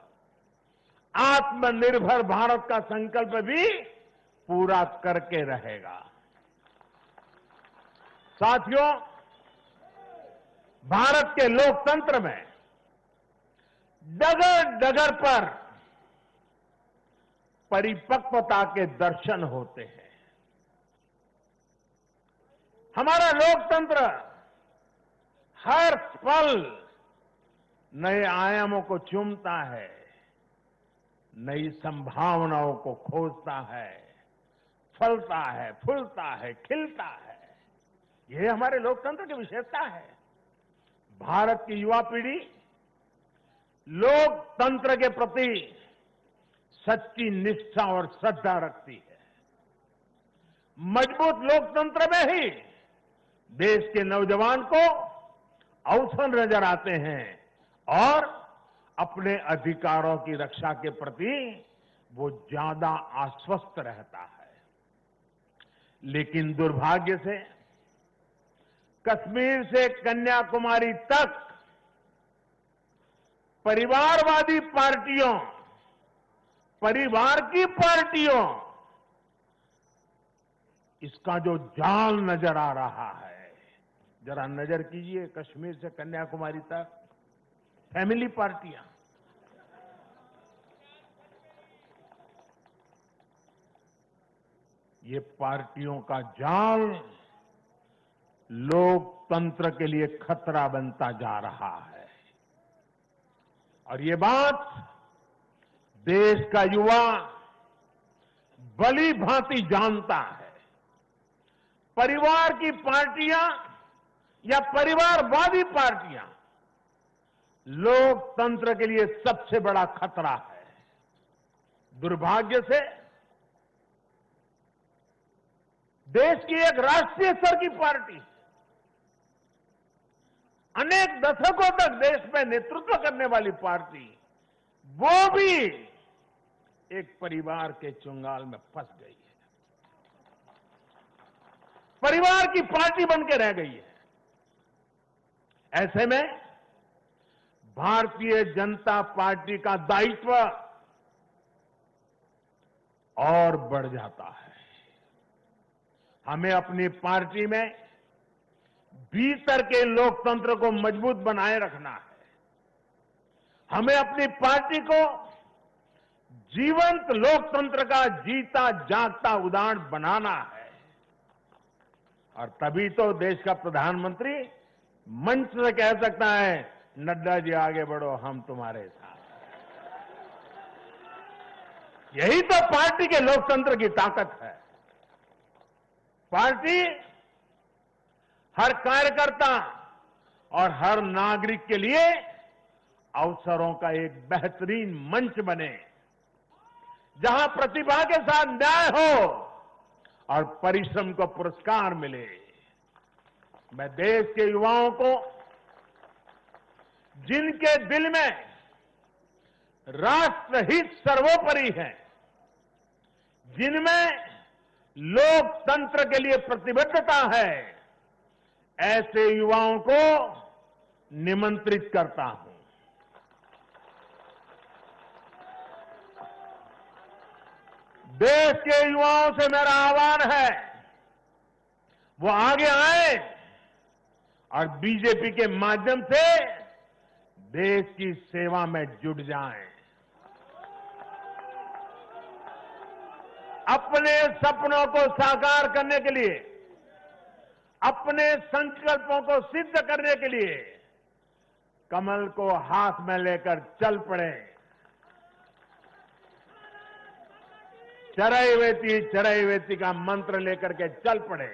[SPEAKER 8] आत्मनिर्भर भारत का संकल्प भी पूरा करके रहेगा। साथियों, भारत के लोकतंत्र में डगर डगर पर परिपक्वता के दर्शन होते हैं। हमारा लोकतंत्र हर पल नए आयामों को चूमता है, नई संभावनाओं को खोजता है, फलता है, फूलता है, खिलता है। यह हमारे लोकतंत्र की विशेषता है। भारत की युवा पीढ़ी लोकतंत्र के प्रति सच्ची निष्ठा और श्रद्धा रखती है। मजबूत लोकतंत्र में ही देश के नौजवान को अवसर नजर आते हैं और अपने अधिकारों की रक्षा के प्रति वो ज्यादा आश्वस्त रहता है। लेकिन दुर्भाग्य से कश्मीर से कन्याकुमारी तक परिवारवादी पार्टियों, परिवार की पार्टियों, इसका जो जाल नजर आ रहा है, जरा नजर कीजिए। कश्मीर से कन्याकुमारी तक फैमिली पार्टियां, ये पार्टियों का जाल लोकतंत्र के लिए खतरा बनता जा रहा है। और ये बात देश का युवा भली भांति जानता है। परिवार की पार्टियां या परिवारवादी पार्टियां लोकतंत्र के लिए सबसे बड़ा खतरा है। दुर्भाग्य से देश की एक राष्ट्रीय स्तर की पार्टी अनेक दशकों तक देश में नेतृत्व करने वाली पार्टी, वो भी एक परिवार के चुंगाल में फंस गई है, परिवार की पार्टी बन के रह गई है। ऐसे में भारतीय जनता पार्टी का दायित्व और बढ़ जाता है। हमें अपनी पार्टी में भीतर के लोकतंत्र को मजबूत बनाए रखना है। हमें अपनी पार्टी को जीवंत लोकतंत्र का जीता जागता उदाहरण बनाना है। और तभी तो देश का प्रधानमंत्री मंच से कह सकता है, नड्डा जी आगे बढ़ो, हम तुम्हारे साथ। यही तो पार्टी के लोकतंत्र की ताकत है। पार्टी हर कार्यकर्ता और हर नागरिक के लिए अवसरों का एक बेहतरीन मंच बने, जहां प्रतिभा के साथ न्याय हो और परिश्रम को पुरस्कार मिले। मैं देश के युवाओं को, जिनके दिल में राष्ट्रहित सर्वोपरि है, जिनमें लोकतंत्र के लिए प्रतिबद्धता है, ऐसे युवाओं को निमंत्रित करता हूं। देश के युवाओं से मेरा आह्वान है, वो आगे आए और बीजेपी के माध्यम से देश की सेवा में जुट जाएं। अपने सपनों को साकार करने के लिए, अपने संकल्पों को सिद्ध करने के लिए कमल को हाथ में लेकर चल पड़े। चरैवेति का मंत्र लेकर के चल पड़े।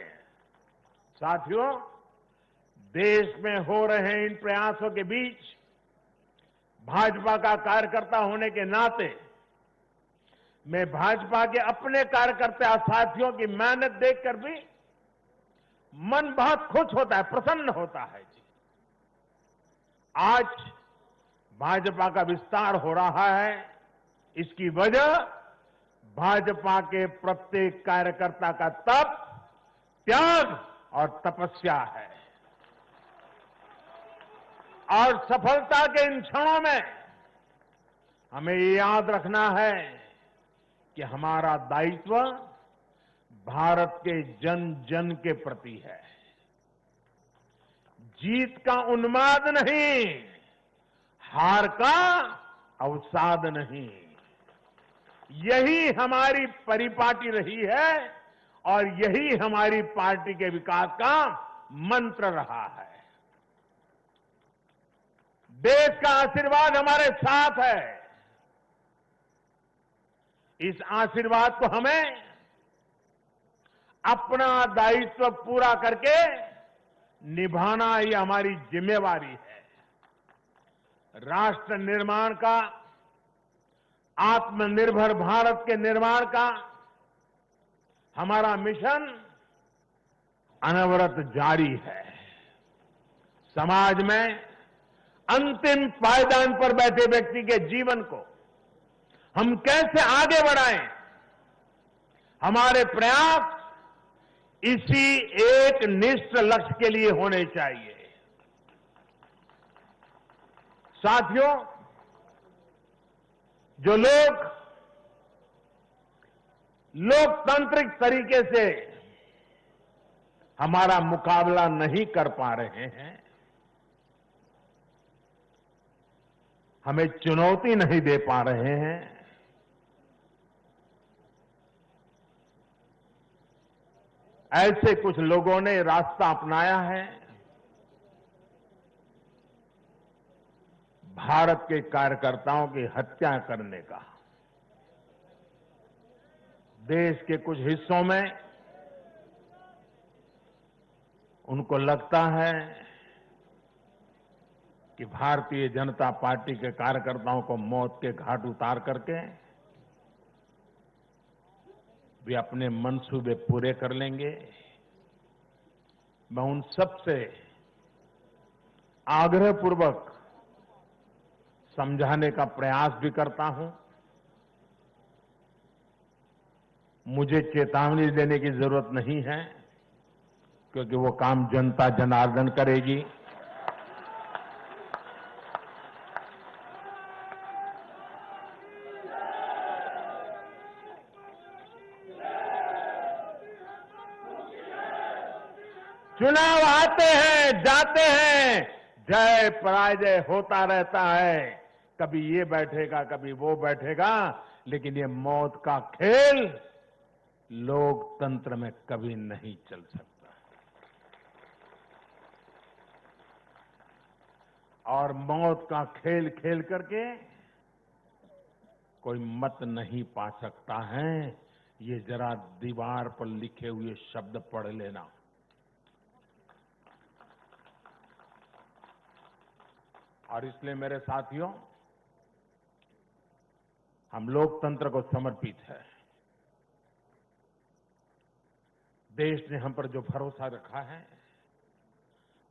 [SPEAKER 8] साथियों, देश में हो रहे इन प्रयासों के बीच भाजपा का कार्यकर्ता होने के नाते मैं भाजपा के अपने कार्यकर्ता साथियों की मेहनत देखकर भी मन बहुत खुश होता है, प्रसन्न होता है जी। आज भाजपा का विस्तार हो रहा है, इसकी वजह भाजपा के प्रत्येक कार्यकर्ता का तप, त्याग और तपस्या है। और सफलता के इन क्षणों में हमें ये याद रखना है कि हमारा दायित्व भारत के जन जन के प्रति है। जीत का उन्माद नहीं, हार का अवसाद नहीं। यही हमारी परिपाटी रही है और यही हमारी पार्टी के विकास का मंत्र रहा है। देश का आशीर्वाद हमारे साथ है। इस आशीर्वाद को हमें अपना दायित्व पूरा करके निभाना ये हमारी जिम्मेवारी है। राष्ट्र निर्माण का, आत्मनिर्भर भारत के निर्माण का हमारा मिशन अनवरत जारी है। समाज में अंतिम पायदान पर बैठे व्यक्ति के जीवन को हम कैसे आगे बढ़ाएं, हमारे प्रयास इसी एक निष्ठ लक्ष्य के लिए होने चाहिए। साथियों, जो लोग लोकतांत्रिक तरीके से हमारा मुकाबला नहीं कर पा रहे हैं, हमें चुनौती नहीं दे पा रहे हैं, ऐसे कुछ लोगों ने रास्ता अपनाया है भारत के कार्यकर्ताओं की हत्या करने का। देश के कुछ हिस्सों में उनको लगता है कि भारतीय जनता पार्टी के कार्यकर्ताओं को मौत के घाट उतार करके वे अपने मंसूबे पूरे कर लेंगे। मैं उन सब से आग्रहपूर्वक समझाने का प्रयास भी करता हूं। मुझे चेतावनी देने की जरूरत नहीं है, क्योंकि वो काम जनता जनार्दन करेगी। चुनाव आते हैं, जाते हैं, जय पराजय होता रहता है। कभी ये बैठेगा, कभी वो बैठेगा, लेकिन ये मौत का खेल लोकतंत्र में कभी नहीं चल सकता। और मौत का खेल खेल करके कोई मत नहीं पा सकता है, ये जरा दीवार पर लिखे हुए शब्द पढ़ लेना। और इसलिए मेरे साथियों, हम लोकतंत्र को समर्पित है। देश ने हम पर जो भरोसा रखा है,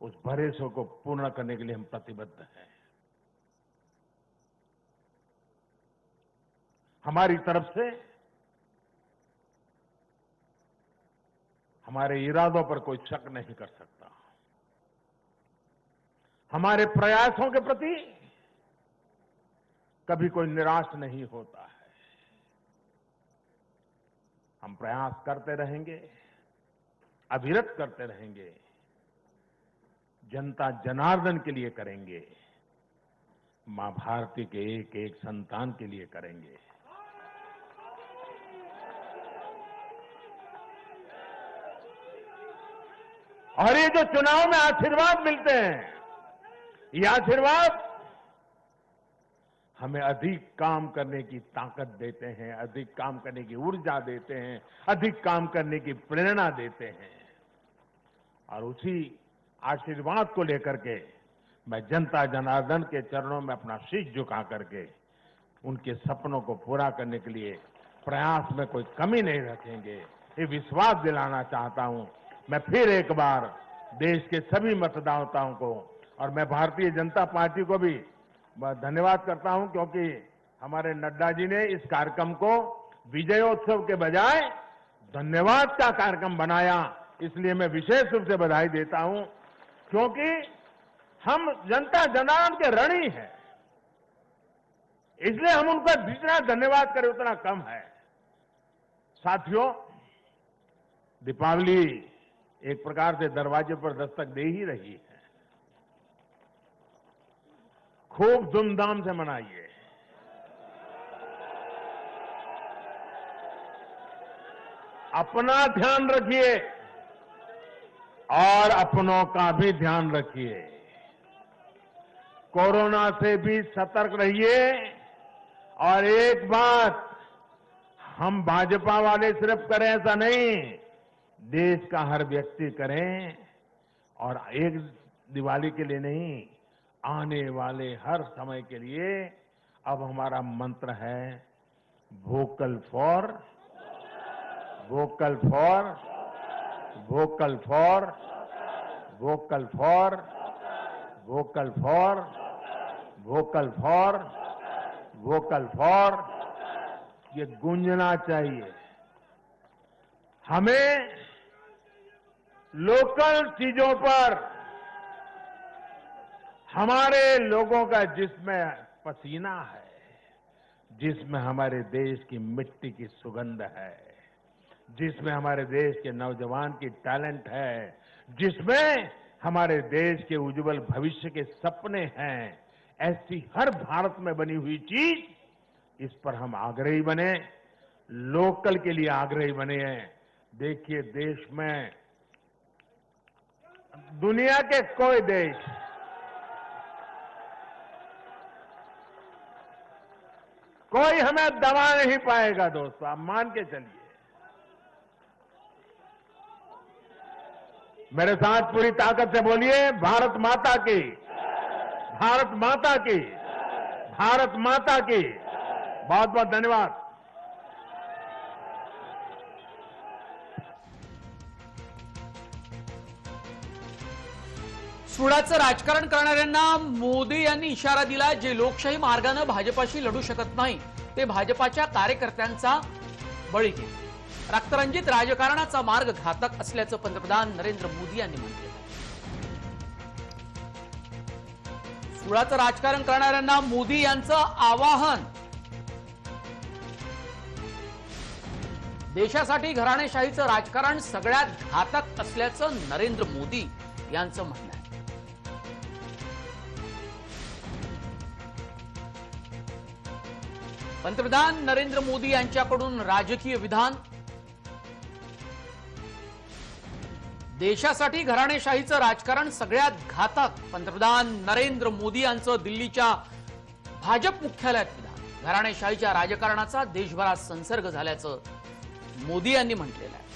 [SPEAKER 8] उस भरोसे को पूर्ण करने के लिए हम प्रतिबद्ध हैं। हमारी तरफ से हमारे इरादों पर कोई शक नहीं कर सकता। हमारे प्रयासों के प्रति कभी कोई निराश नहीं होता है। हम प्रयास करते रहेंगे, अविरत करते रहेंगे, जनता जनार्दन के लिए करेंगे, मां भारती के एक एक संतान के लिए करेंगे। और ये जो चुनाव में आशीर्वाद मिलते हैं, ये आशीर्वाद हमें अधिक काम करने की ताकत देते हैं, अधिक काम करने की ऊर्जा देते हैं, अधिक काम करने की प्रेरणा देते हैं। और उसी आशीर्वाद को लेकर के मैं जनता जनार्दन के चरणों में अपना शीश झुका करके उनके सपनों को पूरा करने के लिए प्रयास में कोई कमी नहीं रखेंगे, ये विश्वास दिलाना चाहता हूं। मैं फिर एक बार देश के सभी मतदाताओं को और मैं भारतीय जनता पार्टी को भी धन्यवाद करता हूं, क्योंकि हमारे नड्डा जी ने इस कार्यक्रम को विजयोत्सव के बजाय धन्यवाद का कार्यक्रम बनाया। इसलिए मैं विशेष रूप से बधाई देता हूं, क्योंकि हम जनता जनार्दन के ऋणी हैं, इसलिए हम उनका जितना धन्यवाद करें उतना कम है। साथियों, दीपावली एक प्रकार से दरवाजे पर दस्तक दे ही रही है। खूब धूमधाम से मनाइए। अपना ध्यान रखिए और अपनों का भी ध्यान रखिए। कोरोना से भी सतर्क रहिए। और एक बात हम भाजपा वाले सिर्फ करें ऐसा नहीं, देश का हर व्यक्ति करें। और एक दिवाली के लिए नहीं, आने वाले हर समय के लिए अब हमारा मंत्र है vocal for vocal for vocal for vocal for vocal for vocal for vocal for, ये गूंजना चाहिए। हमें लोकल चीजों पर, हमारे लोगों का जिसमें पसीना है, जिसमें हमारे देश की मिट्टी की सुगंध है, जिसमें हमारे देश के नौजवान की टैलेंट है, जिसमें हमारे देश के उज्जवल भविष्य के सपने हैं, ऐसी हर भारत में बनी हुई चीज, इस पर हम आग्रही बने, लोकल के लिए आग्रही बने हैं। देखिए, देश में दुनिया के कोई देश कोई हमें दबा नहीं पाएगा। दोस्तों, आप मान के चलिए। मेरे साथ पूरी ताकत से बोलिए, भारत माता की, भारत माता की, भारत माता की। बहुत बहुत धन्यवाद।
[SPEAKER 1] सूडाचं राजकारण करणाऱ्यांना मोदी यांनी इशारा दिला, जे लोकशाही मार्गाने भाजपाशी लढू शकत नाही ते भाजपाच्या कार्यकर्त्यांचा बळी घेतील. रक्तरंजित राजकारणाचा मार्ग घातक असल्याचं पंतप्रधान नरेंद्र मोदी यांनी म्हटलं. सूडाचं राजकारण करणाऱ्यांना मोदी यांचं आवाहन. देशासाठी घराणेशाहीचं राजकारण सगळ्यात घातक असल्याचं नरेंद्र मोदी यांचं म्हणणं आहे. पंतप्रधान नरेंद्र मोदी यांच्याकडून राजकीय विधान, देशासाठी घराणेशाहीचं राजकारण सगळ्यात घातक, पंतप्रधान नरेंद्र मोदी यांचं दिल्लीच्या भाजप मुख्यालयात विधान, घराणेशाहीच्या राजकारणाचा देशभरात संसर्ग झाल्याचं मोदी यांनी म्हटलेलं आहे.